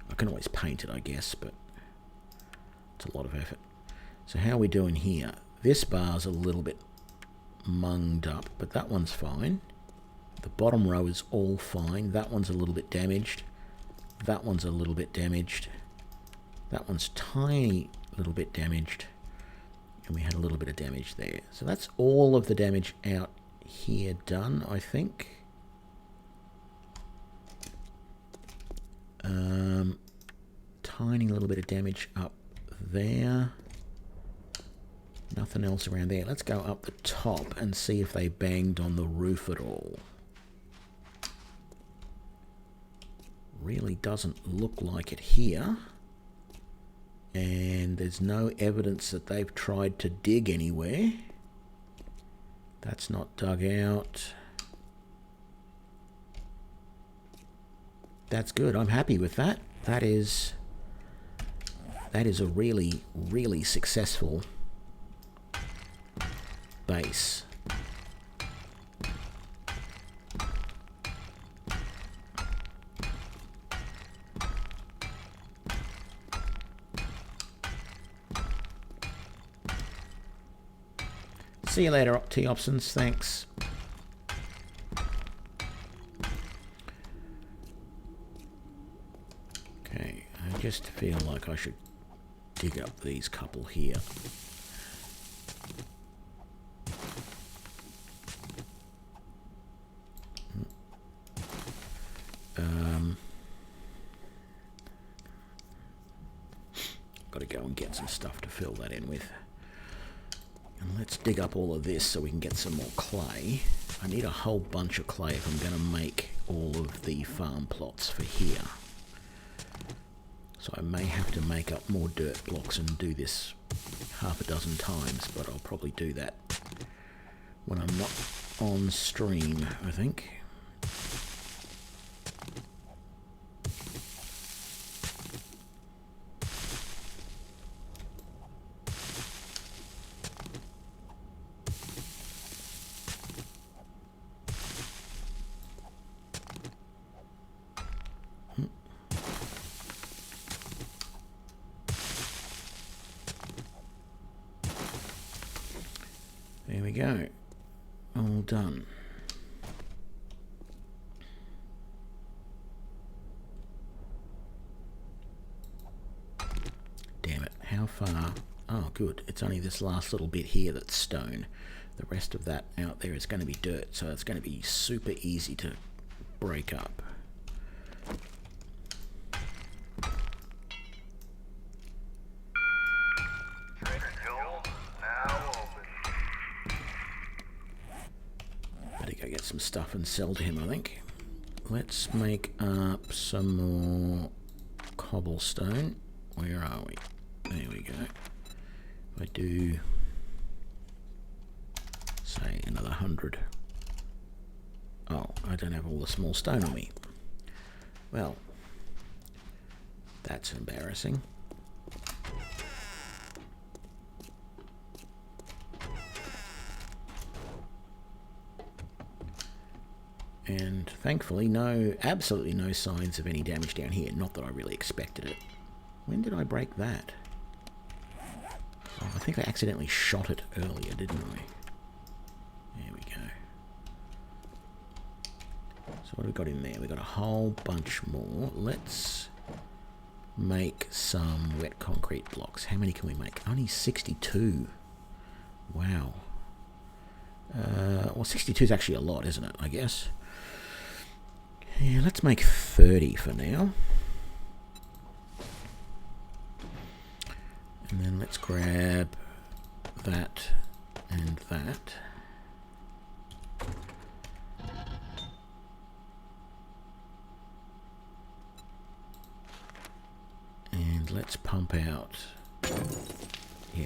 I can always paint it, I guess, but it's a lot of effort. So how are we doing here? This bar's a little bit munged up, but that one's fine. The bottom row is all fine. That one's a little bit damaged. That one's a little bit damaged. That one's tiny little bit damaged. And we had a little bit of damage there. So that's all of the damage out here done, I think. Tiny little bit of damage up there. Nothing else around there. Let's go up the top and see if they banged on the roof at all. Really doesn't look like it here. And there's no evidence that they've tried to dig anywhere. That's not dug out. That's good. I'm happy with that. That is a really, really successful base. See you later, T-Opsons. Thanks. Okay, I just feel like I should dig up these couple here. Got to go and get some stuff to fill that in with. And let's dig up all of this so we can get some more clay. I need a whole bunch of clay if I'm going to make all of the farm plots for here. So I may have to make up more dirt blocks and do this half a dozen times, but I'll probably do that when I'm not on stream, I think. go. All done. Damn it. How far? Oh, good. It's only this last little bit here that's stone. The rest of that out there is going to be dirt, so it's going to be super easy to break up. Trader Joel's now open. Better go get some stuff and sell to him, I think. Let's make up some more cobblestone. Where are we? There we go. If I do, say, another 100. Oh, I don't have all the small stone on me. Well, that's embarrassing. And thankfully, absolutely no signs of any damage down here. Not that I really expected it. When did I break that? Oh, I think I accidentally shot it earlier, didn't I? There we go. So what have we got in there? We've got a whole bunch more. Let's make some wet concrete blocks. How many can we make? Only 62. Wow. Well, 62 is actually a lot, isn't it, I guess? Yeah, let's make 30 for now. And then let's grab that and that. And let's pump out, yeah,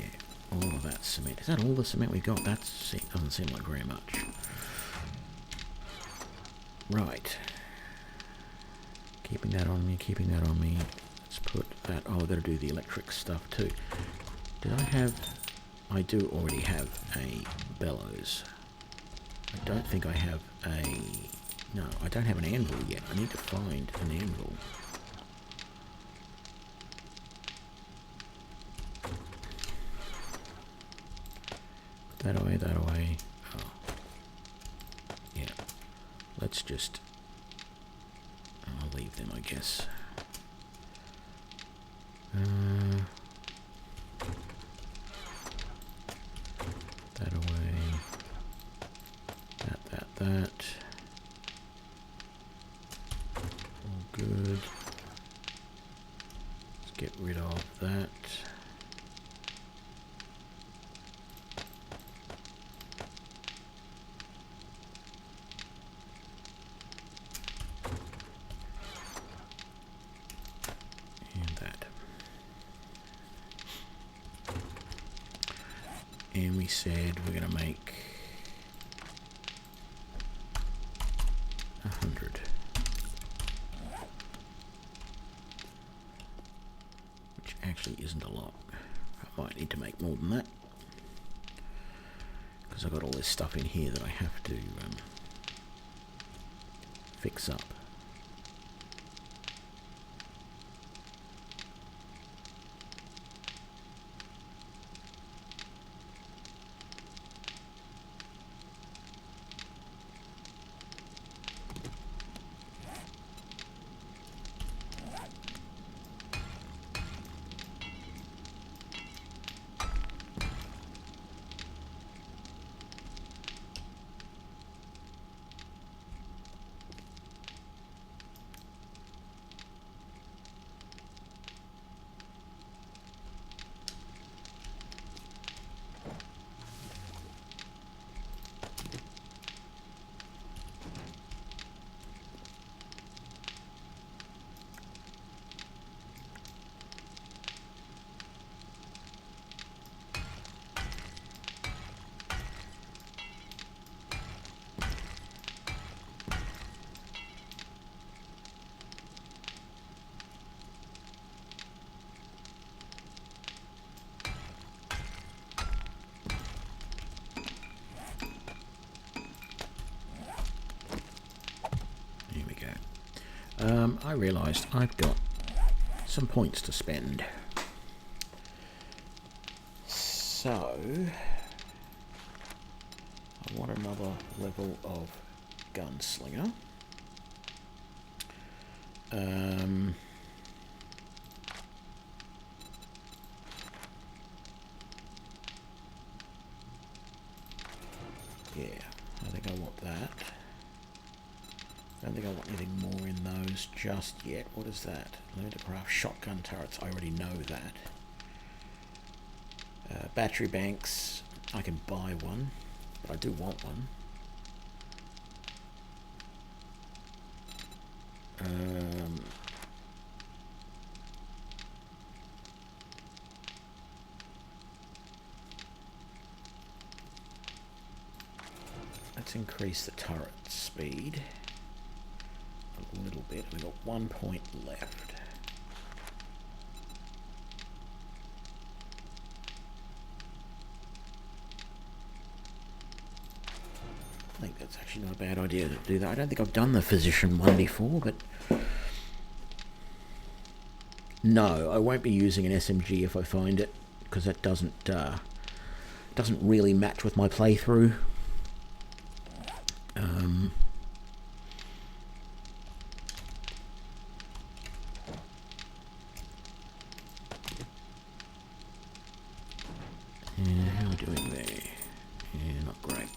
all of that cement. Is that all the cement we've got? That doesn't seem like very much. Right. Keeping that on me, keeping that on me. Let's put that, oh, I've got to do the electric stuff too. Did I have, I do already have a bellows. I don't think I have a, no, I don't have an anvil yet. I need to find an anvil. That away, that away. Oh. Yeah. Let's just, I'll leave them, I guess. That away. That. All good. Let's get rid of that. And we said we're going to make 100. Which actually isn't a lot. I might need to make more than that. Because I've got all this stuff in here that I have to fix up. I realised I've got some points to spend. So, I want another level of gunslinger. Yeah, I think I want that. I don't think I want anything more in those just yet. What is that? Learn to craft shotgun turrets. I already know that. Battery banks. I can buy one, but I do want one. Let's increase the turret speed a little bit. We've got 1 point left. I think that's actually not a bad idea to do that. I don't think I've done the physician one before, but no, I won't be using an SMG if I find it, because that doesn't really match with my playthrough. Yeah, how are we doing there? Yeah, not great.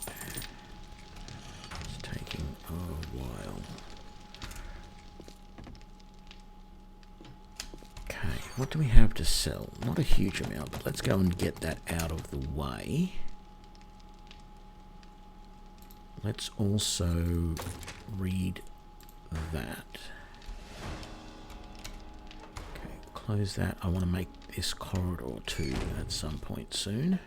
It's taking a while. Okay, what do we have to sell? Not a huge amount, but let's go and get that out of the way. Let's also read that. Okay, close that. I want to make this corridor too at some point soon.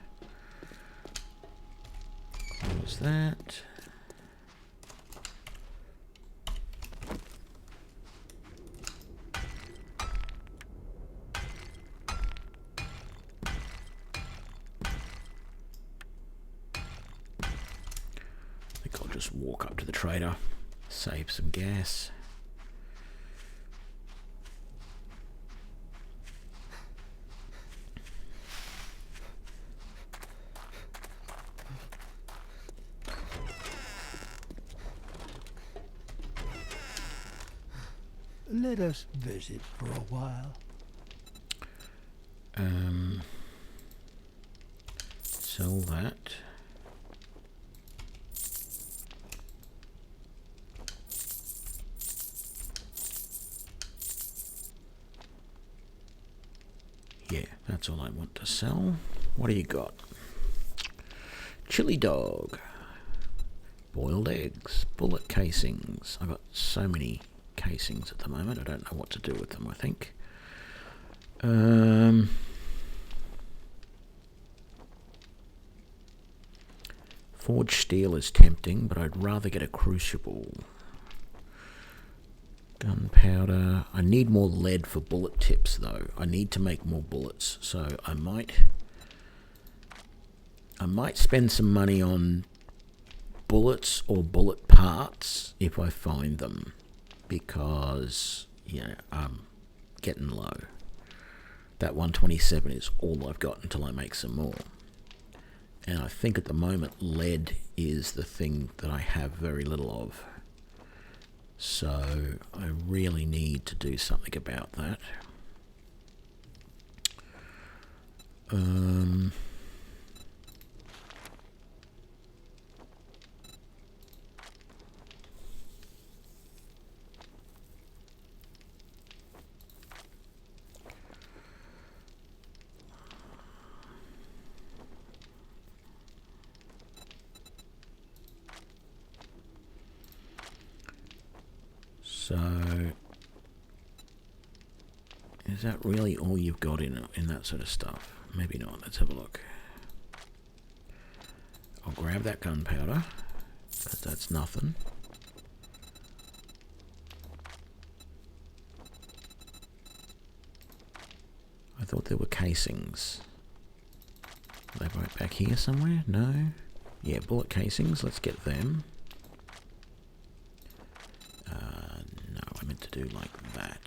Close that. I think I'll just walk up to the trader, save some gas. Let us visit for a while. Sell that. Yeah, that's all I want to sell. What do you got? Chili dog. Boiled eggs. Bullet casings. I've got so many casings at the moment. I don't know what to do with them, I think. Forged steel is tempting, but I'd rather get a crucible. Gunpowder. I need more lead for bullet tips, though. I need to make more bullets, so I might spend some money on bullets or bullet parts if I find them, because I'm getting low. That 127 is all I've got until I make some more. And I think at the moment lead is the thing that I have very little of. So I really need to do something about that. So, is that really all you've got in that sort of stuff? Maybe not. Let's have a look. I'll grab that gunpowder, because that's nothing. I thought there were casings. Are they right back here somewhere? No? Yeah, bullet casings. Let's get them. No, I meant to do like that.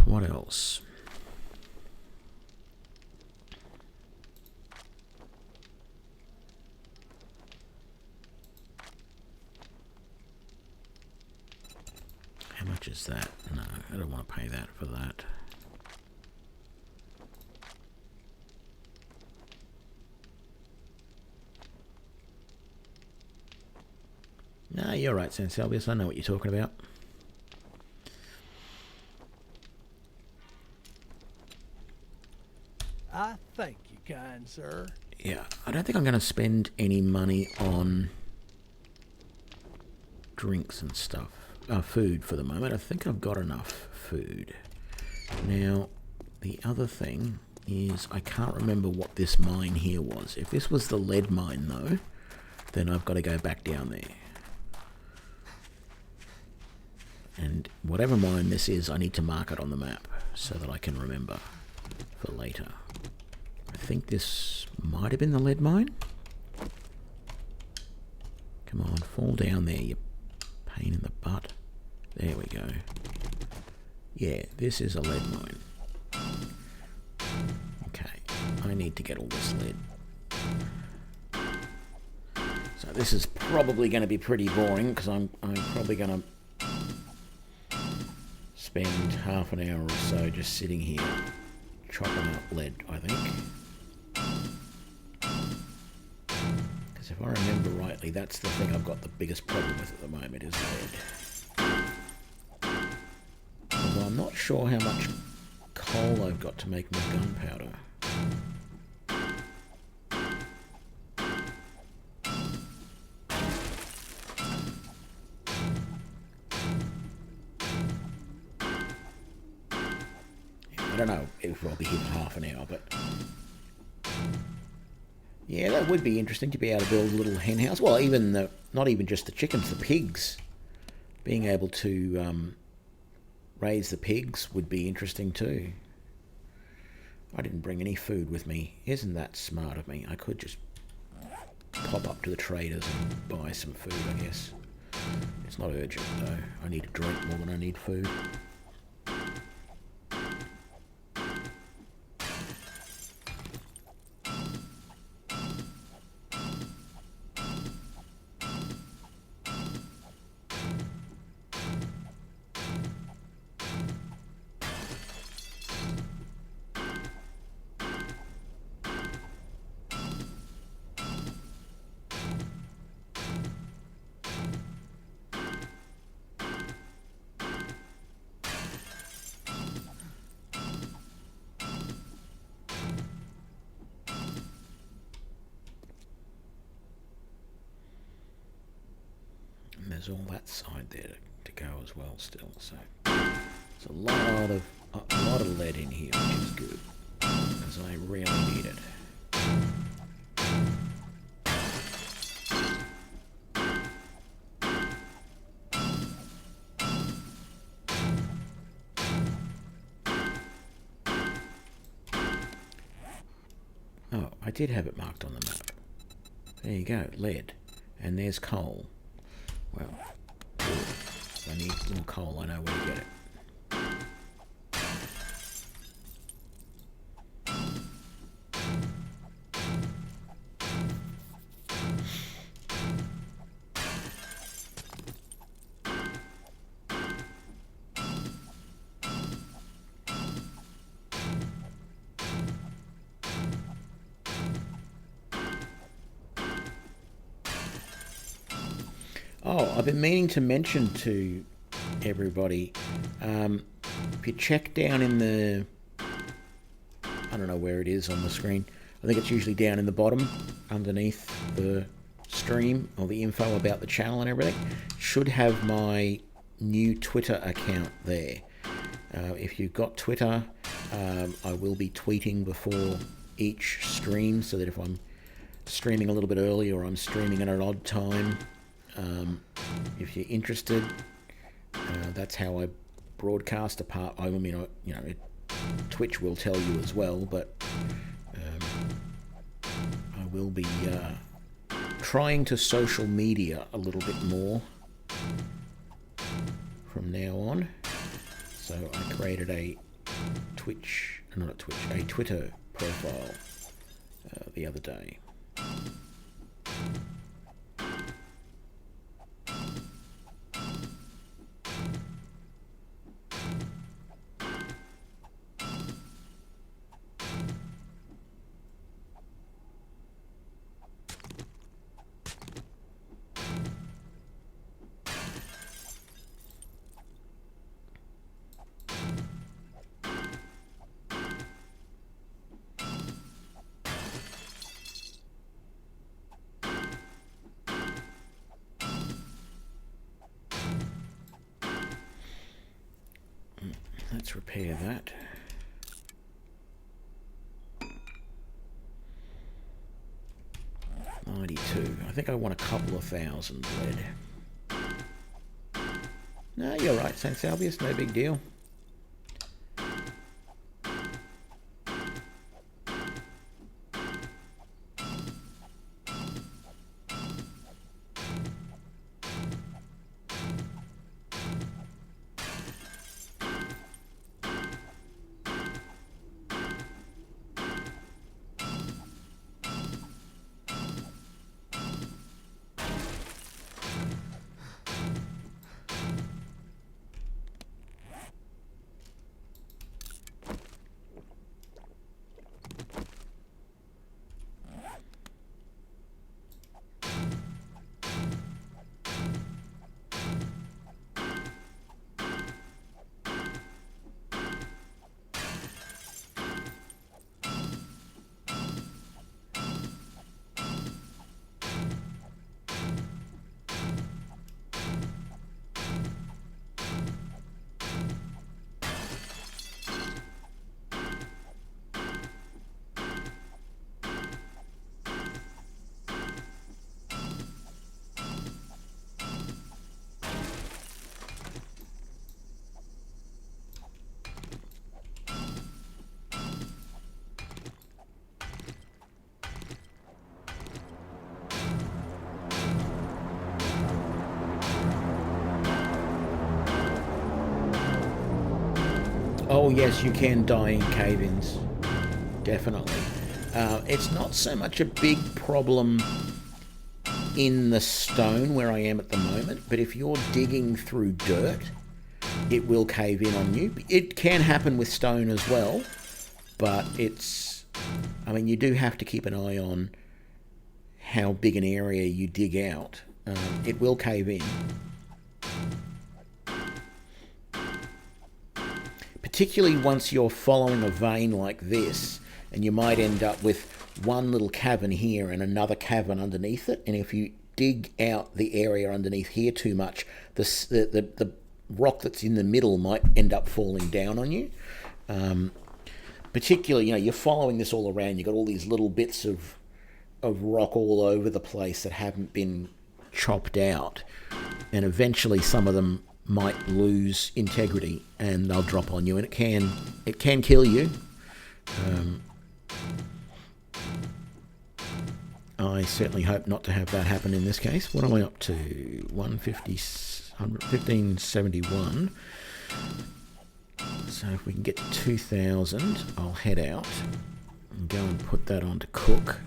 What else? much is that? No, I don't want to pay that for that. No, you're right, Sansalvius. I know what you're talking about. I thank you, kind sir. Yeah, I don't think I'm going to spend any money on drinks and stuff. Food for the moment. I think I've got enough food. Now, the other thing is I can't remember what this mine here was. If this was the lead mine, though, then I've got to go back down there. And whatever mine this is, I need to mark it on the map so that I can remember for later. I think this might have been the lead mine. Come on, fall down there, you pain in the butt. There we go. Yeah, this is a lead mine. Okay, I need to get all this lead. So this is probably going to be pretty boring because I'm probably going to spend half an hour or so just sitting here chopping up lead, I think. Because if I remember rightly, that's the thing I've got the biggest problem with at the moment is lead. Although I'm not sure how much coal I've got to make my gunpowder. I don't know if I'll be here for half an hour, but yeah, that would be interesting to be able to build a little hen house. Well, even not even just the chickens, the pigs. Being able to raise the pigs would be interesting too. I didn't bring any food with me. Isn't that smart of me? I could just pop up to the traders and buy some food, I guess. It's not urgent though. I need a drink more than I need food. There's all that side there to go as well still, so it's a lot of lead in here, which is good, because I really need it. Oh, I did have it marked on the map. There you go, lead, and there's coal. Well, good. If I need more coal, I know where to get it. Oh, I've been meaning to mention to everybody, if you check down in the, I don't know where it is on the screen, I think it's usually down in the bottom, underneath the stream, or the info about the channel and everything, should have my new Twitter account there. If you've got Twitter, I will be tweeting before each stream, so that if I'm streaming a little bit early or I'm streaming at an odd time, if you're interested, that's how I broadcast. Apart, I mean, Twitch will tell you as well, but I will be trying to social media a little bit more from now on. So I created a Twitter profile the other day. let's repair that. $92. I think I want a couple of thousand lead. No, you're right, St. Salvius, no big deal. Oh yes, you can die in cave-ins. Definitely. It's not so much a big problem in the stone where I am at the moment, but if you're digging through dirt, it will cave in on you. It can happen with stone as well, but I mean, you do have to keep an eye on how big an area you dig out. It will cave in. Particularly once you're following a vein like this, and you might end up with one little cavern here and another cavern underneath it, and if you dig out the area underneath here too much, the rock that's in the middle might end up falling down on you. Particularly, you're following this all around, you've got all these little bits of rock all over the place that haven't been chopped out, and eventually some of them might lose integrity and they'll drop on you, and it can kill you. I certainly hope not to have that happen in this case. What am I up to? 1571. So if we can get to 2000, I'll head out and go and put that on to cook.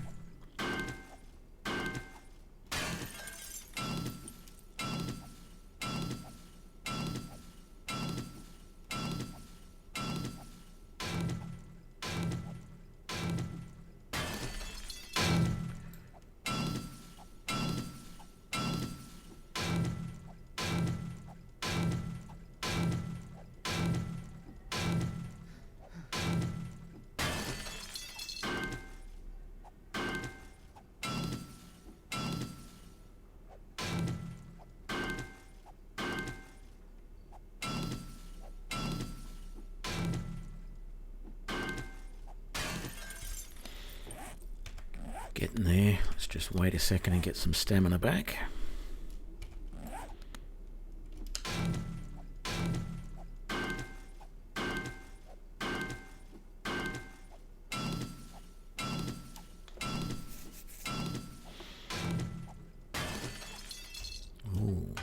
Getting there. Let's just wait a second and get some stamina back. Ooh.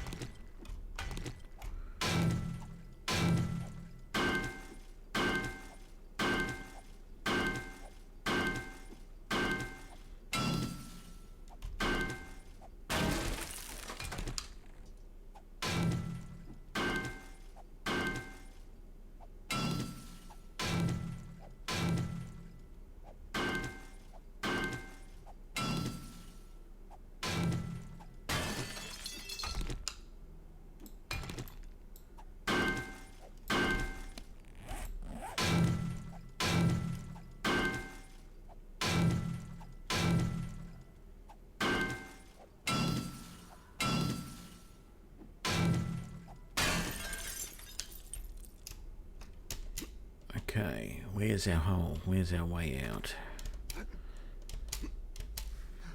Okay, where's our hole? Where's our way out?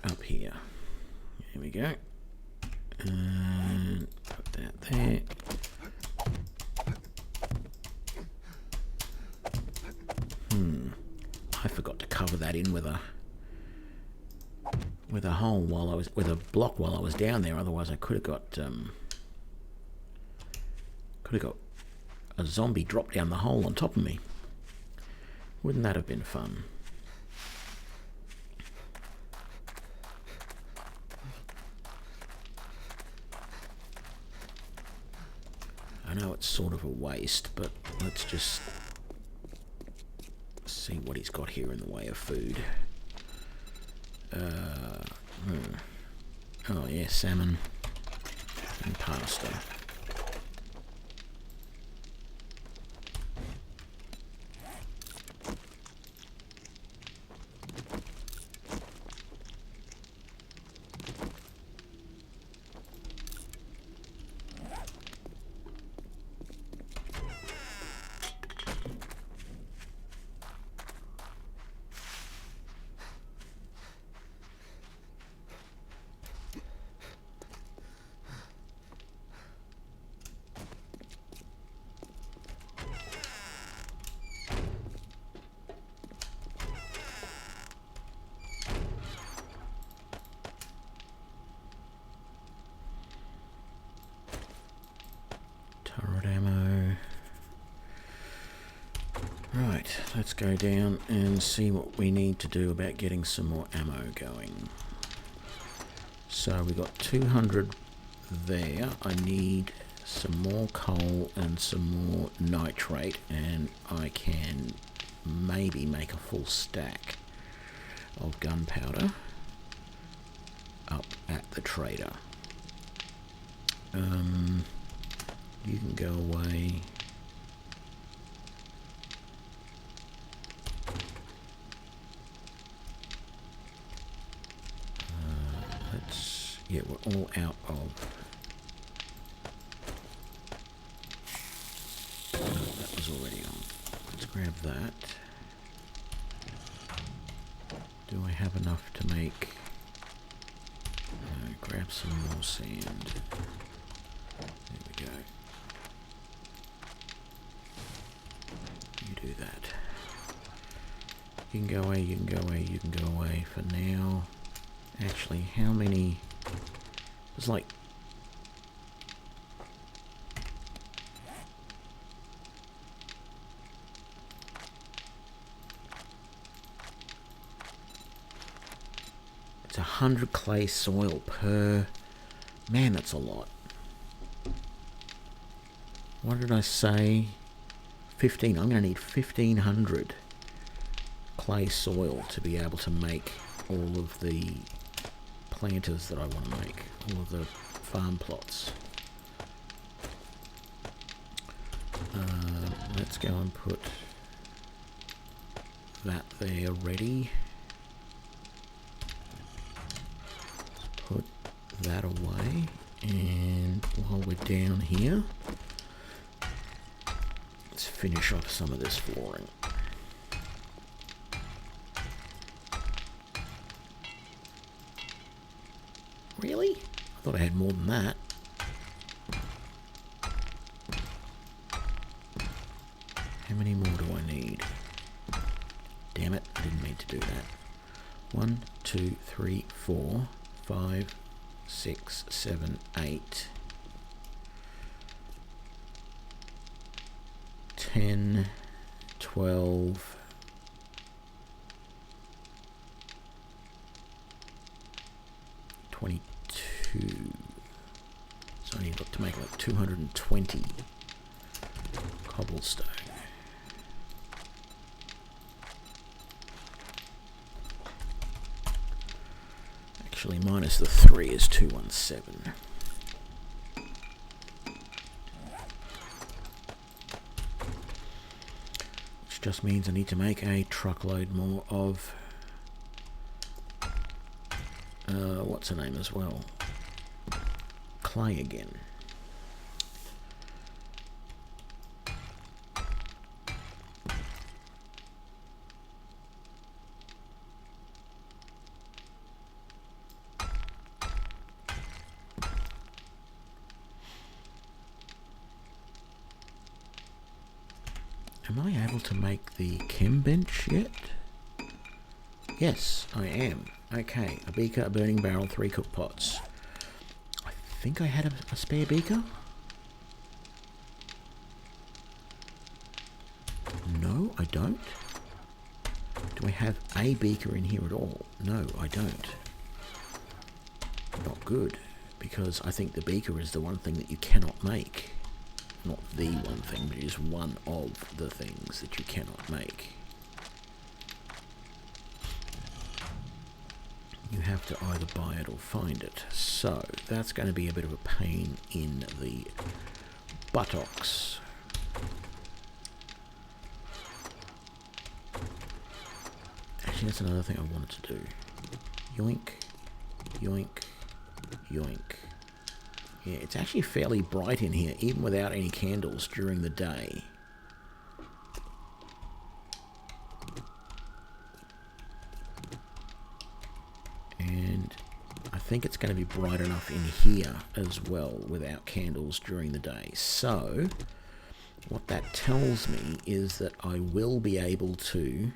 Up here. Here we go. And put that there. I forgot to cover that in with a hole while I was with a block while I was down there. Otherwise, I could have got a zombie drop down the hole on top of me. Wouldn't that have been fun? I know it's sort of a waste, but let's just see what he's got here in the way of food. Oh yeah, salmon and pasta. Turret ammo. Right, let's go down and see what we need to do about getting some more ammo going. So we got 200 there. I need some more coal and some more nitrate, and I can maybe make a full stack of gunpowder up at the trader. You can go away. Yeah, we're all out of. No, that was already on. Let's grab that. Do I have enough to make? No, grab some more sand. There we go. You do that. You can go away, you can go away, you can go away for now. Actually, how many? There's like it's 100 clay soil per. Man, that's a lot. What did I say? 15. I'm going to need 1,500 clay soil to be able to make all of the planters that I want to make, all of the farm plots. Let's go and put that there ready. Put that away, and while we're down here, let's finish off some of this flooring. Really? I thought I had more than that. How many more do I need? Damn it, I didn't mean to do that. 1, 2, 3, 4, 5, 6, 7, 8, 10, 12, 22. So I need to make like 220 cobblestone. Actually, minus the 3 is 217. Which just means I need to make a truckload more of what's her name as well? Clay again. Am I able to make the chem bench yet? Yes, I am. Okay, a beaker, a burning barrel, 3 cook pots. I think I had a spare beaker? No, I don't. Do I have a beaker in here at all? No, I don't. Not good, because I think the beaker is the one thing that you cannot make. Not the one thing, but it is one of the things that you cannot make. You have to either buy it or find it. So, that's going to be a bit of a pain in the buttocks. Actually, that's another thing I wanted to do. Yoink, yoink, yoink. Yeah, it's actually fairly bright in here, even without any candles during the day. And I think it's going to be bright enough in here as well without candles during the day. So, what that tells me is that I will be able to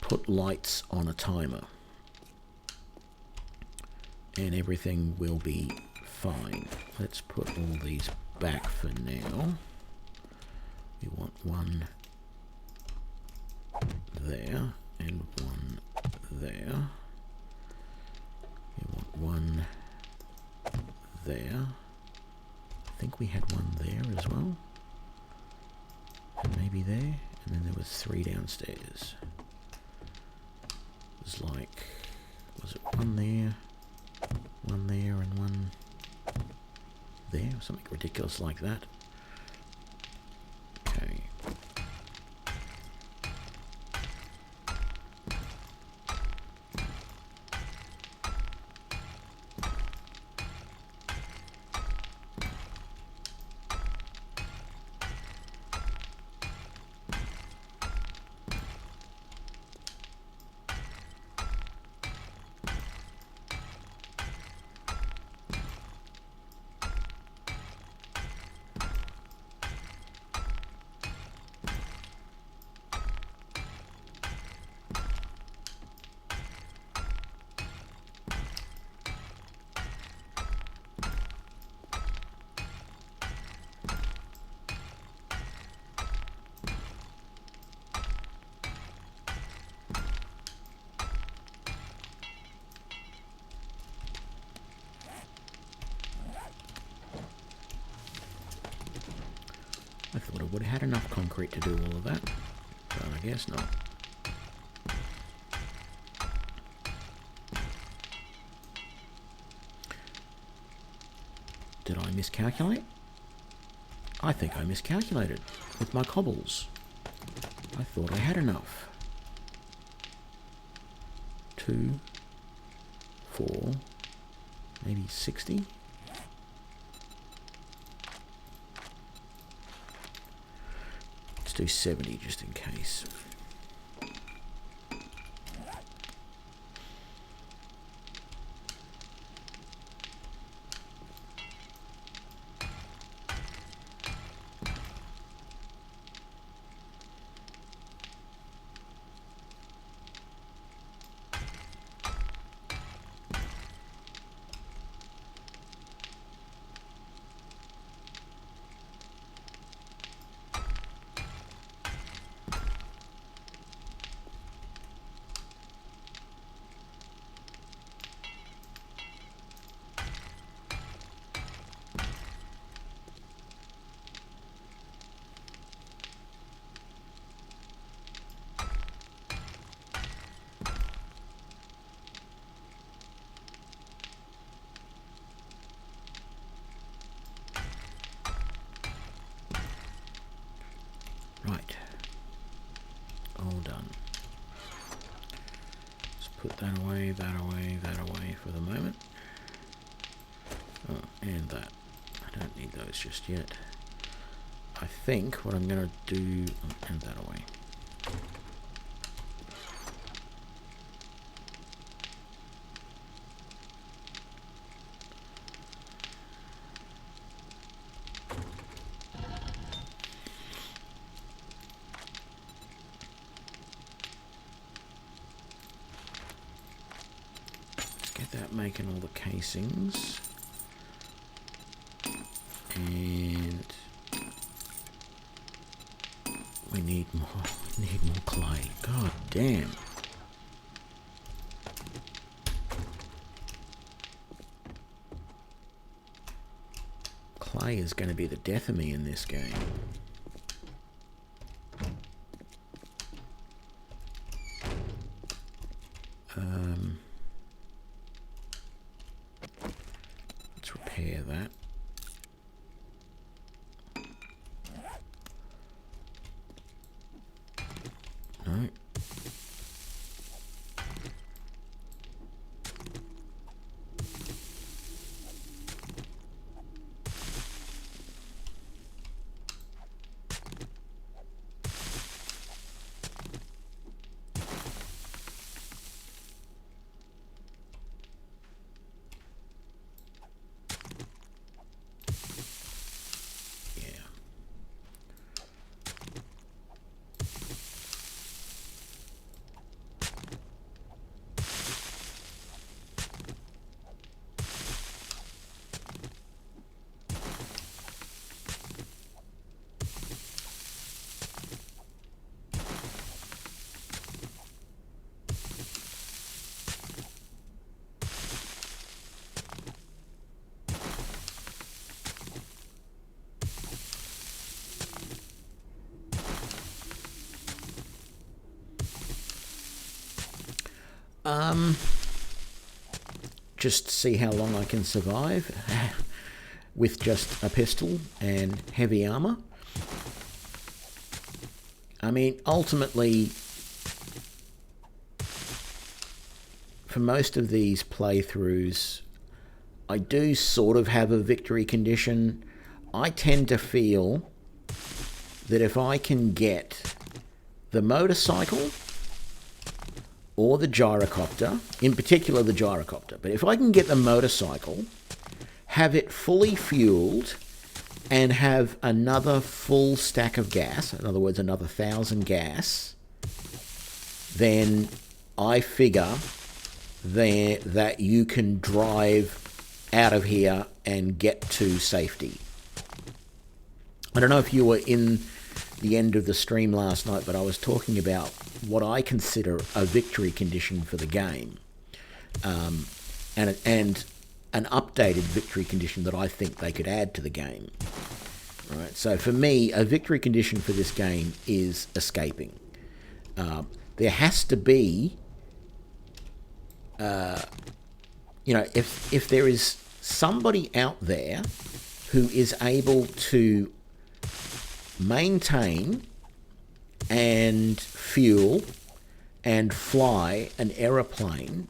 put lights on a timer. And everything will be fine. Let's put all these back for now. We want one there and one there. We want one there. I think we had one there as well. And maybe there. And then there was 3 downstairs. It was like, was it one there, and one there? Something ridiculous like that. Okay. I thought I would have had enough concrete to do all of that, but I guess not. Did I miscalculate? I think I miscalculated with my cobbles. I thought I had enough. 2, 4, maybe 60? Let's do 70 just in case. Right. All done. Let's put that away, that away, that away for the moment. Oh, and that. I don't need those just yet. I think what I'm going to do... Oh, and that away. making all the casings. And we need more clay. God damn. Clay is going to be the death of me in this game. Let's repair that. No. Just see how long I can survive with just a pistol and heavy armor. I mean, ultimately, for most of these playthroughs, I do sort of have a victory condition. I tend to feel that if I can get the motorcycle or the gyrocopter, in particular the gyrocopter, but if I can get the motorcycle, have it fully fueled, and have another full stack of gas, in other words, another 1,000 gas, then I figure that you can drive out of here and get to safety. I don't know if you were in the end of the stream last night, but I was talking about what I consider a victory condition for the game, and an updated victory condition that I think they could add to the game. All right, so for me, a victory condition for this game is escaping. There has to be, if there is somebody out there who is able to maintain and fuel and fly an aeroplane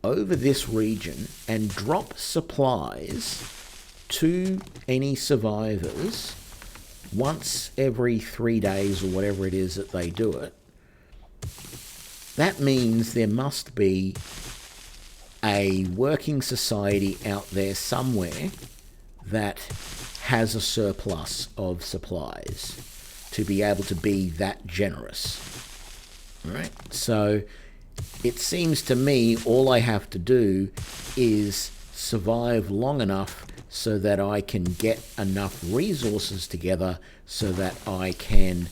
over this region and drop supplies to any survivors once every 3 days or whatever it is that they do it, that means there must be a working society out there somewhere that has a surplus of supplies to be able to be that generous. All right? So it seems to me all I have to do is survive long enough so that I can get enough resources together so that I can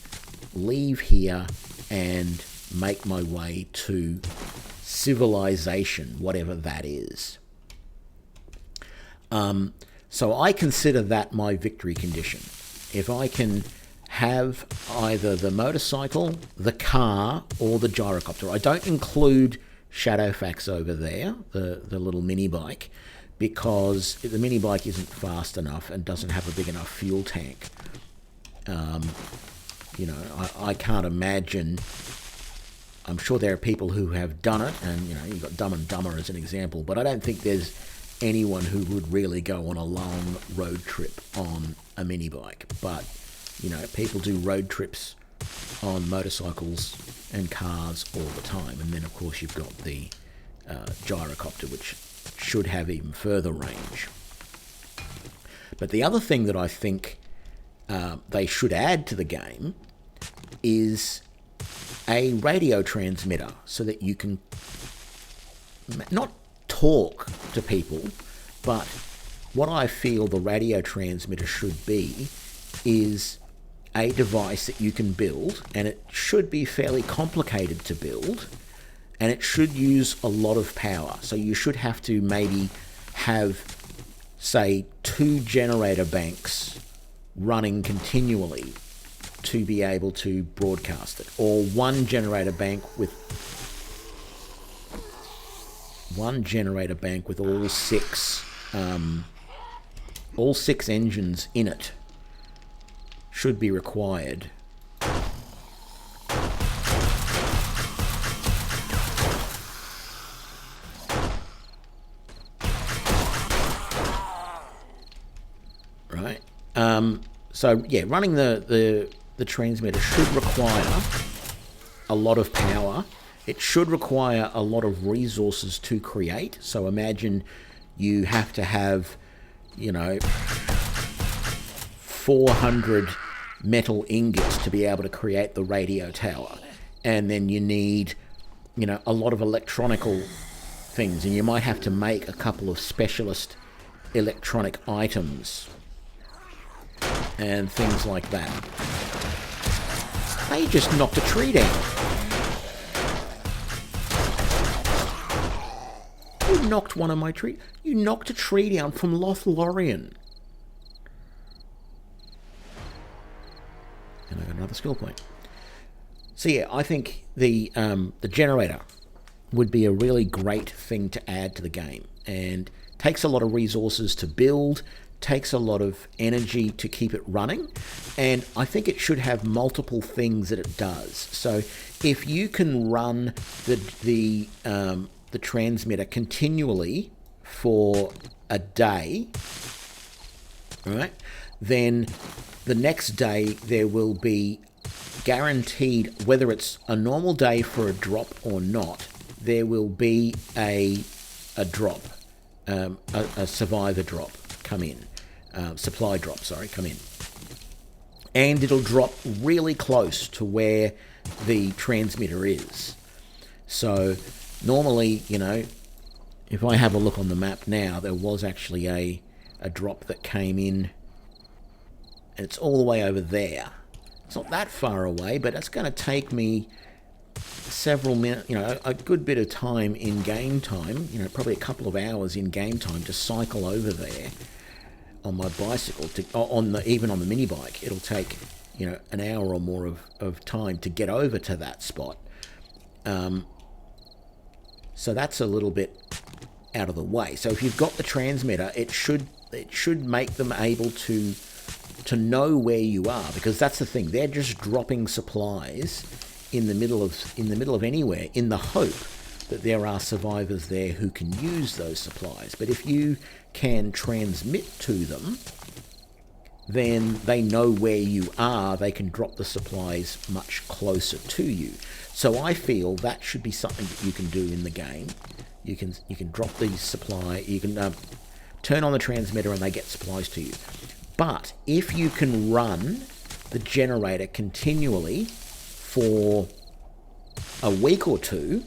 leave here and make my way to civilization, whatever that is. So I consider that my victory condition. If I can have either the motorcycle, the car, or the gyrocopter. I don't include Shadowfax over there, the little mini bike, because the mini bike isn't fast enough and doesn't have a big enough fuel tank. I can't imagine. I'm sure there are people who have done it, and you've got Dumb and Dumber as an example, but I don't think there's anyone who would really go on a long road trip on a mini bike. But people do road trips on motorcycles and cars all the time. And then, of course, you've got the gyrocopter, which should have even further range. But the other thing that I think they should add to the game is a radio transmitter so that you can not talk to people, but what I feel the radio transmitter should be is a device that you can build, and it should be fairly complicated to build, and it should use a lot of power. So you should have to maybe have, say, 2 generator banks running continually to be able to broadcast it, or one generator bank with all six engines in it should be required. Right. So yeah, running the transmitter should require a lot of power. It should require a lot of resources to create. So imagine you have to have, 400 metal ingots to be able to create the radio tower. And then you need, a lot of electronical things. And you might have to make a couple of specialist electronic items and things like that. They just knocked a tree down. You knocked one of my trees. You knocked a tree down from Lothlorien. And I got another skill point. So yeah, I think the generator would be a really great thing to add to the game, and takes a lot of resources to build, takes a lot of energy to keep it running, and I think it should have multiple things that it does. So if you can run the transmitter continually for a day, right, then the next day there will be guaranteed, whether it's a normal day for a drop or not, there will be a drop, a survivor drop come in, supply drop, come in. And it'll drop really close to where the transmitter is. So normally, if I have a look on the map now, there was actually a drop that came in, and it's all the way over there. It's not that far away, but it's going to take me several minutes, a good bit of time in game time, probably a couple of hours in game time to cycle over there on my bicycle, even on the mini bike. It'll take, an hour or more of time to get over to that spot. So that's a little bit out of the way. So if you've got the transmitter, it should make them able to know where you are, because that's the thing. They're just dropping supplies in the middle of anywhere, in the hope that there are survivors there who can use those supplies. But if you can transmit to them, then they know where you are. They can drop the supplies much closer to you. So I feel that should be something that you can do in the game. You can drop the supply. You can turn on the transmitter and they get supplies to you. But if you can run the generator continually for a week or two,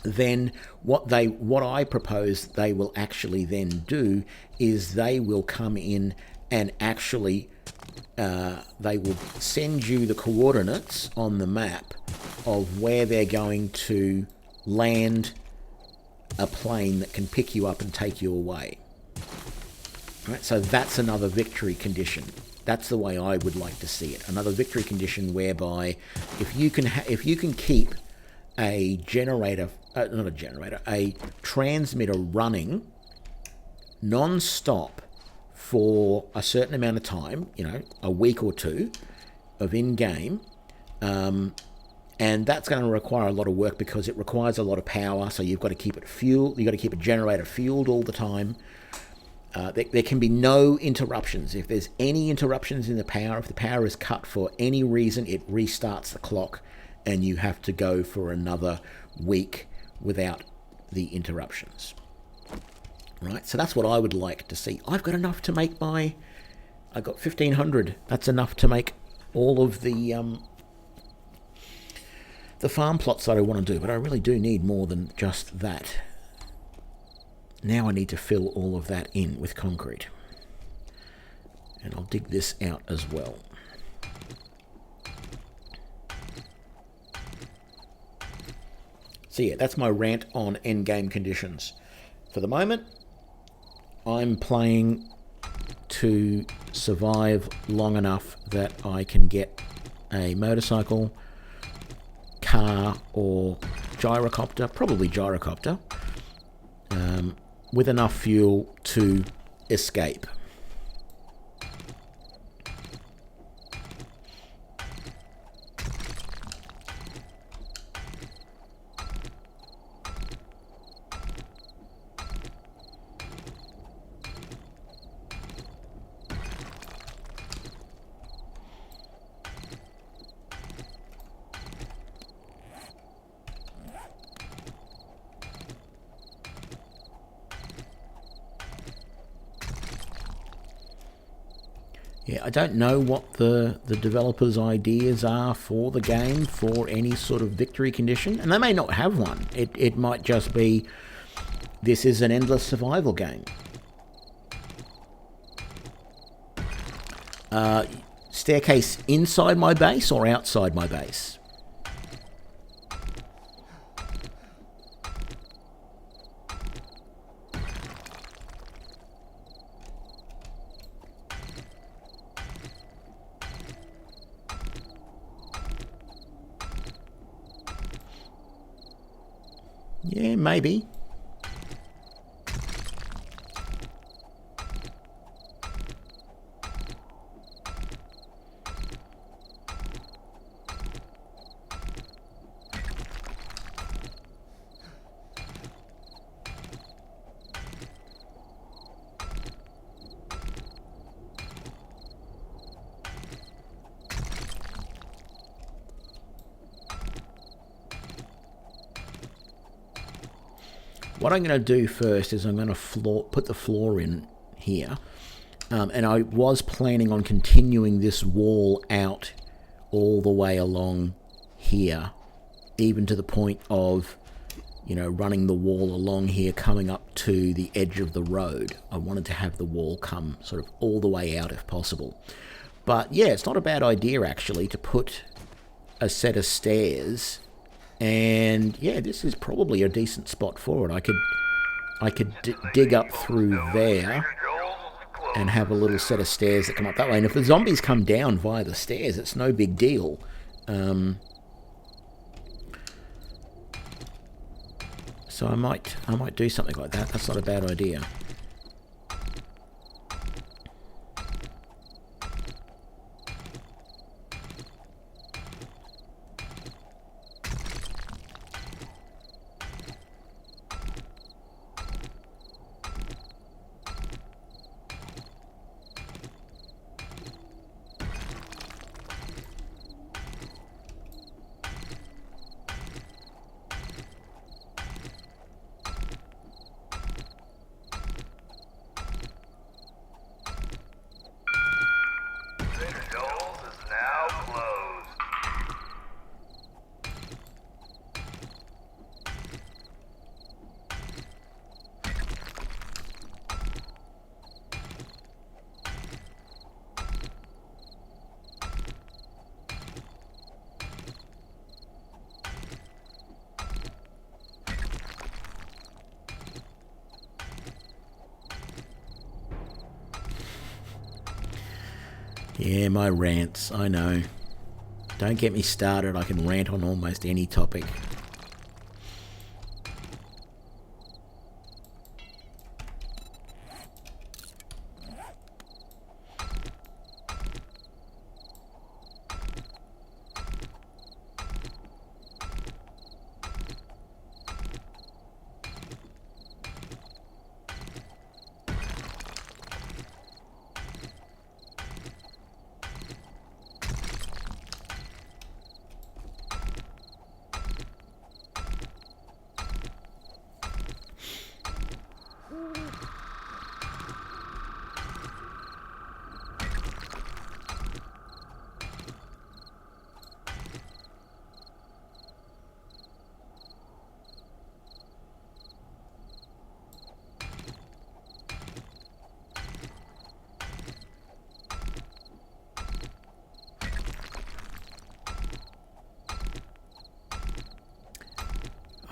then what I propose they will actually then do is they will come in and actually they will send you the coordinates on the map of where they're going to land a plane that can pick you up and take you away. Right, so that's another victory condition. That's the way I would like to see it. Another victory condition whereby if you can keep a transmitter running non-stop for a certain amount of time, a week or two of in-game, and that's going to require a lot of work because it requires a lot of power. So you've got to keep it fueled. You've got to keep a generator fueled all the time. There can be no interruptions. If there's any interruptions in the power, if the power is cut for any reason, it restarts the clock and you have to go for another week without the interruptions. Right, so that's what I would like to see. I've got enough to make I've got 1,500. That's enough to make all of the farm plots that I want to do, but I really do need more than just that. Now I need to fill all of that in with concrete. And I'll dig this out as well. So yeah, that's my rant on endgame conditions. For the moment, I'm playing to survive long enough that I can get a motorcycle, car, or gyrocopter, probably gyrocopter, with enough fuel to escape. Yeah, I don't know what the developers' ideas are for the game, for any sort of victory condition, and they may not have one. It might just be, this is an endless survival game. Staircase inside my base or outside my base? Yeah, maybe. What I'm going to do first is I'm going to put the floor in here. And I was planning on continuing this wall out all the way along here, even to the point of, you know, running the wall along here, coming up to the edge of the road. I wanted to have the wall come sort of all the way out if possible. But yeah, it's not a bad idea actually to put a set of stairs. And yeah, this is probably a decent spot for it. I could dig up through there and have a little set of stairs that come up that way. And if the zombies come down via the stairs, it's no big deal. So I might do something like that. That's not a bad idea. Yeah, my rants, I know. Don't get me started, I can rant on almost any topic.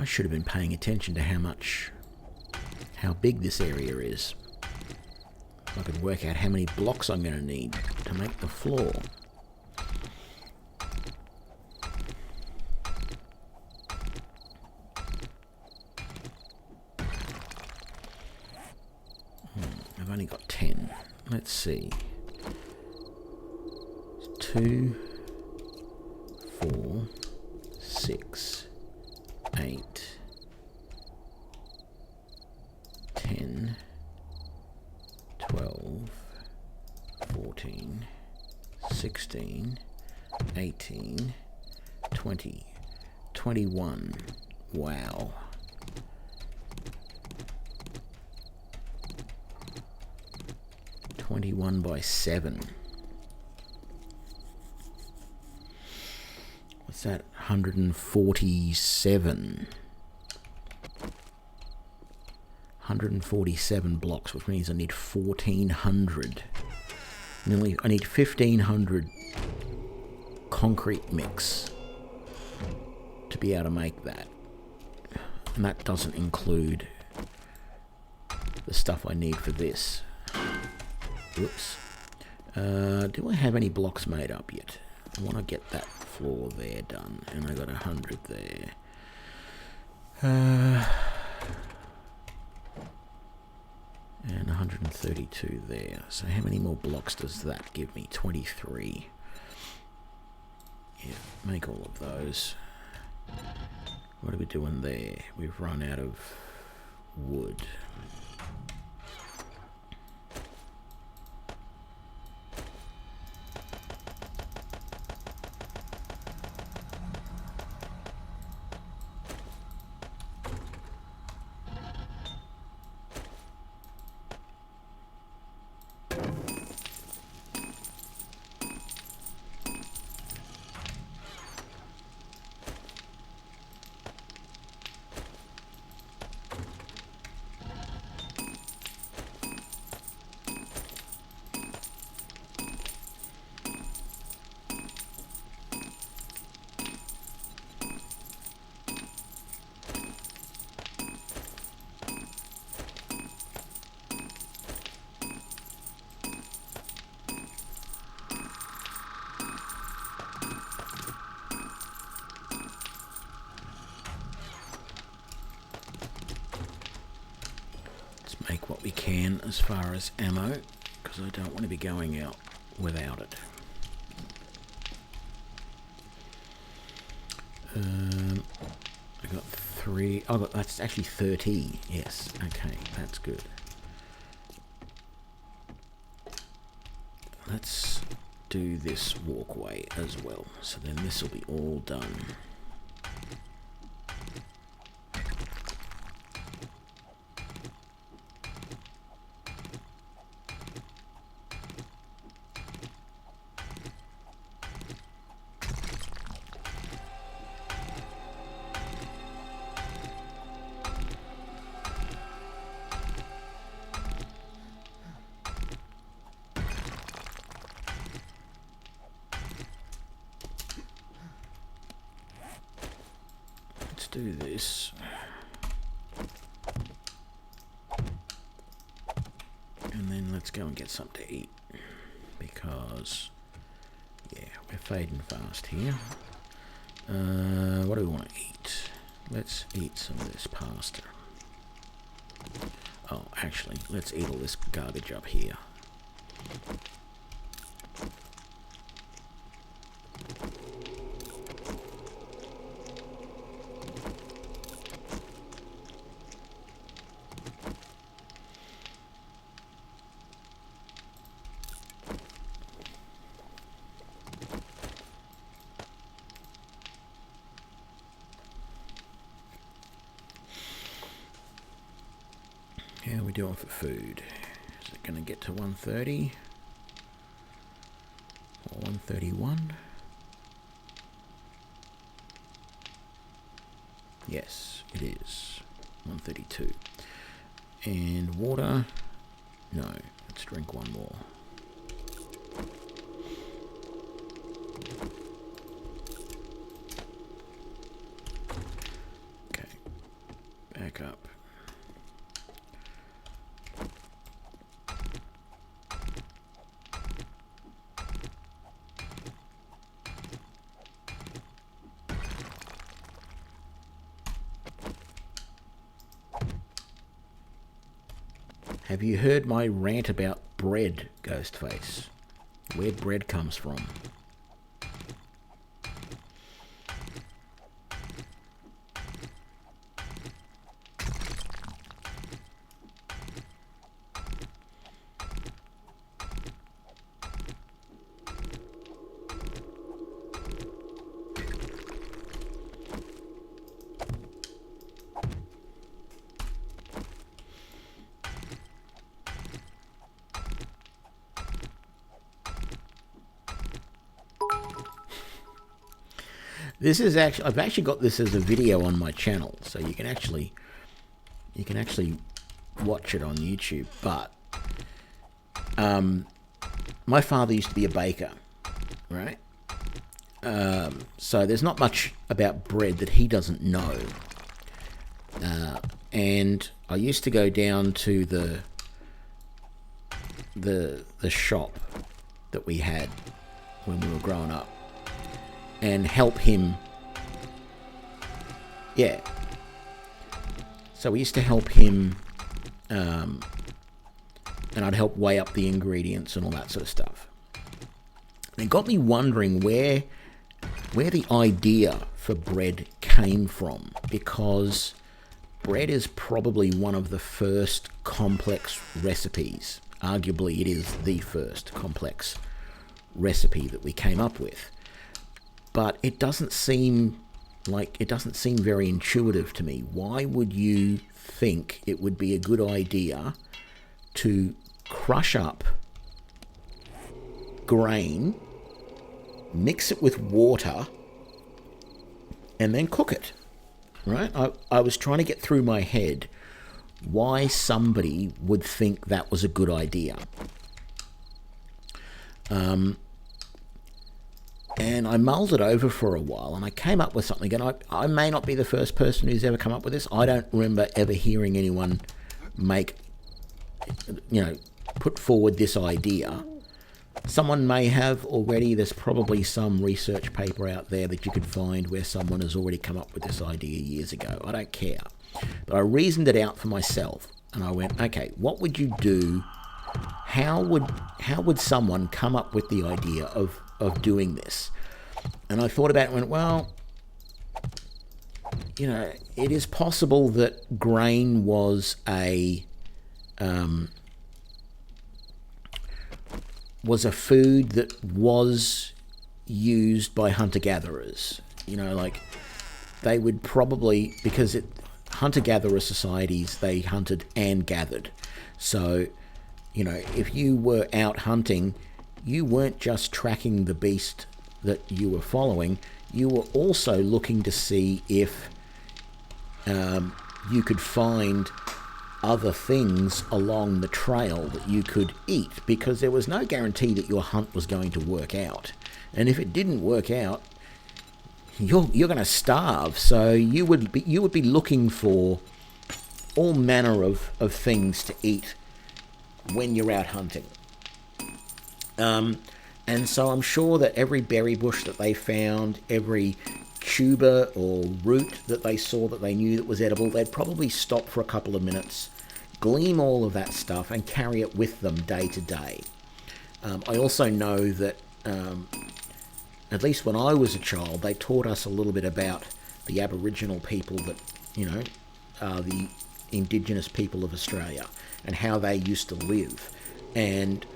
I should have been paying attention to how big this area is. I could work out how many blocks I'm going to need to make the floor. I've only got 10. Let's see. 2, 4, 6, 8, 10, 12, 14, 16, 18, 20, 21. Wow. (21 by 7). What's that? 147. 147 blocks, which means I need 1,400. I need 1,500 concrete mix to be able to make that. And that doesn't include the stuff I need for this. Whoops. Do I have any blocks made up yet? I want to get that floor there done. And I got 100 there. And 132 there. So how many more blocks does that give me? 23. Yeah, make all of those. What are we doing there? We've run out of wood. Make what we can as far as ammo, because I don't want to be going out without it. I got 3. Oh, that's actually 30. Yes, okay, that's good. Let's do this walkway as well, so then this will be all done. Do this, and then let's go and get something to eat, because yeah, we're fading fast here. What do we want to eat? Let's eat some of this pasta. Oh, actually, let's eat all this garbage up here. How are we doing for food? Is it going to get to 130? Or 131? Yes, it is. 132. And water? No. Let's drink one more. Okay. Pack up. Have you heard my rant about bread, Ghostface? Where bread comes from? This is actually, I've actually got this as a video on my channel, so you can actually watch it on YouTube. But my father used to be a baker, right? So there's not much about bread that he doesn't know. And I used to go down to the shop that we had when we were growing up and help him. Yeah. So we used to help him, and I'd help weigh up the ingredients and all that sort of stuff. It got me wondering where the idea for bread came from, because bread is probably one of the first complex recipes. Arguably, it is the first complex recipe that we came up with. But it doesn't seem very intuitive to me. Why would you think it would be a good idea to crush up grain, mix it with water, and then cook it? Right? I was trying to get through my head why somebody would think that was a good idea. And I mulled it over for a while, and I came up with something. And I may not be the first person who's ever come up with this. I don't remember ever hearing anyone put forward this idea. Someone may have already. There's probably some research paper out there that you could find where someone has already come up with this idea years ago. I don't care. But I reasoned it out for myself, and I went, okay, what would you do? How would someone come up with the idea of doing this? And I thought about it and went, well, it is possible that grain was a food that was used by hunter-gatherers. They would probably, because hunter-gatherer societies, they hunted and gathered. So, if you were out hunting, you weren't just tracking the beast that you were following, you were also looking to see if you could find other things along the trail that you could eat, because there was no guarantee that your hunt was going to work out. And if it didn't work out, you're going to starve. So you would be looking for all manner of things to eat when you're out hunting. And so I'm sure that every berry bush that they found, every tuber or root that they saw that they knew that was edible, they'd probably stop for a couple of minutes, glean all of that stuff, and carry it with them day to day. I also know that, at least when I was a child, they taught us a little bit about the Aboriginal people that, are the indigenous people of Australia, and how they used to live. And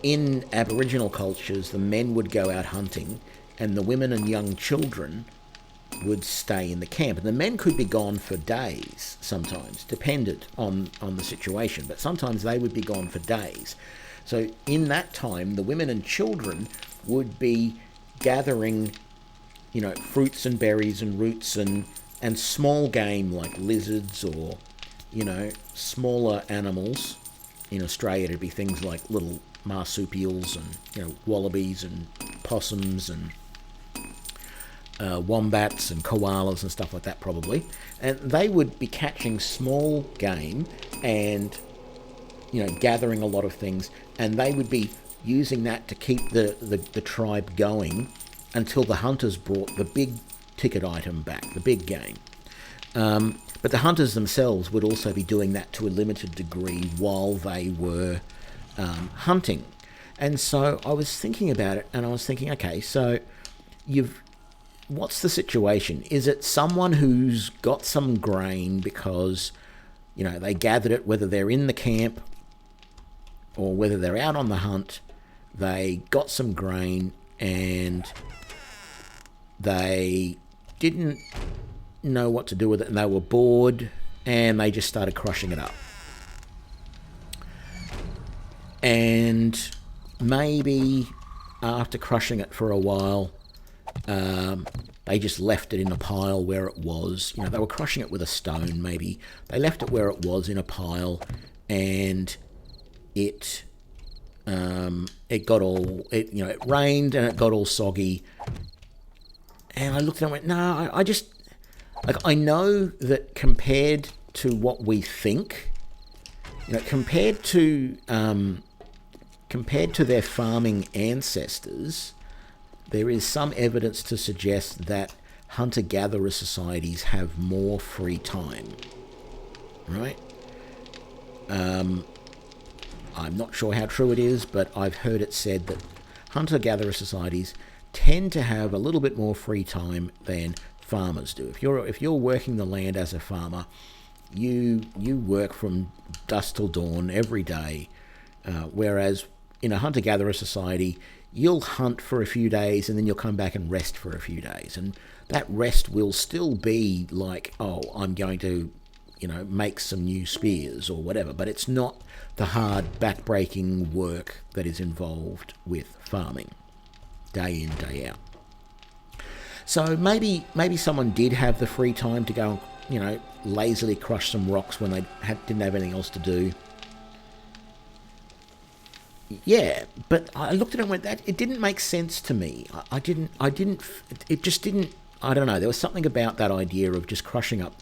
in Aboriginal cultures, the men would go out hunting, and the women and young children would stay in the camp. And the men could be gone for days sometimes, depended on the situation, but sometimes they would be gone for days. So in that time, the women and children would be gathering, fruits and berries and roots and small game like lizards or, smaller animals. In Australia, it'd be things like little marsupials and, wallabies and possums and wombats and koalas and stuff like that probably, and they would be catching small game and gathering a lot of things, and they would be using that to keep the tribe going until the hunters brought the big ticket item back, the big game. But the hunters themselves would also be doing that to a limited degree while they were hunting. And so I was thinking about it, and I was thinking, okay, so what's the situation? Is it someone who's got some grain because, they gathered it, whether they're in the camp or whether they're out on the hunt, they got some grain and they didn't know what to do with it and they were bored and they just started crushing it up. And maybe after crushing it for a while, they just left it in a pile where it was. They were crushing it with a stone, maybe. They left it where it was in a pile, and it rained and it got all soggy. And I looked at it and went, no, I know that compared to what we think, compared to their farming ancestors, there is some evidence to suggest that hunter-gatherer societies have more free time, right? I'm not sure how true it is, but I've heard it said that hunter-gatherer societies tend to have a little bit more free time than farmers do. If you're working the land as a farmer, you work from dusk till dawn every day, whereas in a hunter-gatherer society, you'll hunt for a few days and then you'll come back and rest for a few days. And that rest will still be like, oh, I'm going to, make some new spears or whatever. But it's not the hard, back-breaking work that is involved with farming, day in, day out. So maybe someone did have the free time to go, lazily crush some rocks when they didn't have anything else to do. Yeah, but I looked at it and went, it didn't make sense to me. It just didn't, I don't know, there was something about that idea of just crushing up.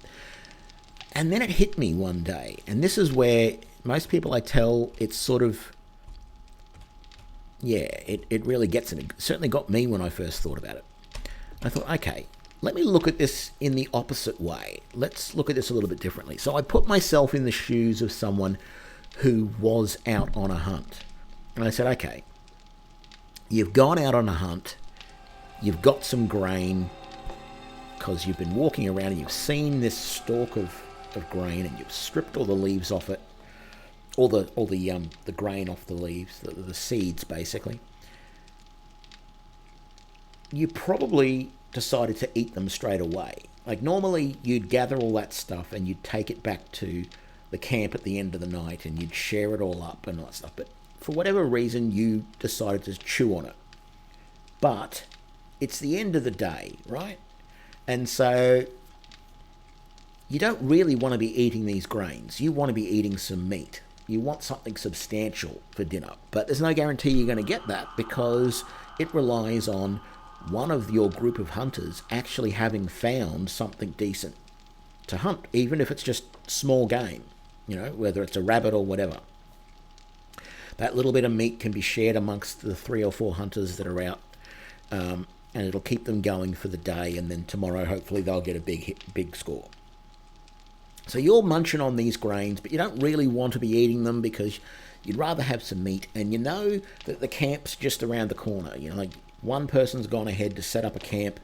And then it hit me one day, and this is where most people I tell, it's sort of, it really gets in. It certainly got me when I first thought about it. I thought, okay, let me look at this in the opposite way. Let's look at this a little bit differently. So I put myself in the shoes of someone who was out on a hunt. And I said, okay, you've gone out on a hunt, you've got some grain, because you've been walking around and you've seen this stalk of grain and you've stripped all the leaves off it, all the grain off the leaves, the seeds basically. You probably decided to eat them straight away. Like normally you'd gather all that stuff and you'd take it back to the camp at the end of the night and you'd share it all up and all that stuff. But for whatever reason, you decided to chew on it. But it's the end of the day, right? And so you don't really want to be eating these grains. You want to be eating some meat. You want something substantial for dinner. But there's no guarantee you're going to get that because it relies on one of your group of hunters actually having found something decent to hunt, even if it's just small game, whether it's a rabbit or whatever. That little bit of meat can be shared amongst the 3 or 4 hunters that are out, and it'll keep them going for the day, and then tomorrow hopefully they'll get a big score. So you're munching on these grains, but you don't really want to be eating them because you'd rather have some meat, and you know that the camp's just around the corner. Like one person's gone ahead to set up a camp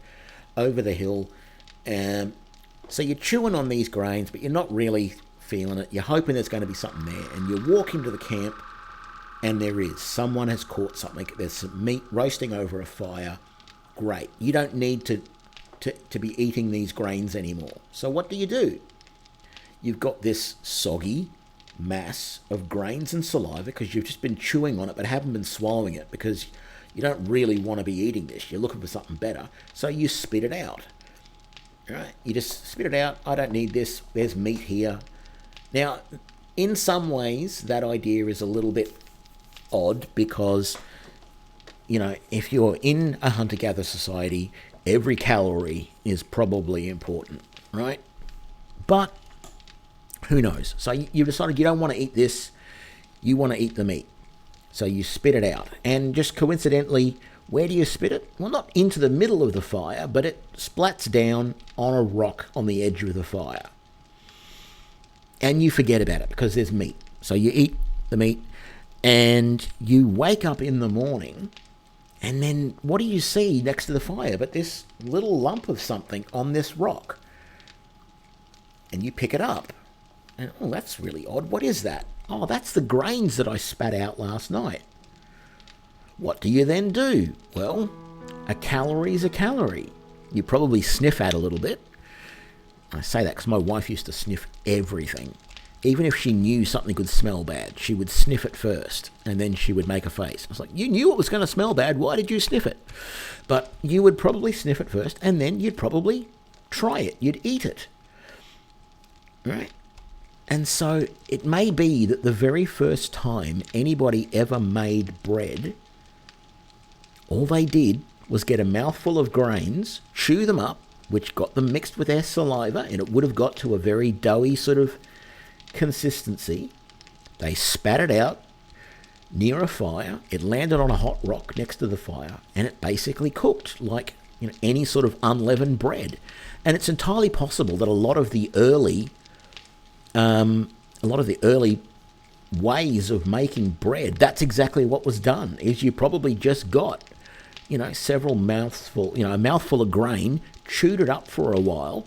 over the hill, so you're chewing on these grains, but you're not really feeling it. You're hoping there's going to be something there, and you walk into the camp, and there is. Someone has caught something. There's some meat roasting over a fire. Great. You don't need to be eating these grains anymore. So what do? You've got this soggy mass of grains and saliva because you've just been chewing on it but haven't been swallowing it because you don't really want to be eating this. You're looking for something better. So you spit it out. Right? You just spit it out. I don't need this. There's meat here. Now, in some ways, that idea is a little bit odd because, if you're in a hunter-gatherer society every calorie is probably important, right? But who knows? So you've decided you don't want to eat this, you want to eat the meat. So you spit it out. And just coincidentally, where do you spit it? Well, not into the middle of the fire, but it splats down on a rock on the edge of the fire. And you forget about it because there's meat. So you eat the meat and you wake up in the morning, and then what do you see next to the fire but this little lump of something on this rock? And you pick it up. And, oh, that's really odd. What is that? Oh, that's the grains that I spat out last night. What do you then do? Well, a calorie is a calorie. You probably sniff at a little bit. I say that because my wife used to sniff everything. Even if she knew something would smell bad, she would sniff it first, and then she would make a face. I was like, you knew it was going to smell bad. Why did you sniff it? But you would probably sniff it first, and then you'd probably try it. You'd eat it. Right? And so it may be that the very first time anybody ever made bread, all they did was get a mouthful of grains, chew them up, which got them mixed with their saliva, and it would have got to a very doughy sort of consistency. They spat it out near a fire. It landed on a hot rock next to the fire, and it basically cooked like, you know, any sort of unleavened bread. And it's entirely possible that a lot of the early ways of making bread, that's exactly what was done. Is you probably just got, you know, a mouthful of grain, chewed it up for a while,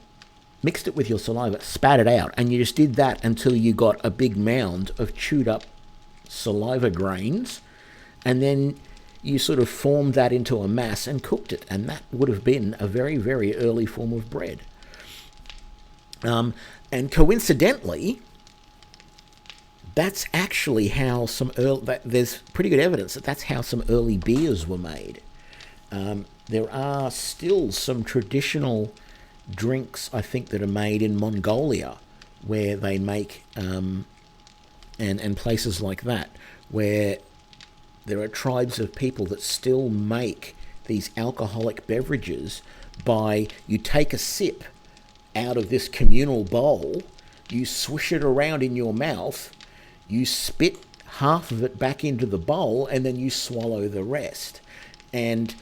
mixed it with your saliva, spat it out, and you just did that until you got a big mound of chewed up saliva grains, and then you sort of formed that into a mass and cooked it, and that would have been a very, very early form of bread. And coincidentally, that's actually how there's pretty good evidence that that's how some early beers were made. There are still some traditional drinks, I think, that are made in Mongolia, where they make, and places like that, where there are tribes of people that still make these alcoholic beverages by, you take a sip out of this communal bowl, you swish it around in your mouth, you spit half of it back into the bowl, and then you swallow the rest. And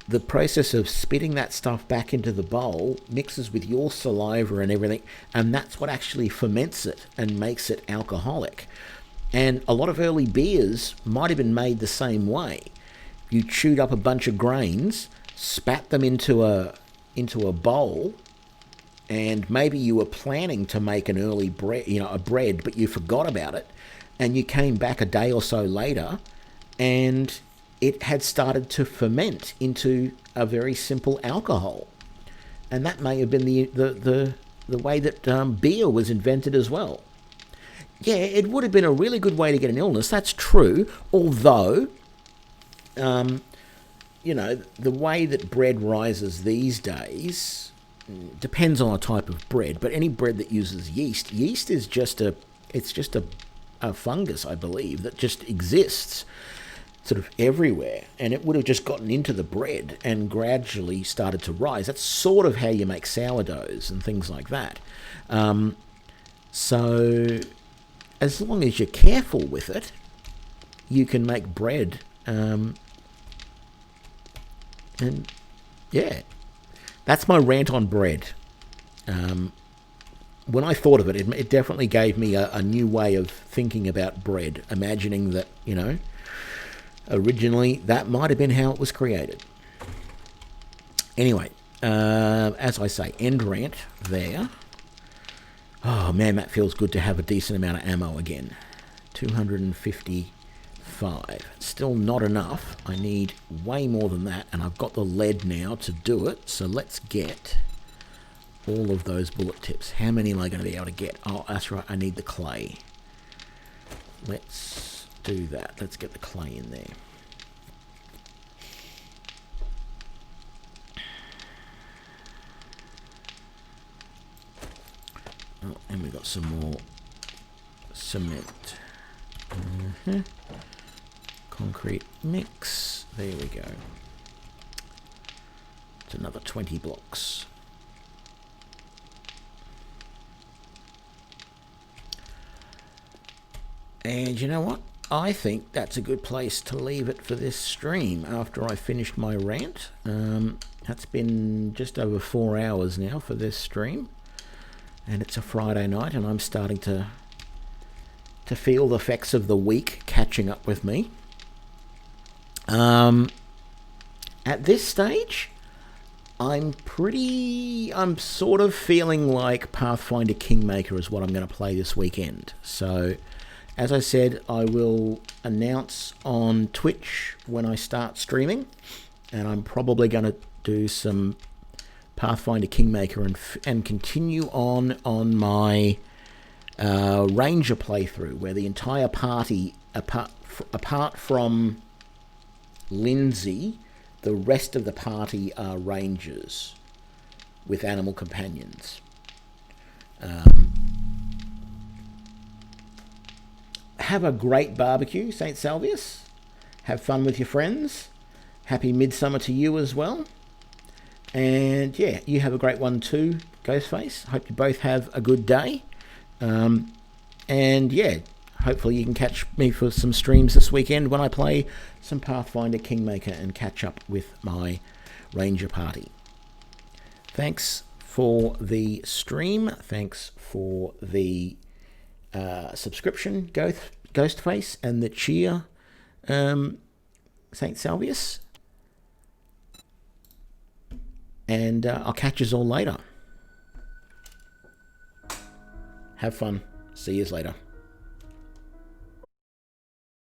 the process of spitting that stuff back into the bowl mixes with your saliva and everything, and that's what actually ferments it and makes it alcoholic. And a lot of early beers might have been made the same way. You chewed up a bunch of grains, spat them into a bowl, and maybe you were planning to make an early bread, a bread, but you forgot about it, and you came back a day or so later, and it had started to ferment into a very simple alcohol. And that may have been the way that beer was invented as well. Yeah, it would have been a really good way to get an illness, that's true, although, the way that bread rises these days depends on the type of bread, but any bread that uses yeast is just a fungus, I believe, that just exists sort of everywhere, and it would have just gotten into the bread and gradually started to rise. That's sort of how you make sourdoughs and things like that. So as long as you're careful with it, you can make bread. And yeah, that's my rant on bread. When I thought of it, it definitely gave me a new way of thinking about bread, imagining that, originally that might have been how it was created. Anyway, as I say, end rant there. Oh man, that feels good to have a decent amount of ammo again. 255. Still not enough. I need way more than that, and I've got the lead now to do it. So let's get all of those bullet tips. How many am I going to be able to get? Oh, that's right, I need the clay. Let's do that. Let's get the clay in there. Oh, and we've got some more cement. Concrete mix. There we go. another 20 blocks. And you know what? I think that's a good place to leave it for this stream after I finished my rant. That's been just over 4 hours now for this stream. And it's a Friday night and I'm starting to feel the effects of the week catching up with me. At this stage, I'm sort of feeling like Pathfinder Kingmaker is what I'm going to play this weekend. So, as I said, I will announce on Twitch when I start streaming, and I'm probably going to do some Pathfinder Kingmaker and continue on my Ranger playthrough, where the entire party, apart from Lindsay, the rest of the party are Rangers with animal companions. Have a great barbecue, St. Salvius. Have fun with your friends. Happy Midsummer to you as well. And yeah, you have a great one too, Ghostface. Hope you both have a good day. And yeah, hopefully you can catch me for some streams this weekend when I play some Pathfinder Kingmaker and catch up with my Ranger party. Thanks for the stream. Thanks for the subscription, Ghostface, and the cheer, St. Salvius. And I'll catch you all later. Have fun. See you later.